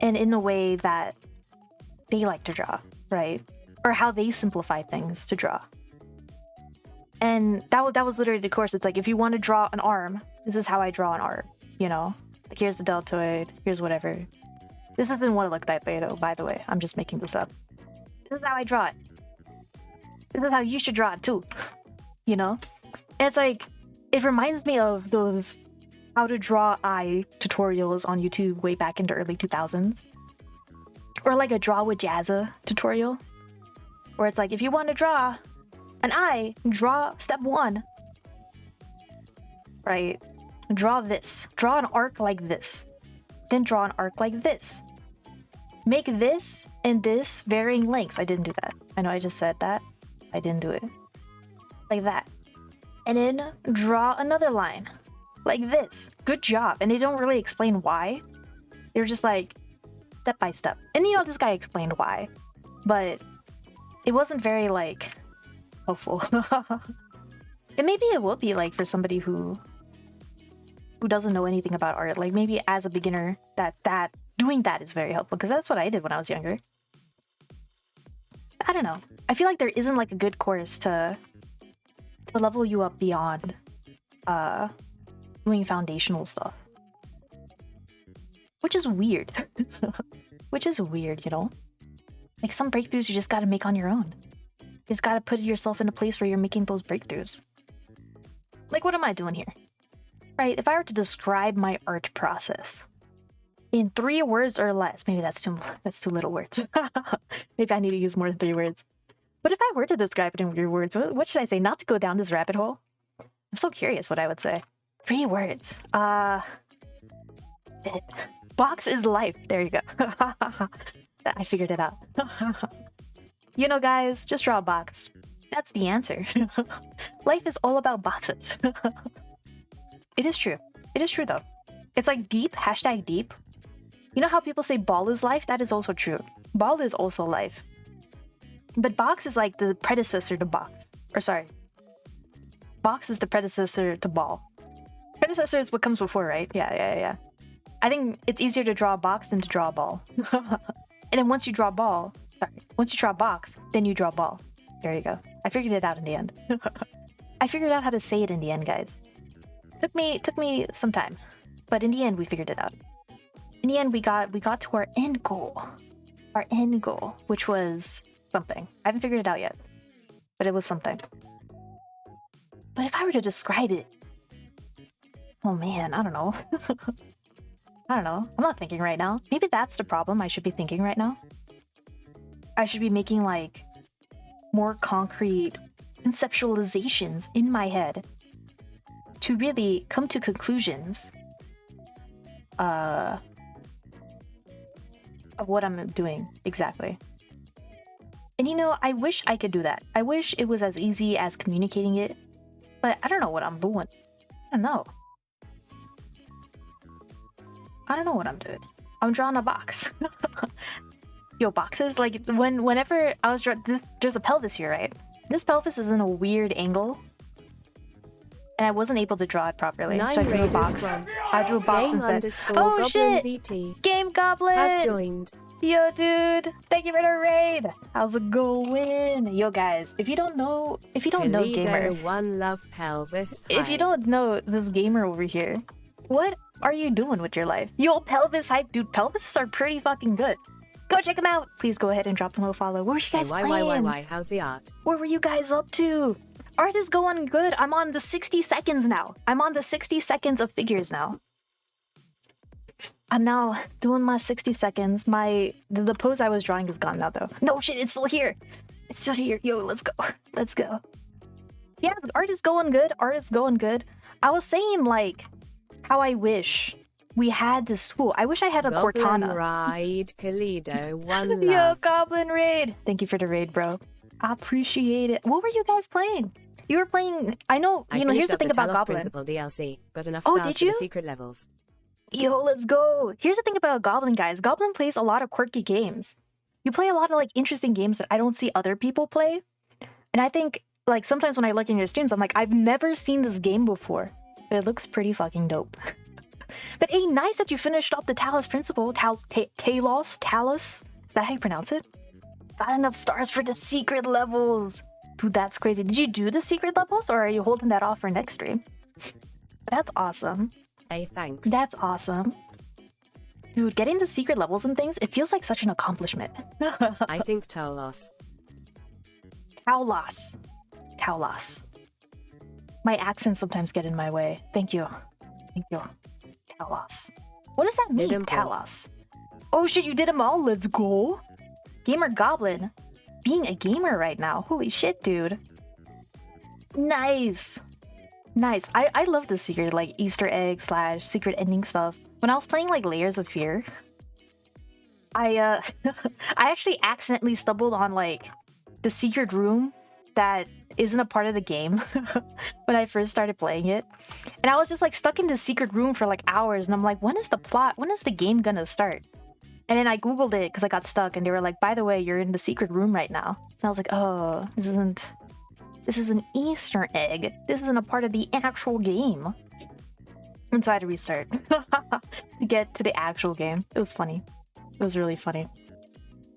And in the way that they like to draw, right? Or how they simplify things to draw. And that was literally the course. It's like, if you want to draw an arm, this is how I draw an arm, you know? Like, here's the deltoid, here's whatever. This isn't what it looked like, by the way. I'm just making this up. This is how I draw it. This is how you should draw it too, you know? And it's like, it reminds me of those how to draw eye tutorials on YouTube way back in the early 2000s. Or like a draw with Jazza tutorial, where it's like, if you want to draw an eye, draw step 1. Right? Draw this. Draw an arc like this. Then draw an arc like this. Make this and this varying lengths. I didn't do that. I know I just said that. I didn't do it. Like that. And then draw another line. Like this. Good job. And they don't really explain why. They're just like, step by step. And you know, this guy explained why. But it wasn't very, like, helpful. And maybe it will be, like, for somebody who doesn't know anything about art. Like, maybe as a beginner, that doing that is very helpful. Because that's what I did when I was younger. I don't know. I feel like there isn't, like, a good course to level you up beyond doing foundational stuff. Which is weird. Which is weird, you know? Like, some breakthroughs you just gotta make on your own. You just gotta put yourself in a place where you're making those breakthroughs. Like, what am I doing here? Right, if I were to describe my art process in 3 words or less, maybe that's too little words. Maybe I need to use more than 3 words. But if I were to describe it in 3 words, what should I say? Not to go down this rabbit hole? I'm so curious what I would say. 3 words. Shit. Box is life. There you go. I figured it out. You know, guys, just draw a box. That's the answer. Life is all about boxes. It is true. It is true, though. It's like deep, hashtag deep. You know how people say ball is life? That is also true. Ball is also life. But box is like the predecessor to box. Or sorry. Box is the predecessor to ball. Predecessor is what comes before, right? Yeah. I think it's easier to draw a box than to draw a ball. And then once you draw a box, then you draw a ball. There you go. I figured it out in the end. I figured out how to say it in the end, guys. Took me some time, but in the end we figured it out. In the end we got to our end goal. Our end goal, which was something. I haven't figured it out yet, but it was something. But if I were to describe it, oh man, I don't know. I don't know. I'm not thinking right now. Maybe that's the problem. I should be thinking right now. I should be making like more concrete conceptualizations in my head to really come to conclusions of what I'm doing exactly. And you know, I wish I could do that. I wish it was as easy as communicating it, but I don't know what I'm doing. I don't know. I don't know what I'm doing. I'm drawing a box. Yo, boxes, like whenever I was drawing this, there's a pelvis here, right? This pelvis is in a weird angle, and I wasn't able to draw it properly, so I drew a box. I drew a box instead. Oh shit! VT. Game Goblin Have joined. Yo, dude, thank you for the raid. How's it going? Yo, guys, if you don't know gamer, one love pelvis. if you don't know this gamer over here, what are you doing with your life? Yo, pelvis hype, dude. Pelvises are pretty fucking good. Go check them out. Please go ahead and drop them a follow. What were you guys playing? Why? How's the art? What were you guys up to? Art is going good. I'm on the 60 seconds now. I'm on the 60 seconds of figures now. I'm now doing my 60 seconds. The pose I was drawing is gone now though. No shit, it's still here. It's still here. Yo, let's go. Let's go. Yeah, the art is going good. Art is going good. I was saying like how I wish we had this tool. I wish I had a Goblin Cortana. Raid, Kalido, one love. Yo, Goblin Raid. Thank you for the raid, bro. I appreciate it. What were you guys playing? You were playing. I know. Here's the thing about Goblin. Principle DLC. Got enough Oh, stars did for you? the secret levels. Yo, let's go. Here's the thing about Goblin, guys. Goblin plays a lot of quirky games. You play a lot of like interesting games that I don't see other people play. And I think like sometimes when I look in your streams, I'm like, I've never seen this game before. But it looks pretty fucking dope. But hey, nice that you finished off the Talos Principle. Talos? Is that how you pronounce it? Got enough stars for the secret levels. Dude, that's crazy. Did you do the secret levels or are you holding that off for next stream? That's awesome. Hey, thanks. That's awesome. Dude, getting the secret levels and things, it feels like such an accomplishment. I think Talos. Talos. My accents sometimes get in my way. Thank you. Talos. What does that mean, Talos? Oh shit, you did them all. Let's go. Gamer Goblin. Being a gamer right now. Holy shit, dude. Nice. I love the secret, like, Easter egg / secret ending stuff. When I was playing, like, Layers of Fear, I actually accidentally stumbled on, like, the secret room that isn't a part of the game when I first started playing it. And I was just, like, stuck in this secret room for, like, hours, and I'm like, when is the plot? When is the game gonna start? And then I googled it because I got stuck, and they were like, by the way, you're in the secret room right now. And I was like, oh, this is an Easter egg. This isn't a part of the actual game. And so I had to restart to get to the actual game. It was funny. It was really funny.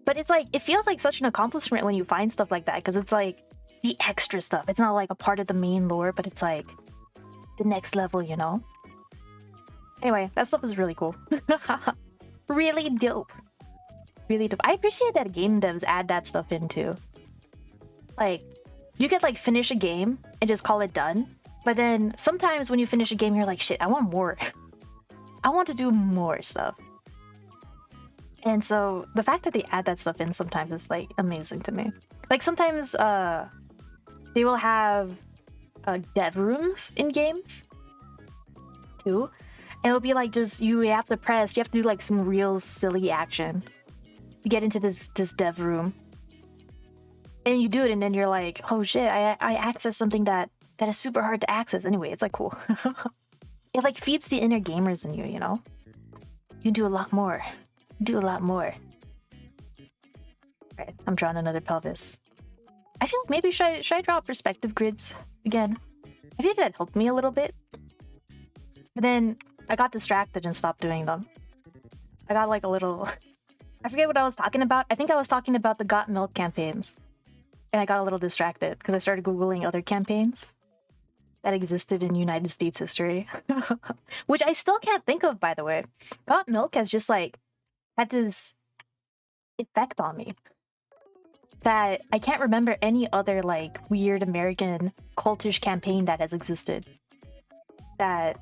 But it's like, it feels like such an accomplishment when you find stuff like that, because it's like the extra stuff. It's not like a part of the main lore, but it's like the next level, you know? Anyway, that stuff is really cool. Really dope. Really dope. I appreciate that game devs add that stuff in too. Like, you could like finish a game and just call it done. But then sometimes when you finish a game, you're like, shit, I want more. I want to do more stuff. And so the fact that they add that stuff in sometimes is like amazing to me. Like sometimes they will have dev rooms in games too. And it'll be like just you have to do like some real silly action to get into this dev room. And you do it and then you're like, oh shit, I accessed something that is super hard to access. Anyway, it's like cool. It like feeds the inner gamers in you, you know? You can do a lot more. Alright, I'm drawing another pelvis. I feel like maybe should I draw perspective grids again? I feel like that helped me a little bit. But then I got distracted and stopped doing them. I got like a little... I forget what I was talking about. I think I was talking about the Got Milk campaigns. And I got a little distracted because I started Googling other campaigns that existed in United States history. Which I still can't think of, by the way. Got Milk has just like had this effect on me. that I can't remember any other like weird American cultish campaign that has existed that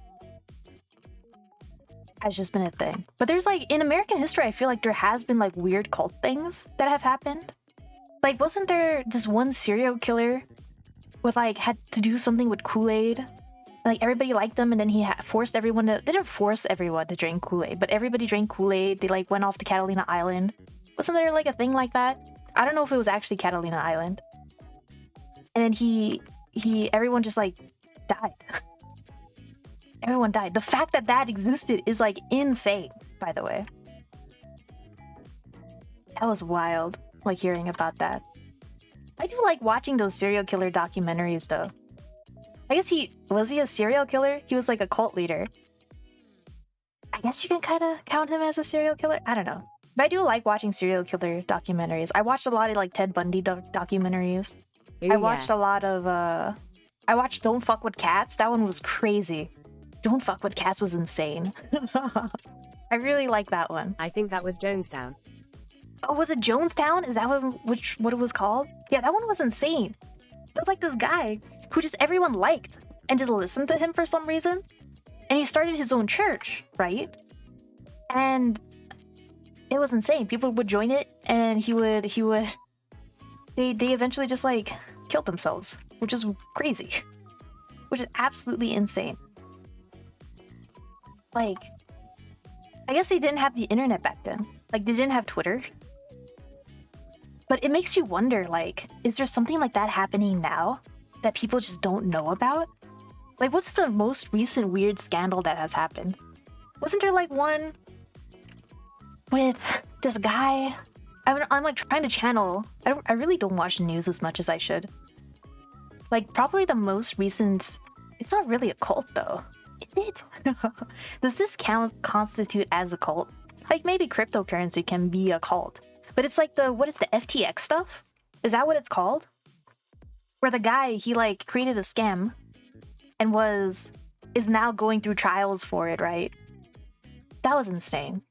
has just been a thing. But there's like in American history, I feel like there has been like weird cult things that have happened. Like, wasn't there this one serial killer with like had to do something with Kool-Aid? Like everybody liked him, and then he forced everyone to. They didn't force everyone to drink Kool-Aid, but everybody drank Kool-Aid. They like went off to Catalina Island. Wasn't there like a thing like that? I don't know if it was actually Catalina Island. And then everyone just like died. Everyone died. The fact that that existed is like insane, by the way. That was wild, like hearing about that. I do like watching those serial killer documentaries though. I guess was he a serial killer? He was like a cult leader. I guess you can kind of count him as a serial killer. I don't know. But I do like watching serial killer documentaries. I watched a lot of like Ted Bundy documentaries. Ooh, I watched a lot of I watched Don't Fuck with Cats. That one was crazy. Don't Fuck with Cats was insane. I really like that one. I think that was Jonestown. Oh, was it Jonestown? Is that what it was called? Yeah, that one was insane. It was like this guy who just everyone liked and just listened to him for some reason. And he started his own church, right? And it was insane. People would join it, and they eventually just like killed themselves, which is crazy. Which is absolutely insane. Like, I guess they didn't have the internet back then. Like, they didn't have Twitter. But it makes you wonder, like, is there something like that happening now that people just don't know about? Like, what's the most recent weird scandal that has happened? Wasn't there like one with this guy? I'm like trying to channel. I really don't watch the news as much as I should. Like, probably the most recent. It's not really a cult though. Is it? Does this constitute as a cult? Like, maybe cryptocurrency can be a cult, but it's like what is the FTX stuff? Is that what it's called? Where the guy, he like created a scam and is now going through trials for it, right? That was insane.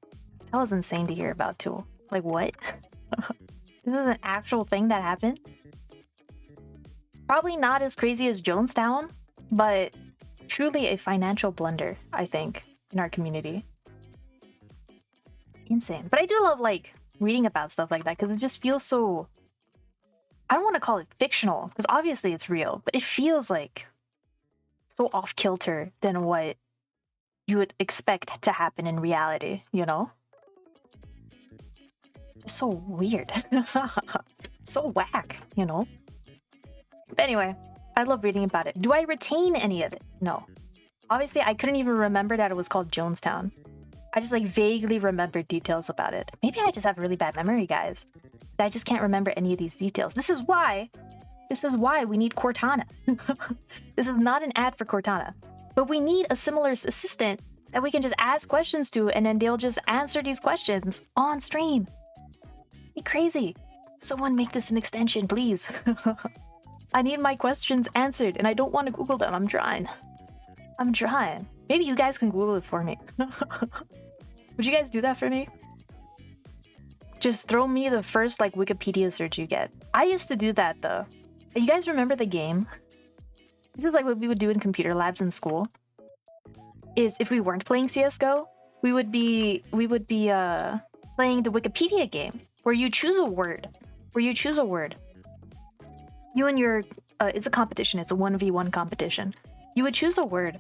That was insane to hear about too. Like, what? This is an actual thing that happened? Probably not as crazy as Jonestown, but truly a financial blunder, I think, in our community. Insane. But I do love like reading about stuff like that because it just feels so, I don't want to call it fictional because obviously it's real, but it feels like so off kilter than what you would expect to happen in reality, you know? Just so weird. So whack, you know? But anyway, I love reading about it. Do I retain any of it? No. Obviously, I couldn't even remember that it was called Jonestown. I just like vaguely remember details about it. Maybe I just have really bad memory, guys. I just can't remember any of these details. This is why we need Cortana. This is not an ad for Cortana, but we need a similar assistant that we can just ask questions to, and then they'll just answer these questions on stream. Be crazy. Someone make this an extension, please. I need my questions answered, and I don't want to Google them. I'm trying. Maybe you guys can Google it for me. Would you guys do that for me? Just throw me the first like Wikipedia search you get. I used to do that though. You guys remember the game? This is like what we would do in computer labs in school. Is if we weren't playing CS:GO, we would be playing the Wikipedia game where you choose a word. You and your it's a competition. It's a 1v1 competition. You would choose a word,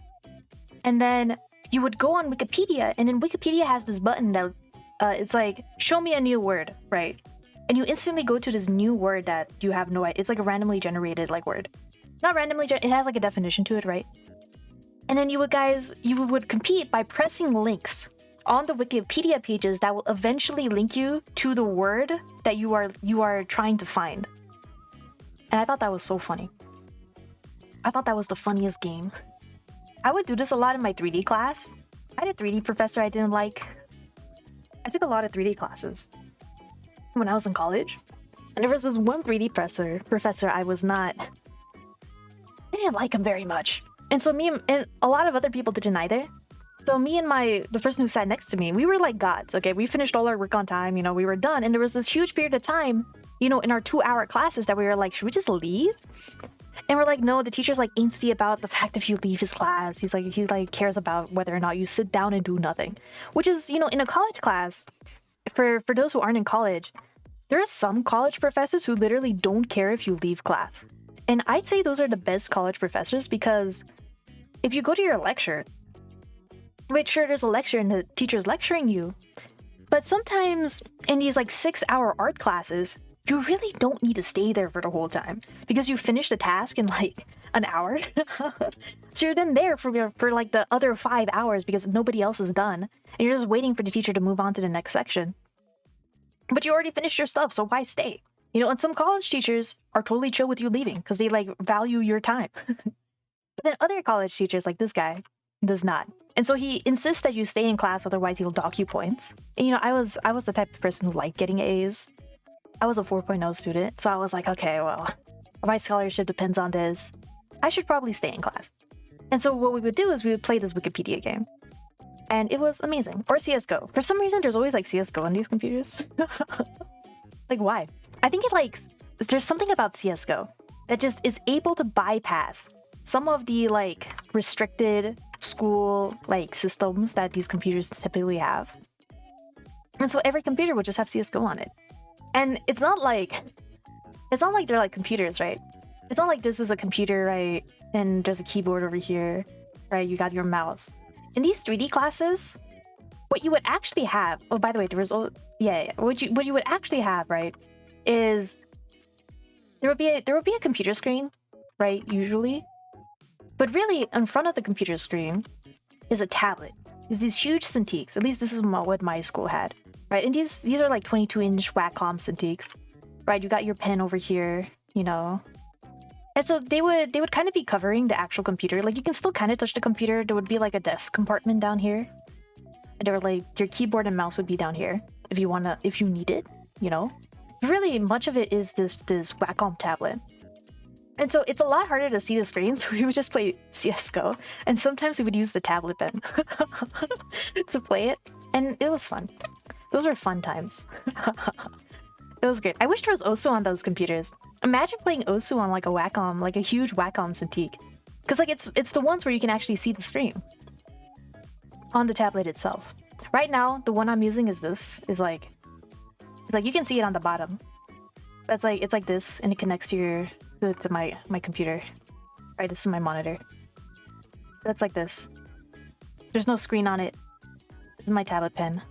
and then you would go on Wikipedia, and then Wikipedia has this button that it's like, show me a new word, right? And you instantly go to this new word that you have no idea. It's like a randomly generated like word. Not randomly, it has like a definition to it, right? And then you would compete by pressing links on the Wikipedia pages that will eventually link you to the word that you are trying to find. And I thought that was so funny. I thought that was the funniest game. I would do this a lot in my 3D class. I had a 3D professor I didn't like. I took a lot of 3D classes when I was in college. And there was this one 3D professor I didn't like him very much. And so me and a lot of other people didn't either. So me and the person who sat next to me, we were like gods, okay? We finished all our work on time, you know, we were done. And there was this huge period of time you know, in our 2-hour classes that we were like, should we just leave? And we're like, no, the teacher's like angsty about the fact if you leave his class. He like cares about whether or not you sit down and do nothing. Which is, you know, in a college class, for those who aren't in college, there are some college professors who literally don't care if you leave class. And I'd say those are the best college professors because if you go to your lecture, right, sure, there's a lecture and the teacher's lecturing you. But sometimes in these like 6-hour art classes, you really don't need to stay there for the whole time because you finish the task in like an hour. So you're then there for like the other 5 hours because nobody else is done. And you're just waiting for the teacher to move on to the next section. But you already finished your stuff, so why stay? You know, and some college teachers are totally chill with you leaving because they like value your time. But then other college teachers like this guy does not. And so he insists that you stay in class, otherwise he'll dock you points. And, you know, I was the type of person who liked getting A's. I was a 4.0 student, so I was like, okay, well, my scholarship depends on this. I should probably stay in class. And so what we would do is we would play this Wikipedia game. And it was amazing. Or CSGO. For some reason, there's always like CSGO on these computers. Like, why? I think there's something about CSGO that just is able to bypass some of the like restricted school like systems that these computers typically have. And so every computer would just have CSGO on it. And it's not like they're like computers, right? It's not like this is a computer, right? And there's a keyboard over here, right? You got your mouse. In these 3D classes, what you would actually have, oh, by the way, the result, what you would actually have, right, is there would be a computer screen, right, usually. But really, in front of the computer screen is a tablet. There's these huge Cintiqs. At least this is what my school had, right? And these are like 22-inch Wacom Cintiqs, right? You got your pen over here, you know. And so they would kind of be covering the actual computer. Like you can still kind of touch the computer. There would be like a desk compartment down here. And there were like your keyboard and mouse would be down here if you need it, you know. Really, much of it is this Wacom tablet. And so it's a lot harder to see the screen, so we would just play CSGO. And sometimes we would use the tablet pen to play it. And it was fun. Those were fun times. It was great. I wish there was Osu on those computers. Imagine playing Osu on like a Wacom, like a huge Wacom Cintiq. Because like it's the ones where you can actually see the screen on the tablet itself. Right now, the one I'm using is like you can see it on the bottom. It's like this, and it connects to my computer. Right, this is my monitor. That's like this. There's no screen on it. This is my tablet pen.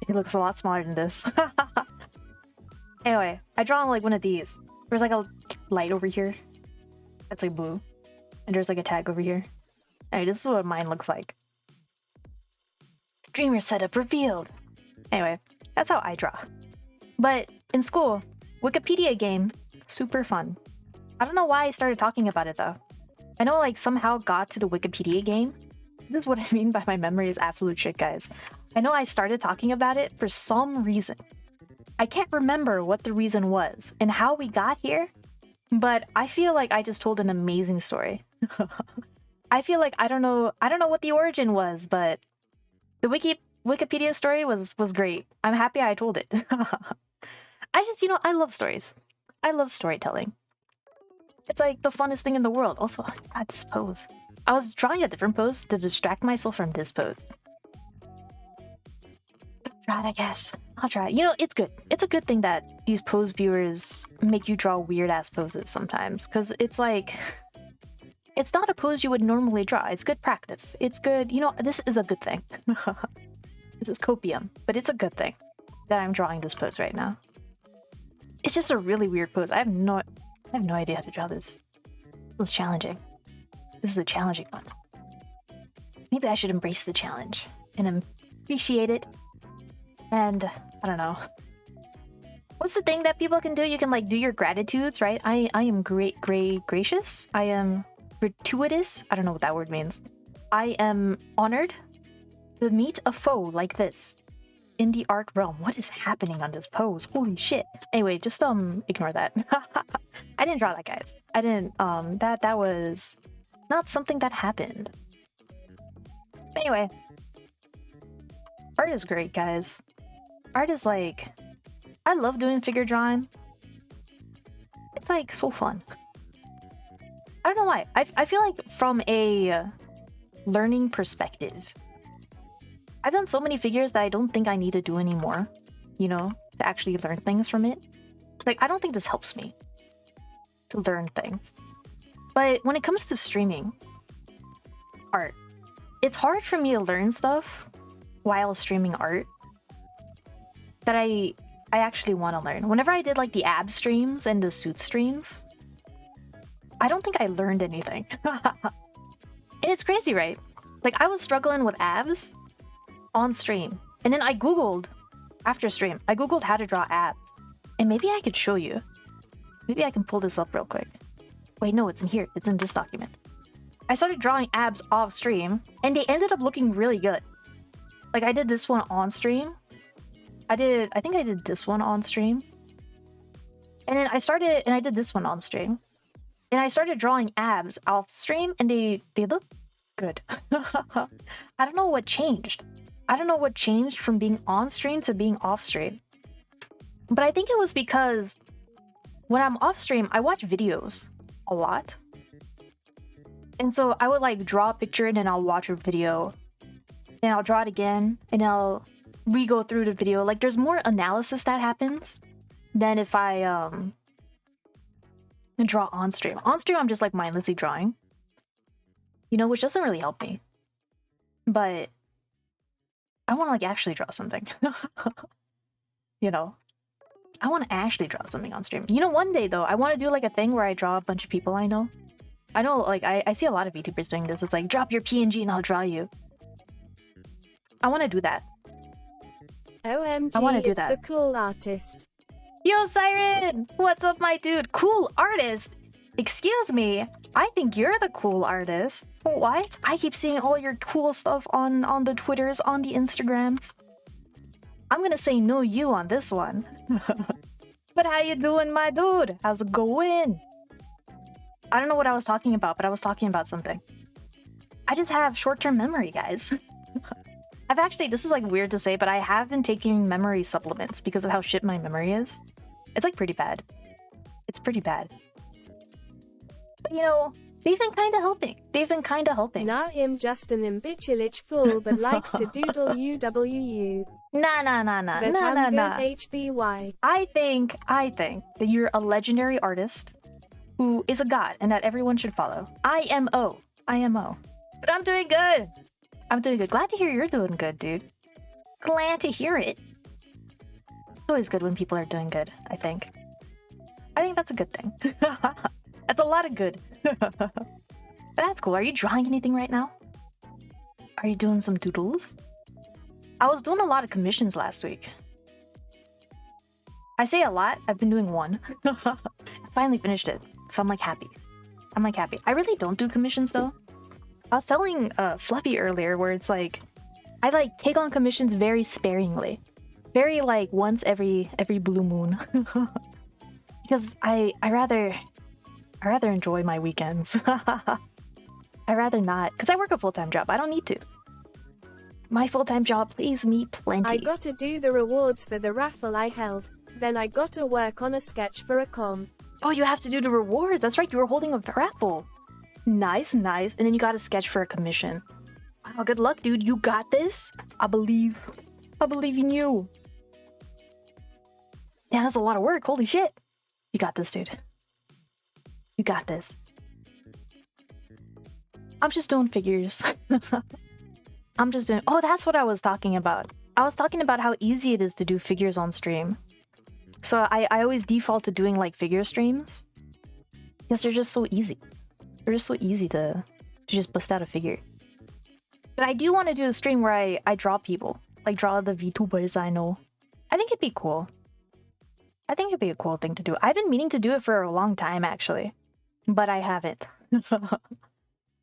It looks a lot smaller than this. Anyway, I draw on like one of these. There's like a light over here. That's like blue. And there's like a tag over here. Anyway, this is what mine looks like. Streamer setup revealed. Anyway, that's how I draw. But in school, Wikipedia game, super fun. I don't know why I started talking about it though. I know like somehow got to the Wikipedia game. This is what I mean by my memory is absolute shit, guys. I know I started talking about it for some reason. I can't remember what the reason was and how we got here, but I feel like I just told an amazing story. I feel like I don't know what the origin was, but the Wikipedia story was great. I'm happy I told it. I just, I love stories. I love storytelling. It's like the funnest thing in the world. Also, God, this pose. I was drawing a different pose to distract myself from this pose. Try it, I guess. I'll try it. It's good. It's a good thing that these pose viewers make you draw weird ass poses sometimes, because it's like, it's not a pose you would normally draw. It's good practice. It's good. This is a good thing. This is copium, but it's a good thing that I'm drawing this pose right now. It's just a really weird pose. I have no idea how to draw this. It was challenging. This is a challenging one. Maybe I should embrace the challenge and appreciate it. And I don't know. What's the thing that people can do? You can like do your gratitudes, right? I am gracious. I am gratuitous. I don't know what that word means. I am honored to meet a foe like this in the art realm. What is happening on this pose? Holy shit. Anyway, just ignore that. I didn't draw that, guys. I didn't that was not something that happened. But anyway, art is great, guys. Art is like I love doing figure drawing. It's like so fun. I don't know why. I feel like from a learning perspective, I've done so many figures that I don't think I need to do anymore, you know, to actually learn things from it. Like, I don't think this helps me to learn things. But when it comes to streaming art, it's hard for me to learn stuff while streaming art that I actually want to learn. Whenever I did like the ab streams and the suit streams, I don't think I learned anything. And it's crazy, right? Like, I was struggling with abs on stream, and then I googled after stream, I googled how to draw abs, and maybe I could show you. Maybe I can pull this up real quick. Wait, no, it's in here. It's in this document. I started drawing abs off stream, and they ended up looking really good. Like, I did this one on stream. I think I did this one on stream. And then I did this one on stream. And I started drawing abs off stream, and they look good. I don't know what changed. I don't know what changed from being on stream to being off stream. But I think it was because when I'm off stream, I watch videos a lot. And so I would like draw a picture and then I'll watch a video. And I'll draw it again and I'll re-go through the video. Like, there's more analysis that happens than if I draw on stream. On stream, I'm just like mindlessly drawing, you know, which doesn't really help me. But I want to like actually draw something. You know, I want to actually draw something on stream. You know, one day though, I want to do like a thing where I draw a bunch of people I know. I know, like, I see a lot of YouTubers doing this. It's like, drop your PNG and I'll draw you. I want to do that. OMG, I want to do it's that. the cool artist. Yo, Siren! What's up, my dude? Cool artist? Excuse me, I think you're the cool artist. What? I keep seeing all your cool stuff on the Twitters, on the Instagrams. I'm gonna say no you on this one. But how you doing, my dude? How's it going? I don't know what I was talking about, but I was talking about something. I just have short-term memory, guys. I've actually, this is like weird to say, but I have been taking memory supplements because of how shit my memory is. It's like pretty bad. It's pretty bad. But you know, they've been kind of helping. They've been kind of helping. Nah, him just an imbecilic fool, but likes to doodle UWU. Nah. But I'm good HBY. I think that you're a legendary artist who is a god and that everyone should follow. IMO. But I'm doing good. I'm doing good. Glad to hear you're doing good, dude. Glad to hear it. It's always good when people are doing good, I think. I think that's a good thing. That's a lot of good. But that's cool. Are you drawing anything right now? Are you doing some doodles? I was doing a lot of commissions last week. I say a lot. I've been doing one. I finally finished it. So I'm like happy. I really don't do commissions though. I was telling Fluffy earlier where it's like I like take on commissions very sparingly. Very like once every blue moon. Because I rather enjoy my weekends. I rather not, because I work a full-time job. I don't need to. My full-time job pays me plenty. I gotta do the rewards for the raffle I held. Then I gotta work on a sketch for a com. Oh, you have to do the rewards. That's right, you were holding a raffle. Nice. And then you got a sketch for a commission. Wow, good luck, dude. You got this. I believe in you. Yeah, that's a lot of work. Holy shit. You got this, dude. You got this. I'm just doing figures. Oh, that's what I was talking about. I was talking about how easy it is to do figures on stream. So I always default to doing like figure streams because they're just so easy. They're just so easy to just bust out a figure. But I do want to do a stream where I draw people, like draw the VTubers I know. I think it'd be cool. I think it'd be a cool thing to do. I've been meaning to do it for a long time actually, but I haven't.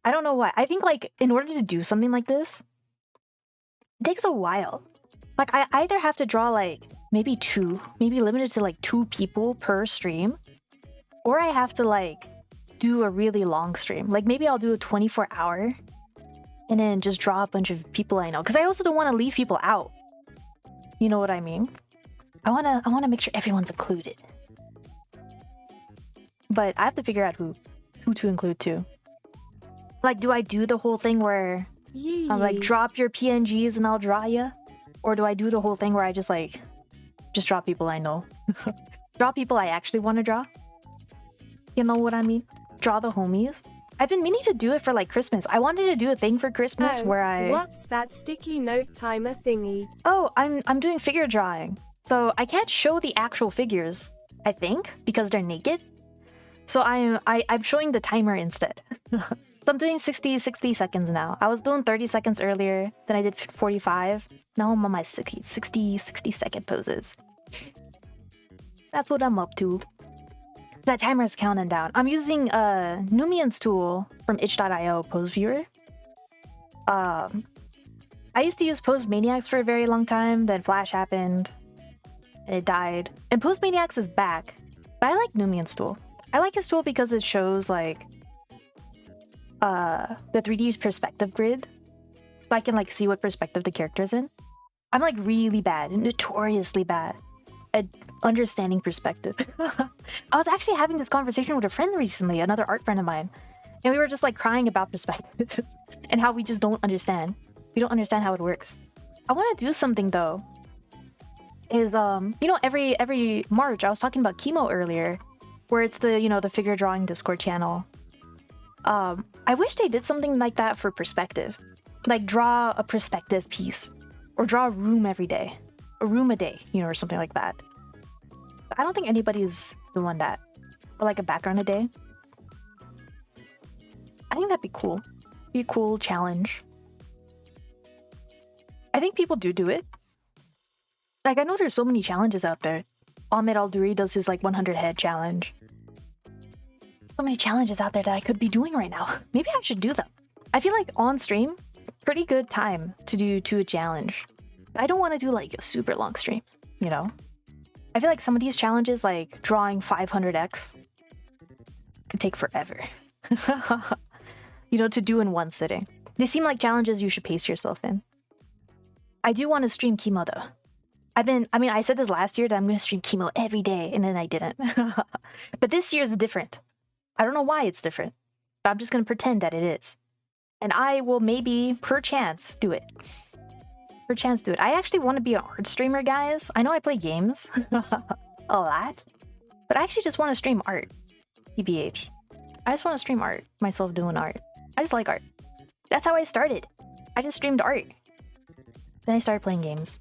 I don't know why. I think like in order to do something like this, it takes a while. Like I either have to draw like maybe limited to like 2 people per stream, or I have to like do a really long stream. Like maybe I'll do a 24-hour and then just draw a bunch of people I know. Because I also don't want to leave people out. You know what I mean? I wanna make sure everyone's included. But I have to figure out who to include too. Like, do I do the whole thing where I'm like, drop your PNGs and I'll draw ya? Or do I do the whole thing where I just draw people I know? Draw people I actually want to draw? You know what I mean? Draw the homies. I've been meaning to do it for like Christmas. I wanted to do a thing for Christmas where I... What's that sticky note timer thingy? Oh, I'm doing figure drawing. So I can't show the actual figures, I think, because they're naked. So I'm showing the timer instead. So I'm doing 60 seconds now. I was doing 30 seconds earlier, then I did 45. Now I'm on my 60 second poses. That's what I'm up to. That timer is counting down. I'm using Numian's tool from itch.io Pose Viewer. I used to use Pose Maniacs for a very long time, then Flash happened, and it died. And Pose Maniacs is back, but I like Numian's tool. I like his tool because it shows like the 3D perspective grid, so I can like see what perspective the character's in. I'm like really bad, notoriously bad at understanding perspective. I was actually having this conversation with a friend recently, another art friend of mine, and we were just like crying about perspective and how we just don't understand. We don't understand how it works. I want to do something though. Is you know, every March I was talking about chemo earlier, where it's the, you know, the figure drawing Discord channel. I wish they did something like that for perspective. Like draw a perspective piece. Or draw a room every day. A room a day, you know, or something like that. But I don't think anybody's doing that. Or like a background a day. I think that'd be cool. Be a cool challenge. I think people do it. Like, I know there's so many challenges out there. Ahmed Al-Duri does his like 100 head challenge. So many challenges out there that I could be doing right now. Maybe I should do them. I feel like on stream, pretty good time to do a challenge. I don't want to do like a super long stream, you know? I feel like some of these challenges, like drawing 500x, could take forever. You know, to do in one sitting. They seem like challenges you should pace yourself in. I do want to stream chemo though. I said this last year that I'm going to stream chemo every day, and then I didn't. But this year is different. I don't know why it's different, but I'm just going to pretend that it is. And I will maybe, perchance, do it. I actually want to be an art streamer, guys. I know I play games a lot, but I actually just want to stream art. TBH. I just want to stream art, myself doing art. I just like art. That's how I started. I just streamed art. Then I started playing games.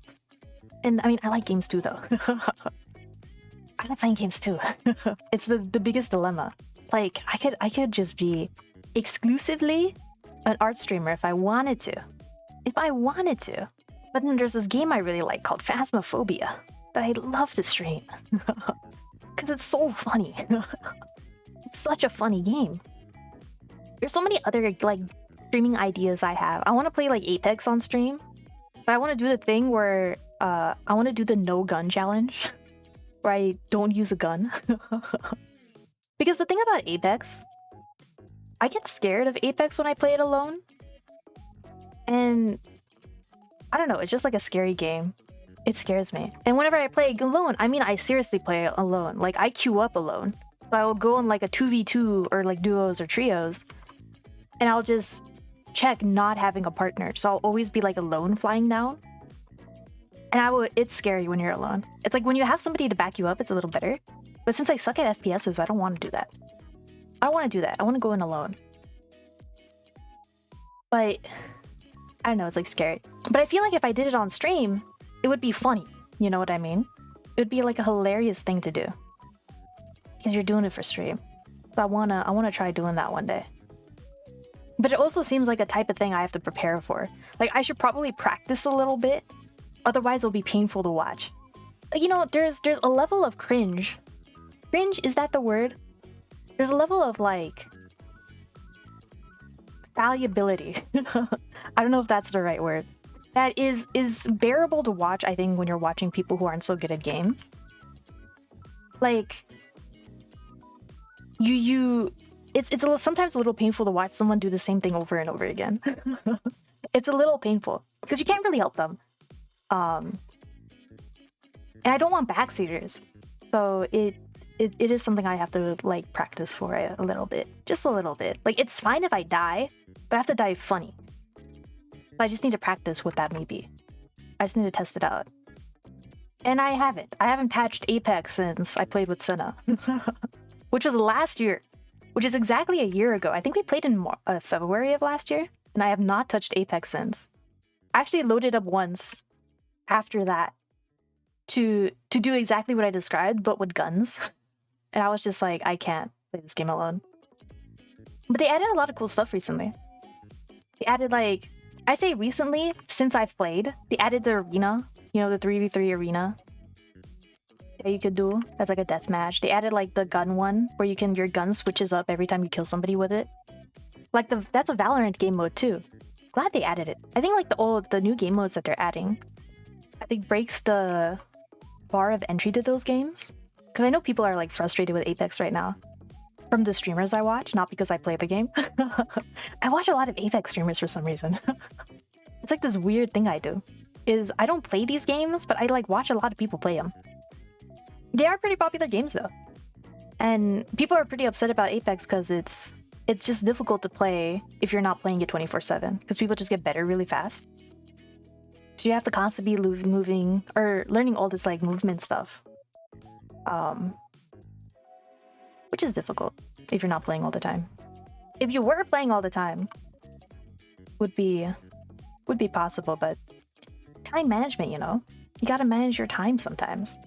And I mean, I like games too, though. I like playing games too. It's the biggest dilemma. Like, I could just be exclusively an art streamer if I wanted to. But then there's this game I really like called Phasmophobia that I'd love to stream. Because it's so funny. It's such a funny game. There's so many other like streaming ideas I have. I want to play like Apex on stream, but I want to do the thing where I want to do the no gun challenge, where I don't use a gun. Because the thing about Apex, I get scared of Apex when I play it alone. And I don't know, it's just like a scary game. It scares me. And whenever I play alone, I mean, I seriously play alone. Like, I queue up alone. So I will go in like a 2v2 or like duos or trios, and I'll just check not having a partner. So I'll always be like alone flying down. And it's scary when you're alone. It's like when you have somebody to back you up, it's a little better. But since I suck at FPSs, I don't want to do that. I don't want to do that. I want to go in alone. But I don't know, it's like scary. But I feel like if I did it on stream, it would be funny. You know what I mean? It would be like a hilarious thing to do. Because you're doing it for stream. So I wanna try doing that one day. But it also seems like a type of thing I have to prepare for. Like, I should probably practice a little bit. Otherwise, it'll be painful to watch. Like, you know, there's a level of cringe. Cringe, is that the word? There's a level of, like, fallibility. I don't know if that's the right word. That is bearable to watch, I think, when you're watching people who aren't so good at games. Like, it's sometimes a little painful to watch someone do the same thing over and over again. It's a little painful because you can't really help them. And I don't want backseaters. So it is something I have to like practice for a little bit. Just a little bit. Like it's fine if I die, but I have to die funny. So I just need to practice what that may be. I just need to test it out. And I haven't. I haven't patched Apex since I played with Senna. Which was last year. Which is exactly a year ago. I think we played in February of last year. And I have not touched Apex since. I actually loaded up once after that to do exactly what I described, but with guns. And I was just like, I can't play this game alone. But they added a lot of cool stuff recently. They added like, I say recently, since I've played, they added the arena, you know, the 3v3 arena that you could do as like a deathmatch. They added like the gun one where your gun switches up every time you kill somebody with it. Like that's a Valorant game mode too. Glad they added it. I think like the new game modes that they're adding, I think breaks the bar of entry to those games. Because I know people are like frustrated with Apex right now. From the streamers I watch, not because I play the game. I watch a lot of Apex streamers for some reason. It's like this weird thing I do. Is I don't play these games, but I like watch a lot of people play them. They are pretty popular games though. And people are pretty upset about Apex because it's just difficult to play if you're not playing it 24/7. Because people just get better really fast. So you have to constantly be moving or learning all this like movement stuff. Which is difficult if you're not playing all the time. If you were playing all the time, would be possible, but time management, you know? You gotta manage your time sometimes.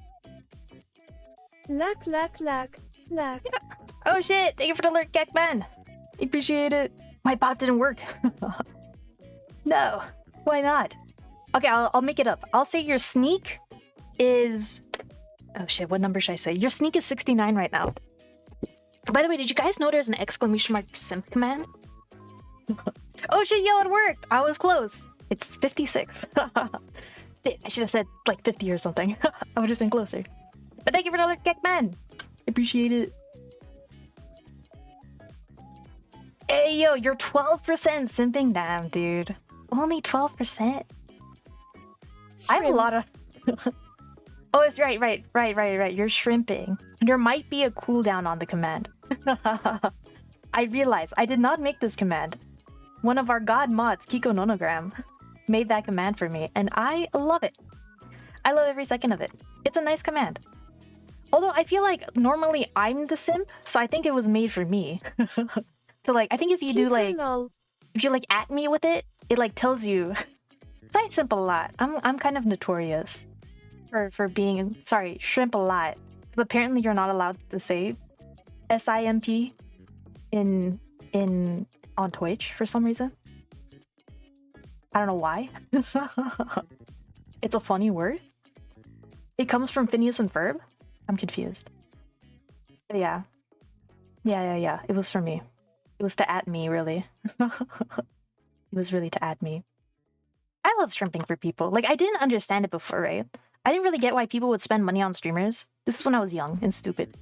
Luck. Yeah. Oh shit! Thank you for the alert, Gekman! Appreciate it. My bot didn't work. No, why not? Okay, I'll make it up. I'll say your sneak is... Oh shit, what number should I say? Your sneak is 69 right now. By the way, did you guys know there's an exclamation mark simp command? Oh shit, yo, it worked! I was close. It's 56. I should have said like 50 or something. I would have been closer. But thank you for the alert, Gekman! Appreciate it. Hey yo, you're 12% simping down, dude. Only 12%? I have a lot of... Oh, it's right. You're shrimping. There might be a cooldown on the command. I realized I did not make this command. One of our god mods, Kiko Nonogram, made that command for me, and I love it. I love every second of it. It's a nice command. Although I feel like normally I'm the simp, so I think it was made for me. So like, I think if you do like, if you like at me with it, it like tells you. So I simp a lot. I'm kind of notorious for being, sorry, shrimp a lot. Because apparently you're not allowed to say SIMP on Twitch for some reason. I don't know why. It's a funny word. It comes from Phineas and Ferb. I'm confused. But yeah. It was for me. It was to at me, really. It was really to at me. I love shrimping for people. Like, I didn't understand it before, right? I didn't really get why people would spend money on streamers. This is when I was young and stupid.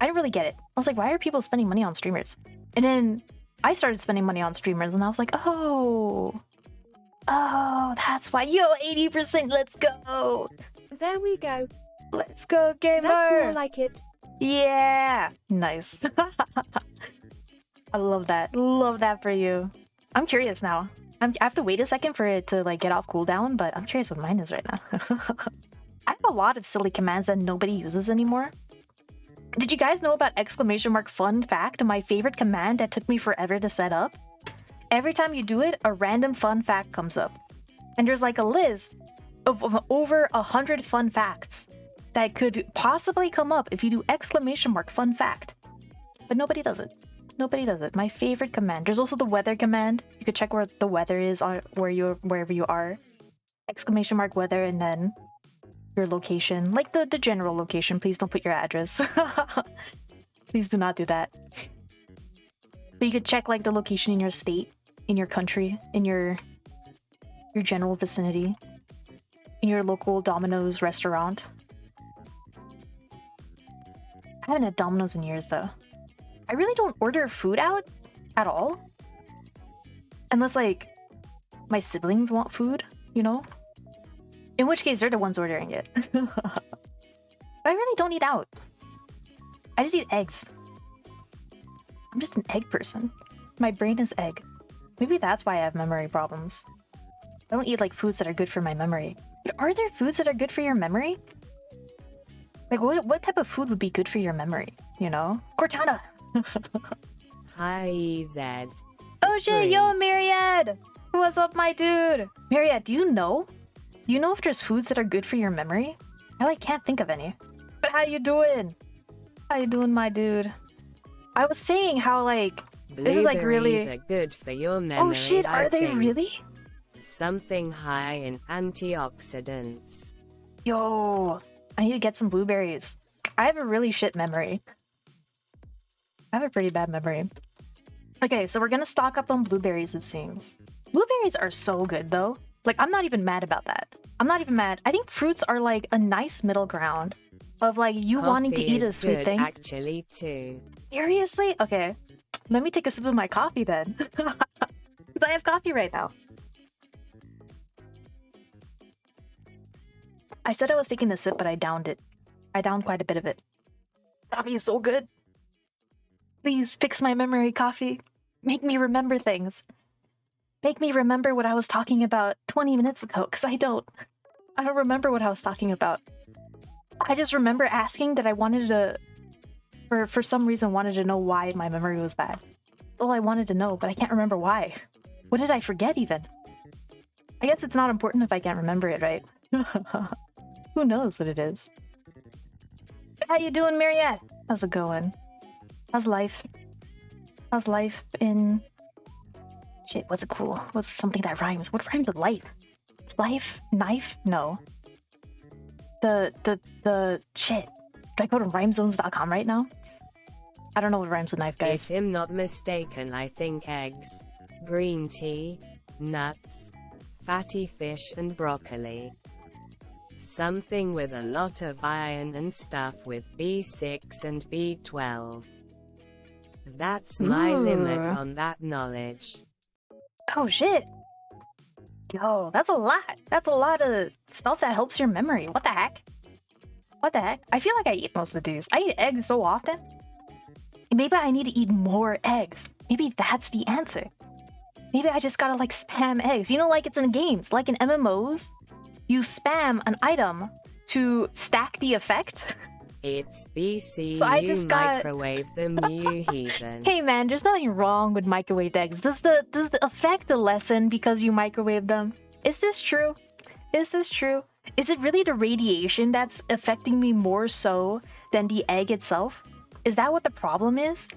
I didn't really get it. I was like, why are people spending money on streamers? And then I started spending money on streamers and I was like, oh, that's why. Yo, 80%, let's go. There we go. Let's go, gamer. That's more like it. Yeah. Nice. I love that. Love that for you. I'm curious now. I have to wait a second for it to like get off cooldown, but I'm curious what mine is right now. I have a lot of silly commands that nobody uses anymore. Did you guys know about exclamation mark fun fact, my favorite command that took me forever to set up? Every time you do it, a random fun fact comes up. And there's like a list of over 100 fun facts that could possibly come up if you do exclamation mark fun fact. But nobody does it. Nobody does it. My favorite command. There's also the weather command. You could check where the weather is on wherever you are. Exclamation mark weather and then your location. Like the general location. Please don't put your address. Please do not do that. But you could check like the location in your state, in your country, in your general vicinity, in your local Domino's restaurant. I haven't had Domino's in years though. I really don't order food out at all. Unless, like, my siblings want food, you know? In which case, they're the ones ordering it. I really don't eat out. I just eat eggs. I'm just an egg person. My brain is egg. Maybe that's why I have memory problems. I don't eat like foods that are good for my memory. But are there foods that are good for your memory? Like what type of food would be good for your memory? You know? Cortana! Hi, Zed. Oh shit, yo, Myriad! What's up, my dude? Myriad, do you know? Do you know if there's foods that are good for your memory? I like can't think of any. But how you doing? How you doing, my dude? I was saying how like this is like really Blueberries are good for your memory. Oh shit, I are they think. really? Something high in antioxidants. Yo, I need to get some blueberries. I have a really shit memory. I have a pretty bad memory. Okay, so we're gonna stock up on blueberries, it seems. Blueberries are so good though. Like, I'm not even mad about that. I'm not even mad. I think fruits are like a nice middle ground of like you wanting to Coffee eat a is sweet good, thing. actually, too. Seriously? Okay. Let me take a sip of my coffee then. Because I have coffee right now. I said I was taking the sip, but I downed it. I downed quite a bit of it. Coffee is so good. Please fix my memory, coffee. Make me remember things. Make me remember what I was talking about 20 minutes ago, because I don't remember what I was talking about. I just remember asking that I wanted to, for some reason, wanted to know why my memory was bad. That's all I wanted to know, but I can't remember why. What did I forget even? I guess it's not important if I can't remember it, right? Who knows what it is? How you doing, Myriad? How's it going? How's life? How's life in... Shit, what's it cool? What's something that rhymes? What rhymes with life? Life? Knife? No. The shit. Do I go to rhymezones.com right now? I don't know what rhymes with knife, guys. If I'm not mistaken, I think eggs, green tea, nuts, fatty fish and broccoli. Something with a lot of iron and stuff with B6 and B12. That's my limit on that knowledge. Oh shit. Yo, that's a lot. That's a lot of stuff that helps your memory. What the heck? What the heck? I feel like I eat most of these. I eat eggs so often. Maybe I need to eat more eggs. Maybe that's the answer. Maybe I just gotta like spam eggs. You know, like it's in games, like in MMOs, you spam an item to stack the effect. It's BC, So I just got- microwave them, you heathen. Hey man, there's nothing wrong with microwaved eggs. Does the effect lessen because you microwave them? Is this true? Is this true? Is it really the radiation that's affecting me more so than the egg itself? Is that what the problem is?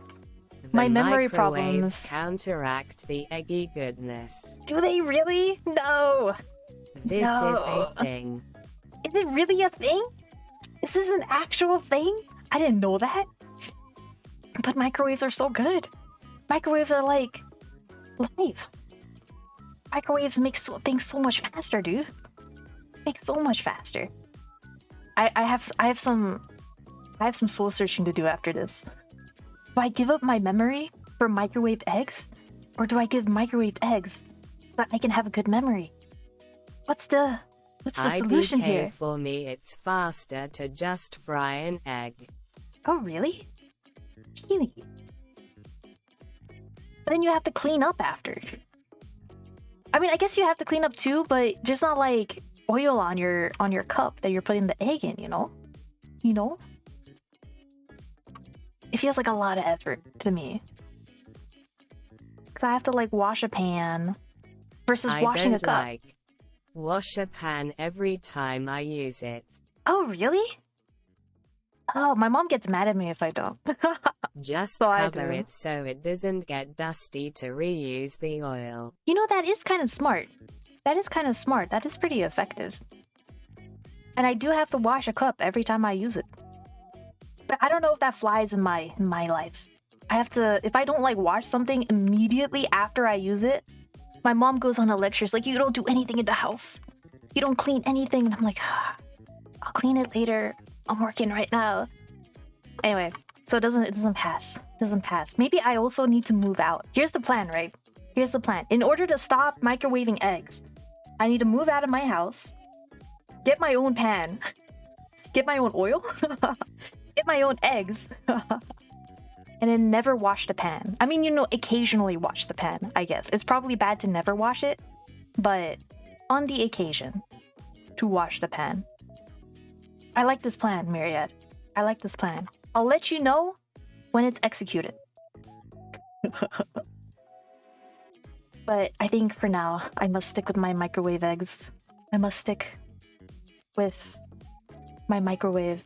My memory microwaves problems. counteract the eggy goodness. Do they really? No. This No. is a thing. Is it really a thing? Is this an actual thing? I didn't know that. But microwaves are so good. Microwaves are like life. Microwaves make things so much faster, dude. Make so much faster. I have some soul searching to do after this. Do I give up my memory for microwaved eggs, or do I give microwaved eggs so that I can have a good memory? What's the solution here? For me, it's faster to just fry an egg. Oh, really? Really? But then you have to clean up after. I mean, I guess you have to clean up too, but there's not like oil on your cup that you're putting the egg in, you know? You know? It feels like a lot of effort to me. Because I have to like wash a pan versus washing a cup. Wash a pan every time I use it. Oh, really? Oh, my mom gets mad at me if I don't. Just So I cover do. it so it doesn't get dusty to reuse the oil. You know, that is kind of smart. That is kind of smart. That is pretty effective. And I do have to wash a cup every time I use it. But I don't know if that flies in my life. I have to, if I don't like wash something immediately after I use it, my mom goes on a lecture. It's like, you don't do anything in the house. You don't clean anything. And I'm like, I'll clean it later. I'm working right now. Anyway, so it doesn't pass. It doesn't pass. Maybe I also need to move out. Here's the plan, right? Here's the plan. In order to stop microwaving eggs, I need to move out of my house, get my own pan, Get my own oil? Get my own eggs? And then never wash the pan. I mean, occasionally wash the pan, I guess. It's probably bad to never wash it, but on the occasion, to wash the pan. I like this plan, Myriad. I like this plan. I'll let you know when it's executed. But I think for now, I must stick with my microwave eggs. I must stick with my microwave.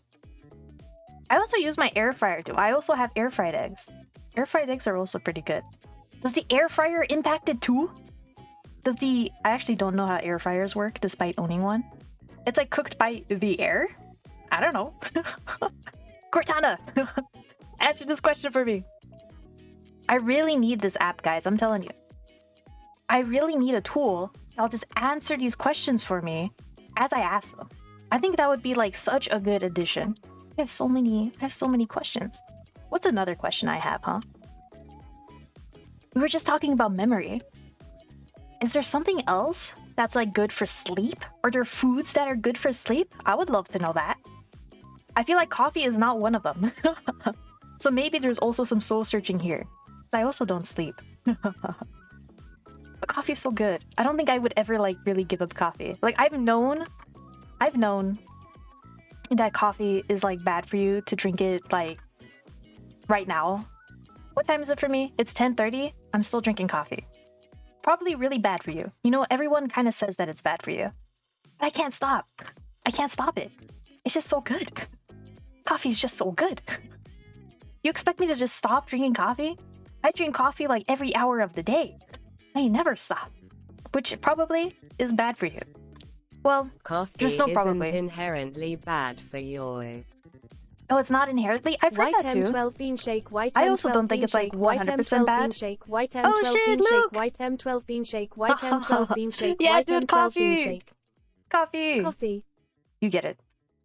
I also use my air fryer too. I also have air fried eggs. Air fried eggs are also pretty good. Does the air fryer impact it too? I actually don't know how air fryers work despite owning one. It's like cooked by the air? I don't know. Cortana, answer this question for me. I really need this app, guys. I'm telling you. I really need a tool that'll just answer these questions for me as I ask them. I think that would be like such a good addition. I have so many questions. What's another question I have, huh? We were just talking about memory. Is there something else that's like good for sleep? Are there foods that are good for sleep? I would love to know that. I feel like coffee is not one of them. So maybe there's also some soul searching here. Because I also don't sleep. But coffee's so good. I don't think I would ever like really give up coffee. Like I've known that coffee is like bad for you to drink it like right now. What time is it for me? It's 10:30. I'm still drinking coffee. Probably really bad for you. Everyone kind of says that it's bad for you. But I can't stop. I can't stop it. It's just so good. Coffee is just so good. You expect me to just stop drinking coffee? I drink coffee like every hour of the day. I never stop. Which probably is bad for you. Well, coffee there's no probably. Isn't inherently bad for you. Oh, it's not inherently? I've heard that too. White M12 bean shake, white I M12 also don't think bean it's like shake, white 100% M12 bad. bean shake, white M12 Oh shit, bean Luke! shake, white M12 bean shake, white M12 bean shake, Yeah, white dude, M12 coffee. bean shake. Coffee. Coffee. You get it.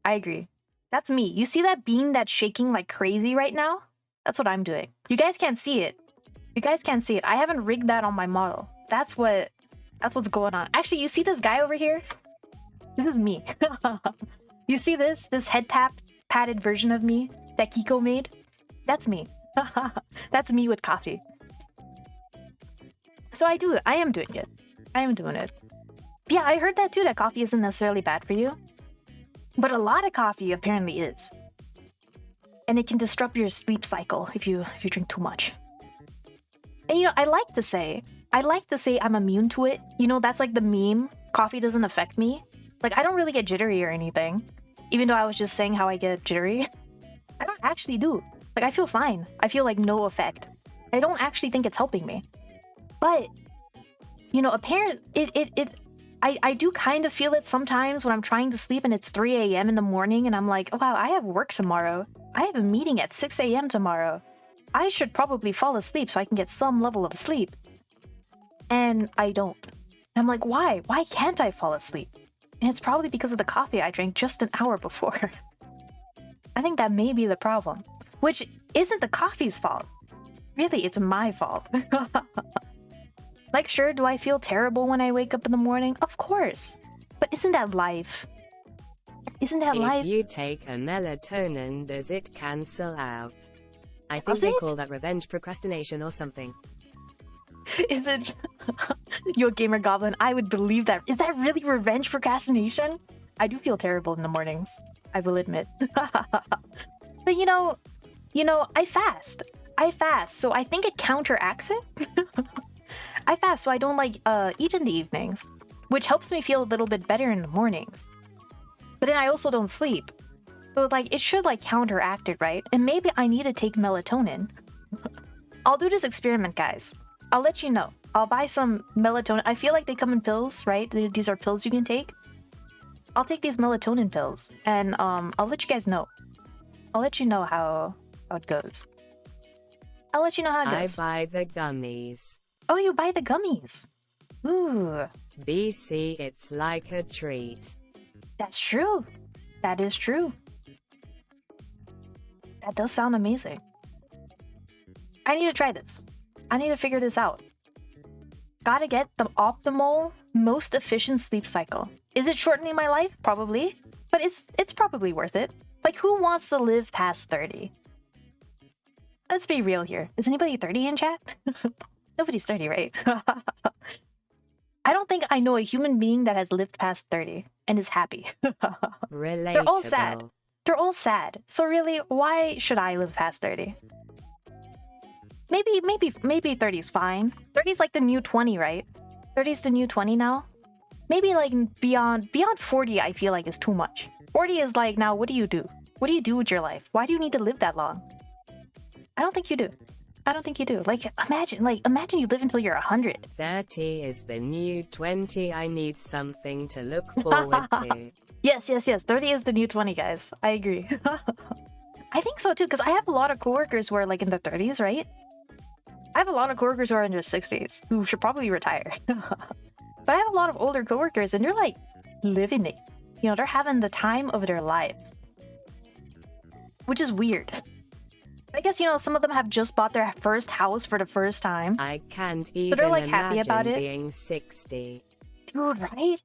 I agree. That's me. You see that bean that's shaking like crazy right now? That's what I'm doing. You guys can't see it. You guys can't see it. I haven't rigged that on my model. That's what's going on. Actually, you see this guy over here? This is me. You see this head padded version of me that Kiko made? That's me. That's me with coffee. So I am doing it. I am doing it. Yeah, I heard that too, that coffee isn't necessarily bad for you. But a lot of coffee apparently is. And it can disrupt your sleep cycle if you drink too much. And I like to say I'm immune to it. That's like the meme. Coffee doesn't affect me. Like, I don't really get jittery or anything. Even though I was just saying how I get jittery. I don't actually do. Like, I feel fine. I feel like no effect. I don't actually think it's helping me. But, I do kind of feel it sometimes when I'm trying to sleep and it's 3 a.m. in the morning and I'm like, oh wow, I have work tomorrow. I have a meeting at 6 a.m. tomorrow. I should probably fall asleep so I can get some level of sleep. And I don't. And I'm like, why? Why can't I fall asleep? And it's probably because of the coffee I drank just an hour before. I think that may be the problem. Which isn't the coffee's fault. Really, it's my fault. Like, sure, do I feel terrible when I wake up in the morning? Of course. But isn't that life? Isn't that life? If you take a melatonin, does it cancel out? I think Does they it? call that revenge procrastination or something. Is it? Yo, Gamer Goblin, I would believe that. Is that really revenge procrastination? I do feel terrible in the mornings. I will admit. But I fast. So I think it counteracts it. I fast so I don't eat in the evenings, which helps me feel a little bit better in the mornings. But then I also don't sleep. So it should counteract it, right? And maybe I need to take melatonin. I'll do this experiment, guys. I'll let you know. I'll buy some melatonin. I feel like they come in pills, right? These are pills you can take. I'll take these melatonin pills and I'll let you guys know. I'll let you know how it goes. I'll let you know how it goes. I buy the gummies. Oh, you buy the gummies. Ooh. BC, it's like a treat. That's true. That is true. That does sound amazing. I need to try this. I need to figure this out. Gotta get the optimal, most efficient sleep cycle. Is it shortening my life? Probably. But it's probably worth it. Like, who wants to live past 30? Let's be real here. Is anybody 30 in chat? Nobody's 30, right? I don't think I know a human being that has lived past 30 and is happy. Relatable. They're all sad. They're all sad. So really, why should I live past 30? Maybe 30 is fine. 30 is like the new 20, right? 30 is the new 20 now. Maybe like beyond 40, I feel like is too much. 40 is like, now what do you do? What do you do with your life? Why do you need to live that long? I don't think you do. I don't think you do. Like, imagine you live until you're 100. 30 is the new 20. I need something to look forward to. Yes. 30 is the new 20, guys. I agree. I think so too, because I have a lot of coworkers who are like in their 30s, right? I have a lot of coworkers who are in their 60s who should probably retire. But I have a lot of older coworkers and they're like living it. You know, they're having the time of their lives. Which is weird. I guess, you know, some of them have just bought their first house for the first time. I can't even so they're like happy about it. Being 60. Dude, right?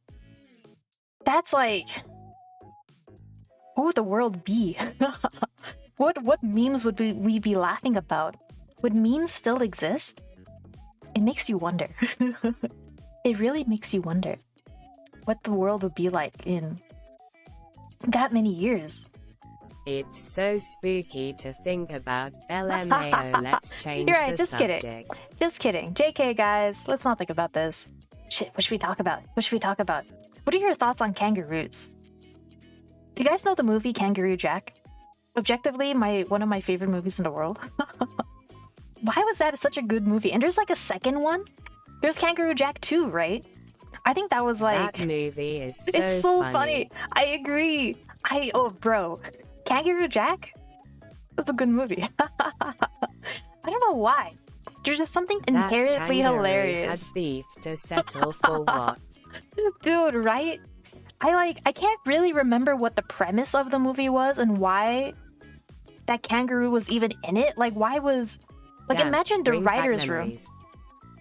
That's like, what would the world be? What memes would we be laughing about? Would memes still exist? It makes you wonder. It really makes you wonder what the world would be like in that many years. It's so spooky to think about. LMAO, let's change You're right, the just subject. kidding. Just kidding. JK, guys, let's not think about this. Shit, what should we talk about? What are your thoughts on kangaroos? You guys know the movie Kangaroo Jack? Objectively, one of my favorite movies in the world. Why was that such a good movie? And there's like a second one. There's Kangaroo Jack 2, right? I think that was like... That movie is so It's so funny. I agree. Oh, bro. Kangaroo Jack? That's a good movie. I don't know why. There's just something inherently hilarious. Had beef to settle for what? Dude, right? I can't really remember what the premise of the movie was and why that kangaroo was even in it. Like, why was... Like, Damn, imagine the brings back writer's room. memories.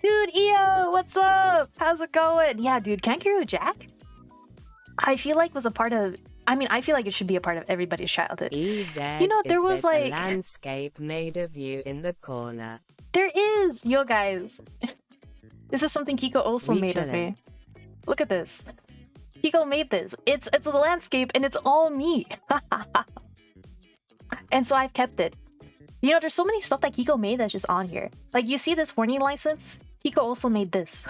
Dude, EO, what's up? How's it going? Yeah, dude, Kangaroo Jack? I feel like was a part of... I feel like it should be a part of everybody's childhood. You know, there was a like... landscape made of you in the corner. There is! Yo, guys. This is something Kiko also made of me. Look at this. Kiko made this. It's a landscape and it's all me. And so I've kept it. You know, there's so many stuff that Kiko made that's just on here. Like, you see this horny license? Kiko also made this.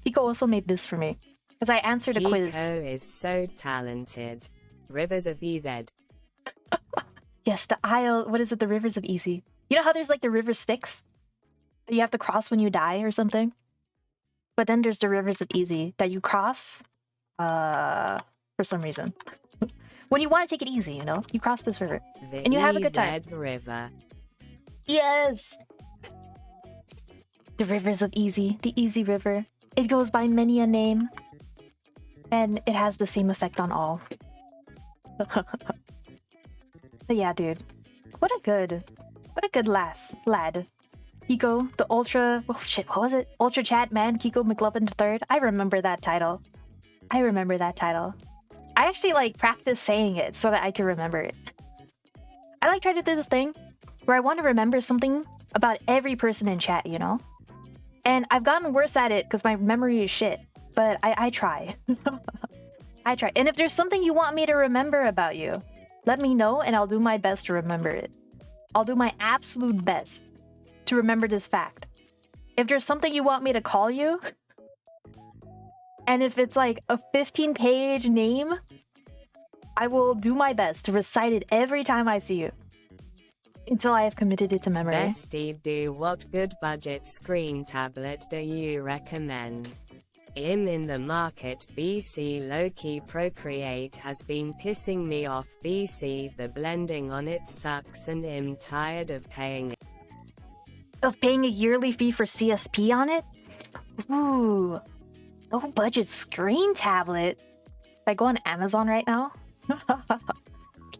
Kiko also made this for me. Because I answered a quiz. Kiko is so talented. Rivers of EZ. Yes, the Isle... What is it? The Rivers of Easy. You know how there's like the river Styx? That you have to cross when you die or something? But then there's the Rivers of Easy that you cross... for some reason. When you want to take it easy, you know? You cross this river. And you have a good time. River. Yes! The Rivers of Easy. The Easy River. It goes by many a name. And it has the same effect on all. But yeah, dude. What a good lad. Kiko, the Ultra... Oh shit, what was it? Ultra Chat Man, Kiko McLovin III. I remember that title. I actually like practice saying it so that I can remember it. I like try to do this thing where I want to remember something about every person in chat, you know? And I've gotten worse at it because my memory is shit. But I try. I try. And if there's something you want me to remember about you, let me know and I'll do my best to remember it. I'll do my absolute best to remember this fact. If there's something you want me to call you, and if it's like a 15-page name, I will do my best to recite it every time I see you. Until I have committed it to memory. Bestie, what good budget screen tablet do you recommend? In the market, BC low-key Procreate has been pissing me off. BC, the blending on it sucks and I'm tired of paying it. Of paying a yearly fee for CSP on it? Ooh. Low budget screen tablet. If I go on Amazon right now?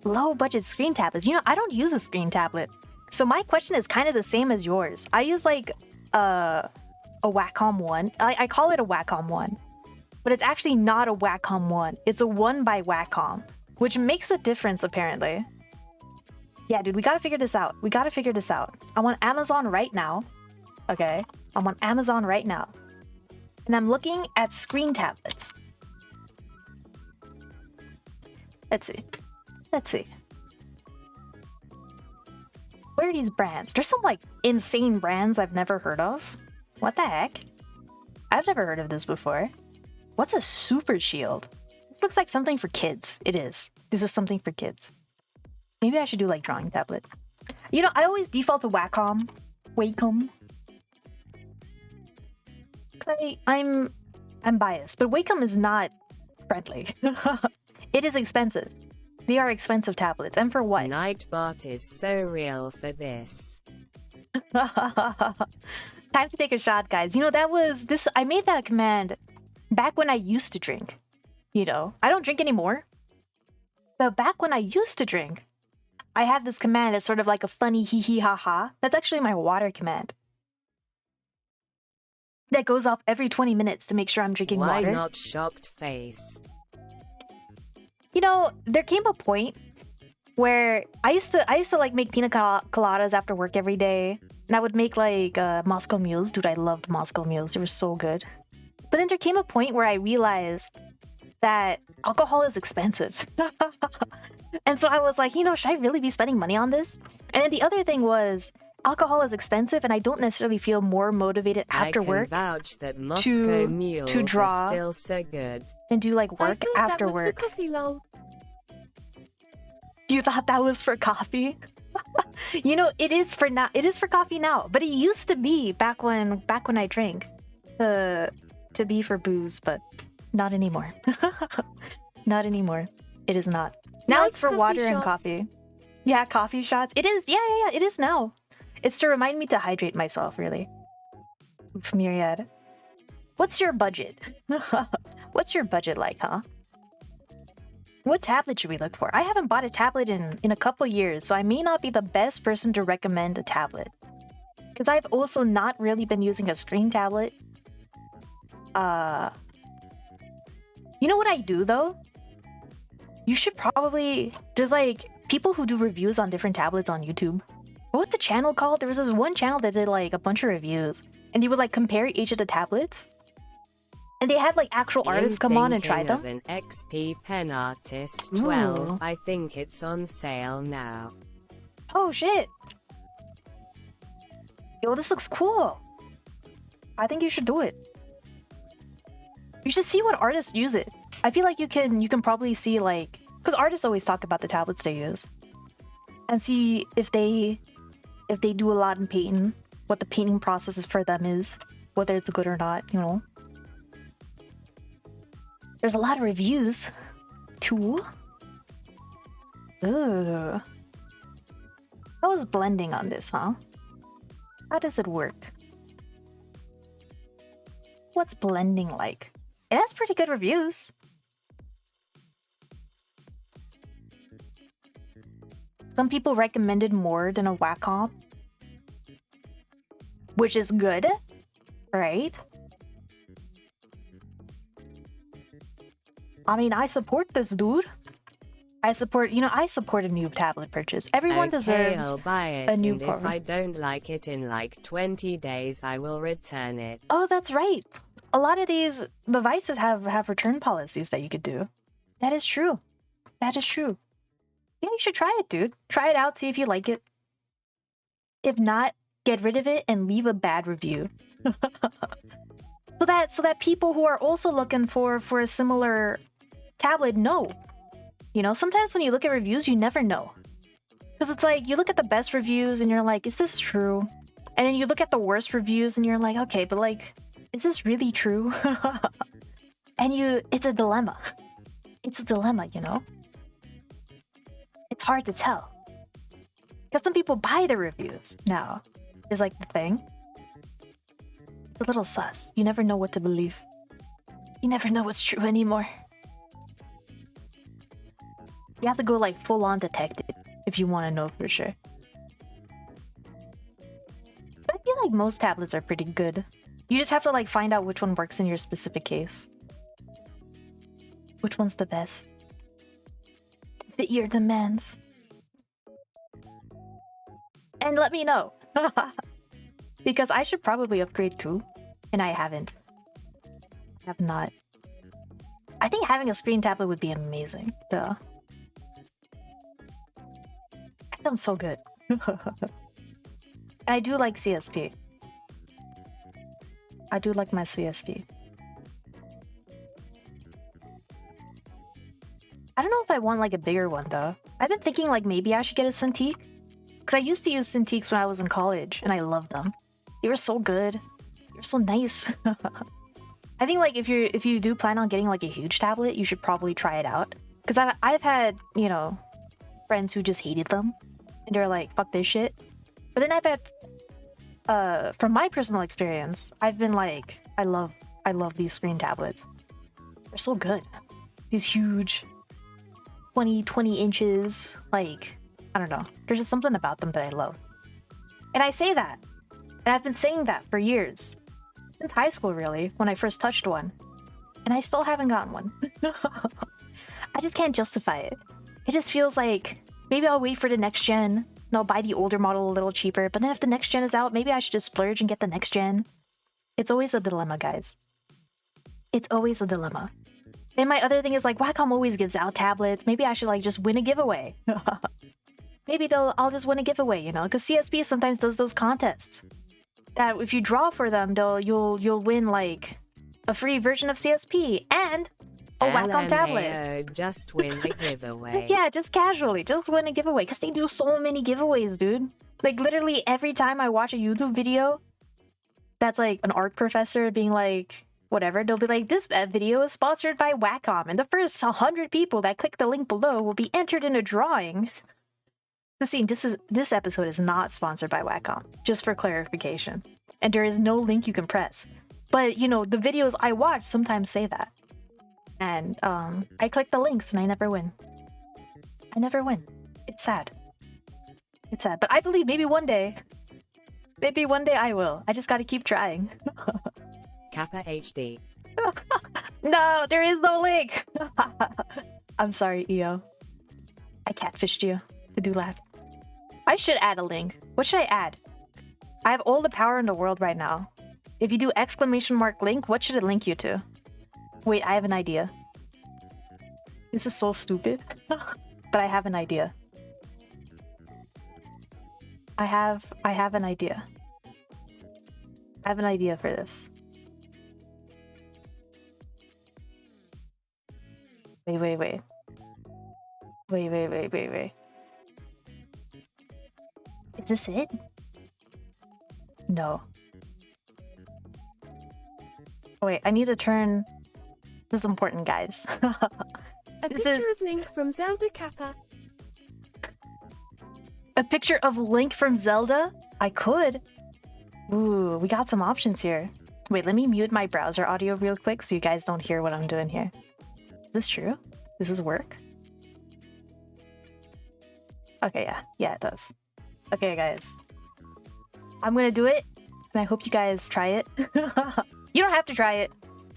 Low budget screen tablets. You know, I don't use a screen tablet. So my question is kind of the same as yours. I use like a Wacom 1. I call it a Wacom 1. But it's actually not a Wacom 1. It's a 1 by Wacom. which makes a difference apparently. Yeah, dude, we gotta figure this out. We gotta figure this out. I'm on Amazon right now. Okay, I'm on Amazon right now. And I'm looking at screen tablets. Let's see. Let's see. What are these brands? There's some like insane brands I've never heard of. What the heck? I've never heard of this before. What's a super shield? This looks like something for kids. It is. This is something for kids. Maybe I should do like drawing tablet. You know, I always default to Wacom. Wacom. Because I'm biased, but Wacom is not friendly. It is expensive. They are expensive tablets. And for what? Nightbot is so real for this. Time to take a shot, guys. You know, that was this. I made that command back when I used to drink. You know, I don't drink anymore. But back when I used to drink, I had this command as sort of like a funny hee hee ha ha. That's actually my water command. That goes off every 20 minutes to make sure I'm drinking water. Why not shocked face? You know, there came a point where I used to like make pina coladas after work every day. And I would make like Moscow mules. Dude, I loved Moscow mules. They were so good. But then there came a point where I realized that alcohol is expensive. And so I was like, you know, should I really be spending money on this? And then the other thing was, alcohol is expensive and I don't necessarily feel more motivated after work vouch that Moscow mules to draw are still so good. And do like work after that was work. For coffee, lol. You thought that was for coffee? You know, it is for now. It is for coffee now, but it used to be back when I drank to be for booze, but not anymore. Not anymore. It is not. Now Like it's for coffee water and shots. coffee. Yeah, coffee shots. It is. Yeah. It is now. It's to remind me to hydrate myself, really. Oof, Myriad. What's your budget? What's your budget like, huh? What tablet should we look for? I haven't bought a tablet in a couple years, so I may not be the best person to recommend a tablet. Because I've also not really been using a screen tablet. You know what I do, though? You should probably... There's like people who do reviews on different tablets on YouTube. What's the channel called? There was this one channel that did like a bunch of reviews. And they would like compare each of the tablets. And they had like actual artists come on and try them. An XP pen artist 12. Ooh. I think it's on sale now. Oh shit. Yo, this looks cool. I think you should do it. You should see what artists use it. I feel like you can probably see like, because artists always talk about the tablets they use. And see if they do a lot in painting, what the painting process is for them is, whether it's good or not, you know. There's a lot of reviews, too. Ugh. How is blending on this, huh? How does it work? What's blending like? It has pretty good reviews. Some people recommend it more than a Wacom, which is good, right? I mean, I support this dude. I support a new tablet purchase. Everyone deserves I'll buy it, a new and if program. I don't like it in like 20 days, I will return it. Oh, that's right. A lot of these devices have return policies that you could do. That is true. That is true. Yeah, you should try it, dude. Try it out, see if you like it. If not, get rid of it and leave a bad review. so that people who are also looking for a similar tablet know. You know, sometimes when you look at reviews, you never know. Because it's like, you look at the best reviews and you're like, is this true? And then you look at the worst reviews and you're like, okay, but like, is this really true? And it's a dilemma. It's a dilemma, you know? It's hard to tell. Because some people buy the reviews now, is like the thing. It's a little sus. You never know what to believe. You never know what's true anymore. You have to go like full on detective if you want to know for sure. But I feel like most tablets are pretty good. You just have to like find out which one works in your specific case. Which one's the best? Fit your demands. And let me know. Because I should probably upgrade too. And I haven't. I have not. I think having a screen tablet would be amazing. Duh. That sounds so good. And I do like CSP. I do like my CSP. I don't know if I want like a bigger one though. I've been thinking like maybe I should get a Cintiq. Because I used to use Cintiqs when I was in college and I loved them. They were so good. They were so nice. I think like if you do plan on getting like a huge tablet, you should probably try it out. Because I've had, you know, friends who just hated them. And they're like, fuck this shit. But then I've had, from my personal experience, I've been like, I love these screen tablets. They're so good. These huge 20 inches, like, I don't know. There's just something about them that I love. And I say that. And I've been saying that for years. Since high school, really, when I first touched one. And I still haven't gotten one. I just can't justify it. It just feels like maybe I'll wait for the next gen and I'll buy the older model a little cheaper. But then if the next gen is out, maybe I should just splurge and get the next gen. It's always a dilemma, guys. It's always a dilemma. And my other thing is like, Wacom always gives out tablets. Maybe I should like just win a giveaway. Maybe I'll just win a giveaway, you know? Because CSP sometimes does those contests. That if you draw for them, you'll win like a free version of CSP and a Wacom tablet. Just win the giveaway. Yeah, just casually, just win a giveaway. Because they do so many giveaways, dude. Like literally every time I watch a YouTube video that's like an art professor being like, whatever, they'll be like, this video is sponsored by Wacom, and the first 100 people that click the link below will be entered in a drawing. This episode is not sponsored by Wacom, just for clarification. And there is no link you can press. But, you know, the videos I watch sometimes say that. And I click the links and I never win. I never win. It's sad. It's sad. But I believe maybe one day I will. I just gotta keep trying. Kappa HD. No, there is no link. I'm sorry, EO. I catfished you to do that. I should add a link. What should I add? I have all the power in the world right now. If you do !link, what should it link you to? Wait, I have an idea. This is so stupid. But I have an idea. I have an idea. I have an idea for this. Wait. Is this it? No. Wait, I need to turn... This is important, guys. A picture of Link from Zelda Kappa. A picture of Link from Zelda? I could. Ooh, we got some options here. Wait, let me mute my browser audio real quick so you guys don't hear what I'm doing here. Is this true? Does this work? Okay, yeah, it does. Okay, guys. I'm gonna do it, and I hope you guys try it. You don't have to try it,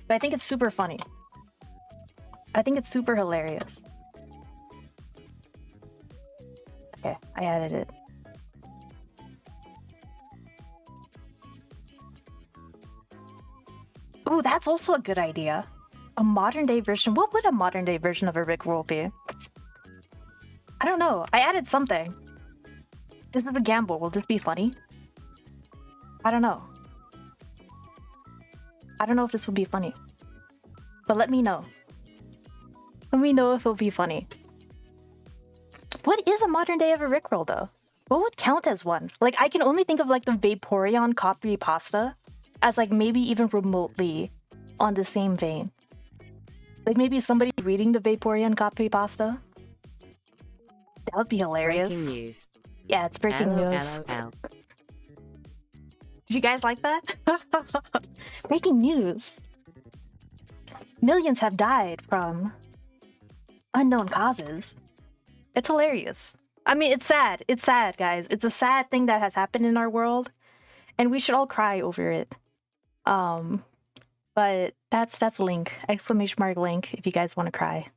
but I think it's super funny. I think it's super hilarious. Okay, I added it. Ooh, that's also a good idea. A modern day version. What would a modern day version of a Rickroll be? I don't know. I added something. This is the gamble. Will this be funny? I don't know. I don't know if this will be funny. But let me know. Let me know if it'll be funny. What is a modern day of a Rickroll though? What would count as one? Like, I can only think of like the Vaporeon copy pasta as like maybe even remotely on the same vein. Like maybe somebody reading the Vaporeon copy pasta. That would be hilarious. Breaking news. Yeah, it's breaking news. LOL. Did you guys like that? Breaking news. Millions have died from unknown causes. It's hilarious. I mean, it's sad. It's sad, guys. It's a sad thing that has happened in our world, and we should all cry over it. But that's Link. !Link if you guys want to cry.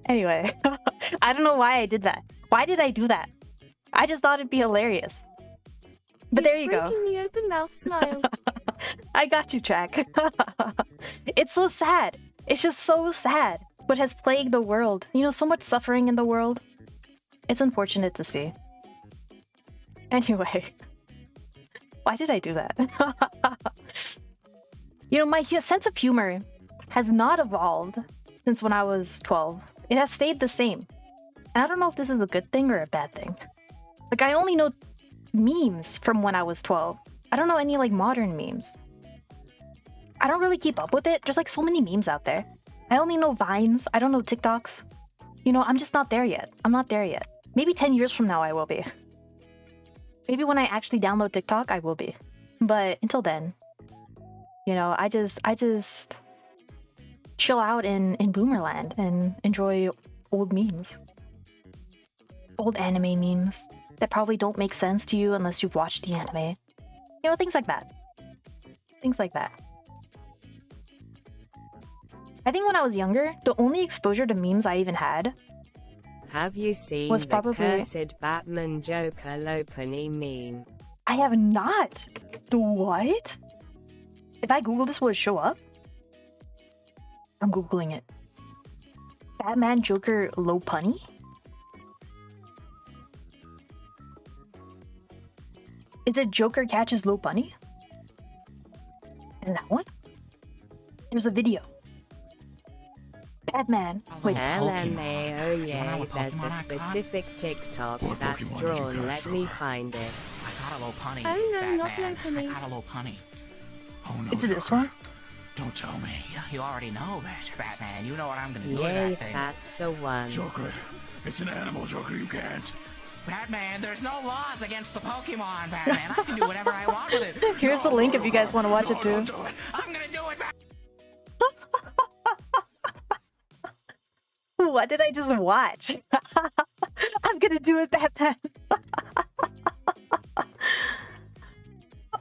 Anyway, I don't know why I did that. Why did I do that? I just thought it'd be hilarious. But there you go. It's breaking the open mouth smile. I got you, Track. It's so sad. It's just so sad. What has plagued the world. You know, so much suffering in the world. It's unfortunate to see. Anyway. Why did I do that? You know, my sense of humor has not evolved since when I was 12. It has stayed the same. And I don't know if this is a good thing or a bad thing. Like, I only know memes from when I was 12. I don't know any, like, modern memes. I don't really keep up with it. There's, like, so many memes out there. I only know Vines. I don't know TikToks. You know, I'm just not there yet. I'm not there yet. Maybe 10 years from now I will be. Maybe when I actually download TikTok, I will be. But until then, you know, I just chill out in Boomerland and enjoy old memes. Old anime memes that probably don't make sense to you unless you've watched the anime. You know, things like that. Things like that. I think when I was younger, the only exposure to memes I even had Have you seen was the probably... cursed Batman Joker Lopunny meme? I have not. The what? If I Google this, will it show up? I'm Googling it. Batman Joker Lopunny? Is it Joker catches Lopunny? Is that one? There's a video. Batman. Wait. LMAO, there's a specific TikTok that's drawn. Let me find it. I got a Lopunny. Oh no, not Batman. Lopunny. I got a Lopunny. Oh no. Is it this one? Don't tell me. You already know, Batman. You know what I'm gonna do with Yay, that thing. that's the one. Joker, it's an animal, Joker, you can't. Batman, there's no laws against the Pokemon, Batman. I can do whatever I want with it. Here's the link if you guys want to watch it too. Don't do it. I'm gonna do it, Batman. What did I just watch? I'm gonna do it, Batman.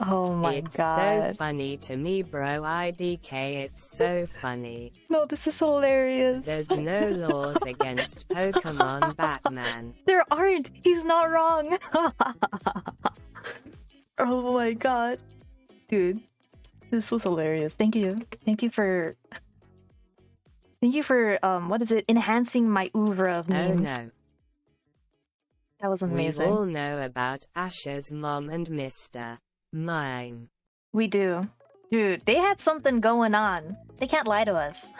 Oh my it's god. so funny to me, bro. IDK, it's so funny. No, this is hilarious. There's no laws against Pokemon, Batman. There aren't. He's not wrong. Oh my god. Dude, this was hilarious. Thank you. Thank you for what is it? Enhancing my oeuvre of memes. Oh no. That was amazing. We all know about Ash's mom and Mr. Mime. We do. Dude, they had something going on. They can't lie to us.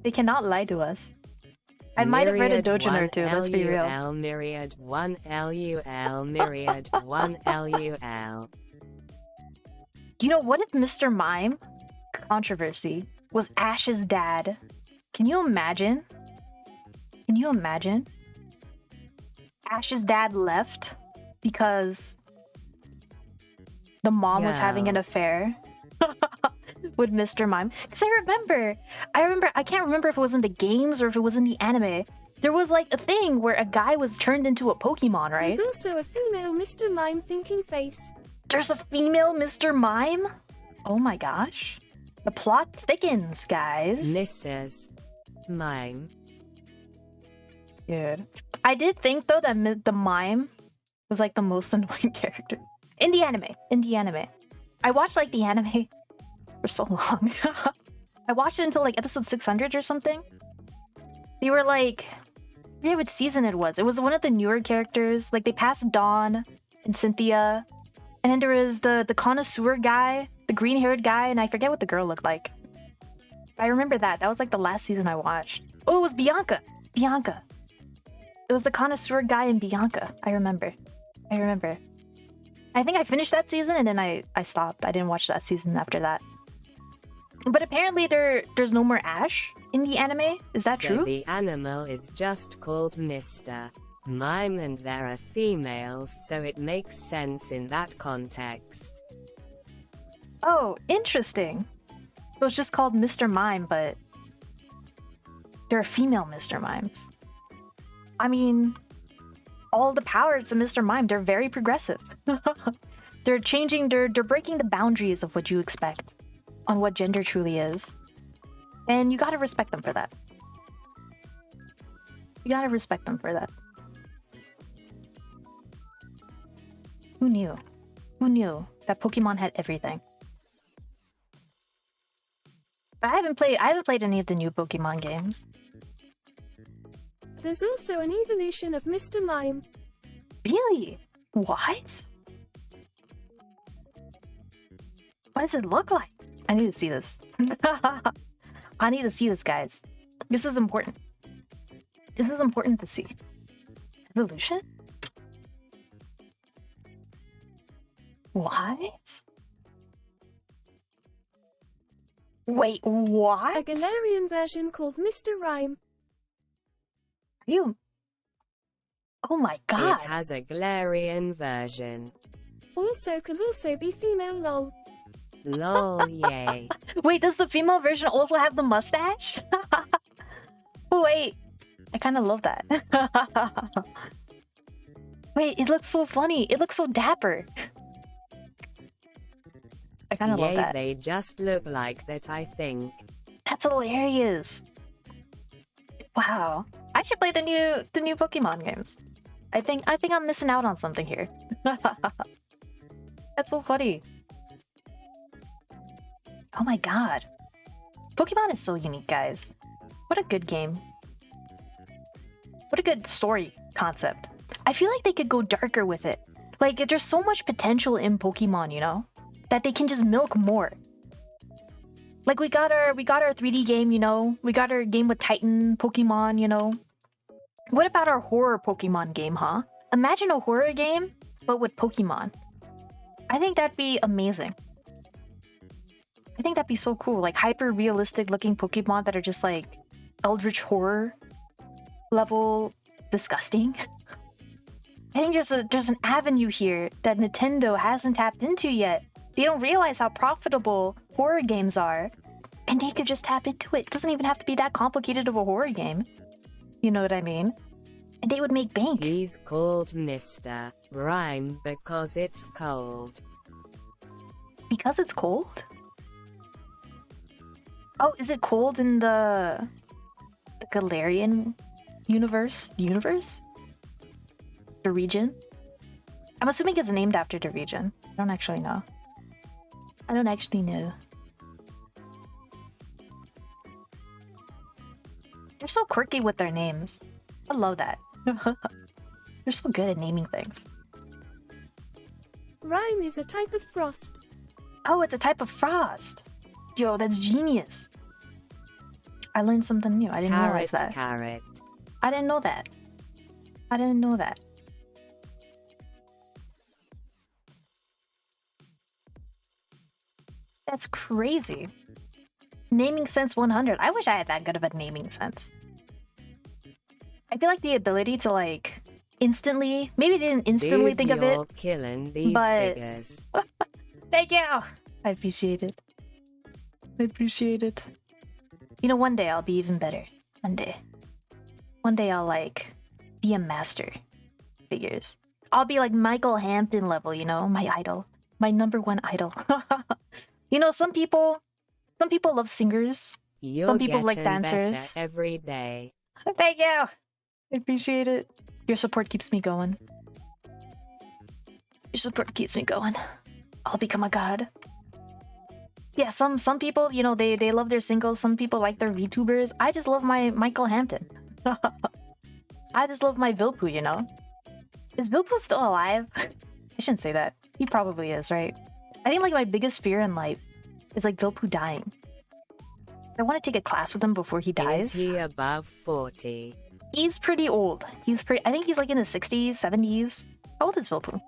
They cannot lie to us. I might have read a dojin or two, let's be real. LUL, myriad 1 LUL, myriad 1 LUL. You know, what if Mr. Mime, controversy, was Ash's dad? Can you imagine? Can you imagine? Ash's dad left because the mom was having an affair with Mr. Mime. Because I can't remember if it was in the games or if it was in the anime. There was like a thing where a guy was turned into a Pokemon, right? There's also a female Mr. Mime thinking face. There's a female Mr. Mime? Oh my gosh. The plot thickens, guys. Mrs. Mime. Dude. I did think, though, that the mime was, like, the most annoying character. In the anime. I watched, like, the anime for so long. I watched it until, like, episode 600 or something. They were, like... I forget which season it was. It was one of the newer characters. Like, they passed Dawn and Cynthia. And then there was the connoisseur guy, the green-haired guy, and I forget what the girl looked like. I remember that. That was, like, the last season I watched. Oh, it was Bianca. Bianca. It was the connoisseur guy in Bianca. I remember. I think I finished that season and then I stopped. I didn't watch that season after that. But apparently there's no more Ash in the anime. Is that true? The animal is just called Mr. Mime and there are females, so it makes sense in that context. Oh, interesting. It was just called Mr. Mime, but there are female Mr. Mimes. I mean, all the powers of Mr. Mime, they're very progressive. They're breaking the boundaries of what you expect on what gender truly is. And you gotta respect them for that. You gotta respect them for that. Who knew? Who knew that Pokemon had everything? But I haven't played any of the new Pokemon games. There's also an evolution of Mr. Mime. Really? What? What does it look like? I need to see this. I need to see this, guys. This is important. This is important to see. Evolution? What? Wait, what? A Galarian version called Mr. Rhyme. Are you? Oh my god. It has a Galarian version. Also could also be female lol. Lol, yay. Wait, does the female version also have the mustache? Wait, I kind of love that. Wait, it looks so funny. It looks so dapper. I kind of love that. They just look like that, I think. That's hilarious. Wow. I should play the new Pokemon games. I think I'm missing out on something here. That's so funny. Oh my god. Pokemon is so unique, guys. What a good game. What a good story concept. I feel like they could go darker with it. Like, there's so much potential in Pokemon, you know? That they can just milk more. Like, we got our 3D game, you know? We got our game with Titan Pokemon, you know? What about our horror Pokemon game, huh? Imagine a horror game, but with Pokemon. I think that'd be amazing. I think that'd be so cool. Like, hyper-realistic looking Pokemon that are just like eldritch horror level disgusting. I think there's an avenue here that Nintendo hasn't tapped into yet. They don't realize how profitable horror games are, and they could just tap into it. It doesn't even have to be that complicated of a horror game. You know what I mean? And they would make bank. He's called Mr. Rhyme because it's cold. Because it's cold? Oh, is it cold in the Galarian universe? The region? I'm assuming it's named after the region. I don't actually know. They're so quirky with their names. I love that. They're so good at naming things. Rhyme is a type of frost. Oh, it's a type of frost. Yo, that's genius. I learned something new. I didn't realize that. Carrot. I didn't know that. That's crazy. Naming sense 100. I wish I had that good of a naming sense. I feel like the ability to like instantly, maybe they didn't instantly think of it, killing these but figures. Thank you. I appreciate it. You know, one day I'll be even better. One day I'll like be a master figures. I'll be like Michael Hampton level, you know, my idol, my #1 idol. You know, some people love singers. Some people like dancers. Every day. Thank you. I appreciate it. Your support keeps me going. I'll become a god. Yeah, some people, you know, they love their singles. Some people like their VTubers. I just love my Michael Hampton. I just love my Vilpoo, you know? Is Vilpoo still alive? I shouldn't say that. He probably is, right? I think like my biggest fear in life is like Vilpoo dying. I want to take a class with him before he dies. Is he above 40? He's pretty old. I think he's like in his 60s, 70s. How old is Vilpoo?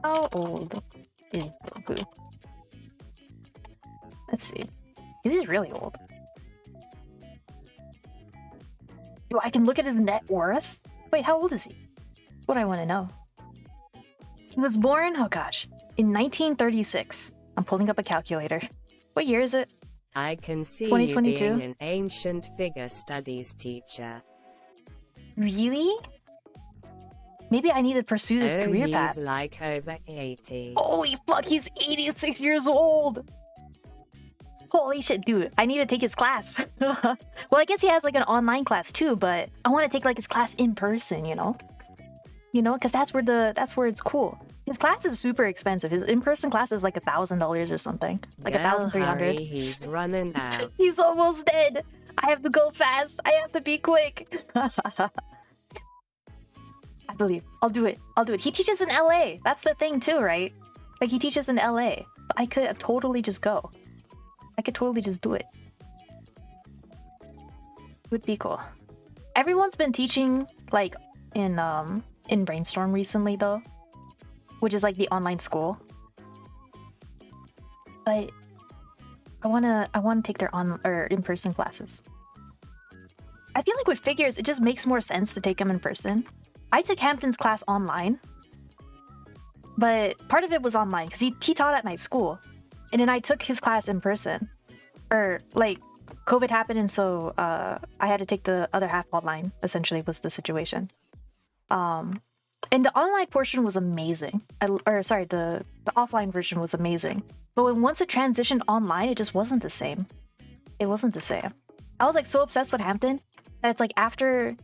How old is Vilpoo? Let's see. He's really old. Yo, I can look at his net worth? Wait, how old is he? What do I want to know? He was born, oh gosh, in 1936. I'm pulling up a calculator. What year is it? I can see 2022? you being an ancient figure studies teacher. Really? Maybe I need to pursue this career path. He's like over 80. Holy fuck, he's 86 years old! Holy shit, dude. I need to take his class. Well, I guess he has like an online class too, but I want to take like his class in person, you know? You know, because that's where it's cool. His class is super expensive. His in-person class is like $1,000 or something. Like $1,300. He's running out. He's almost dead. I have to go fast. I have to be quick. I believe. I'll do it. He teaches in LA. That's the thing too, right? Like he teaches in LA. I could totally just go. I could totally just do it. It would be cool. Everyone's been teaching like in Brainstorm recently though, which is like the online school. But I wanna take their in-person classes. I feel like with figures, it just makes more sense to take them in person. I took Hampton's class online, but part of it was online because he taught at my school, and then I took his class in person. Or like COVID happened, and so I had to take the other half online. Essentially, was the situation. And the online portion was amazing. The offline version was amazing. But once it transitioned online, it just wasn't the same. It wasn't the same. I was like so obsessed with Hampton that it's like after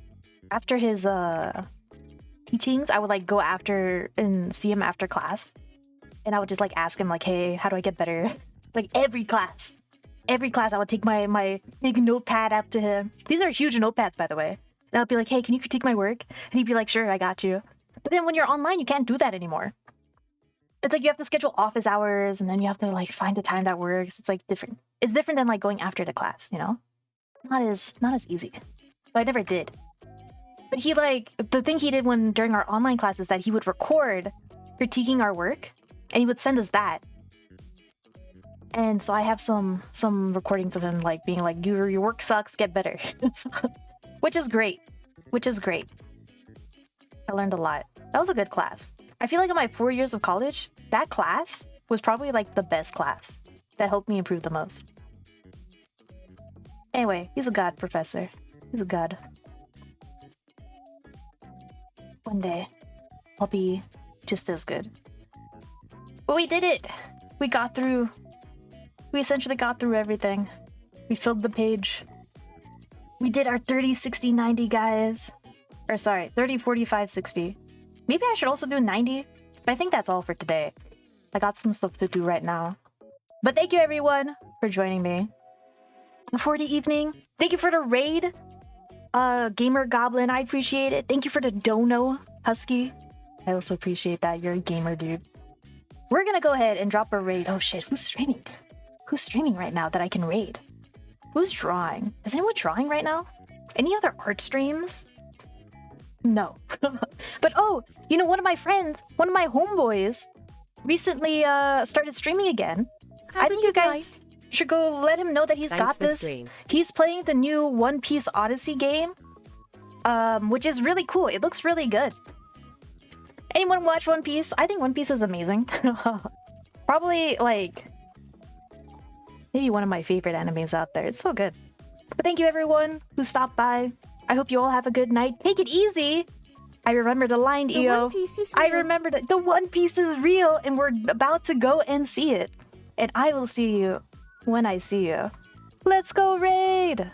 his teachings, I would like go after and see him after class, and I would just like ask him like, hey, how do I get better? Like every class I would take my big notepad up to him. These are huge notepads, by the way. And I'd be like, hey, can you critique my work? And he'd be like, sure, I got you. But then when you're online, you can't do that anymore. It's like you have to schedule office hours, and then you have to like find the time that works. It's like different. It's different than like going after the class, you know? Not as easy. But I never did. But he like, the thing he did during our online class is that he would record critiquing our work, and he would send us that. And so I have some recordings of him like being like, your work sucks, get better. Which is great. I learned a lot. That was a good class. I feel like in my 4 years of college, that class was probably like the best class that helped me improve the most. Anyway, he's a god, professor. He's a god. One day, I'll be just as good. But we did it! We got through. We essentially got through everything. We filled the page. We did our 30, 60, 90, guys. Or sorry, 30, 45, 60. Maybe I should also do 90. But I think that's all for today. I got some stuff to do right now. But thank you everyone for joining me. For the evening. Thank you for the raid. Gamer Goblin, I appreciate it. Thank you for the dono, Husky. I also appreciate that. You're a gamer, dude. We're gonna go ahead and drop a raid. Oh shit, who's streaming? Who's streaming right now that I can raid? Who's drawing? Is anyone drawing right now? Any other art streams? No. But oh, you know, one of my friends, one of my homeboys, recently started streaming again. I think you guys should go let him know that he's got this. He's playing the new One Piece Odyssey game, which is really cool. It looks really good. Anyone watch One Piece? I think One Piece is amazing. Probably like maybe one of my favorite animes out there. It's so good. But thank you everyone who stopped by. I hope you all have a good night. Take it easy. I remember the line, EO. I remember that the One Piece is real, and we're about to go and see it. And I will see you when I see you. Let's go raid!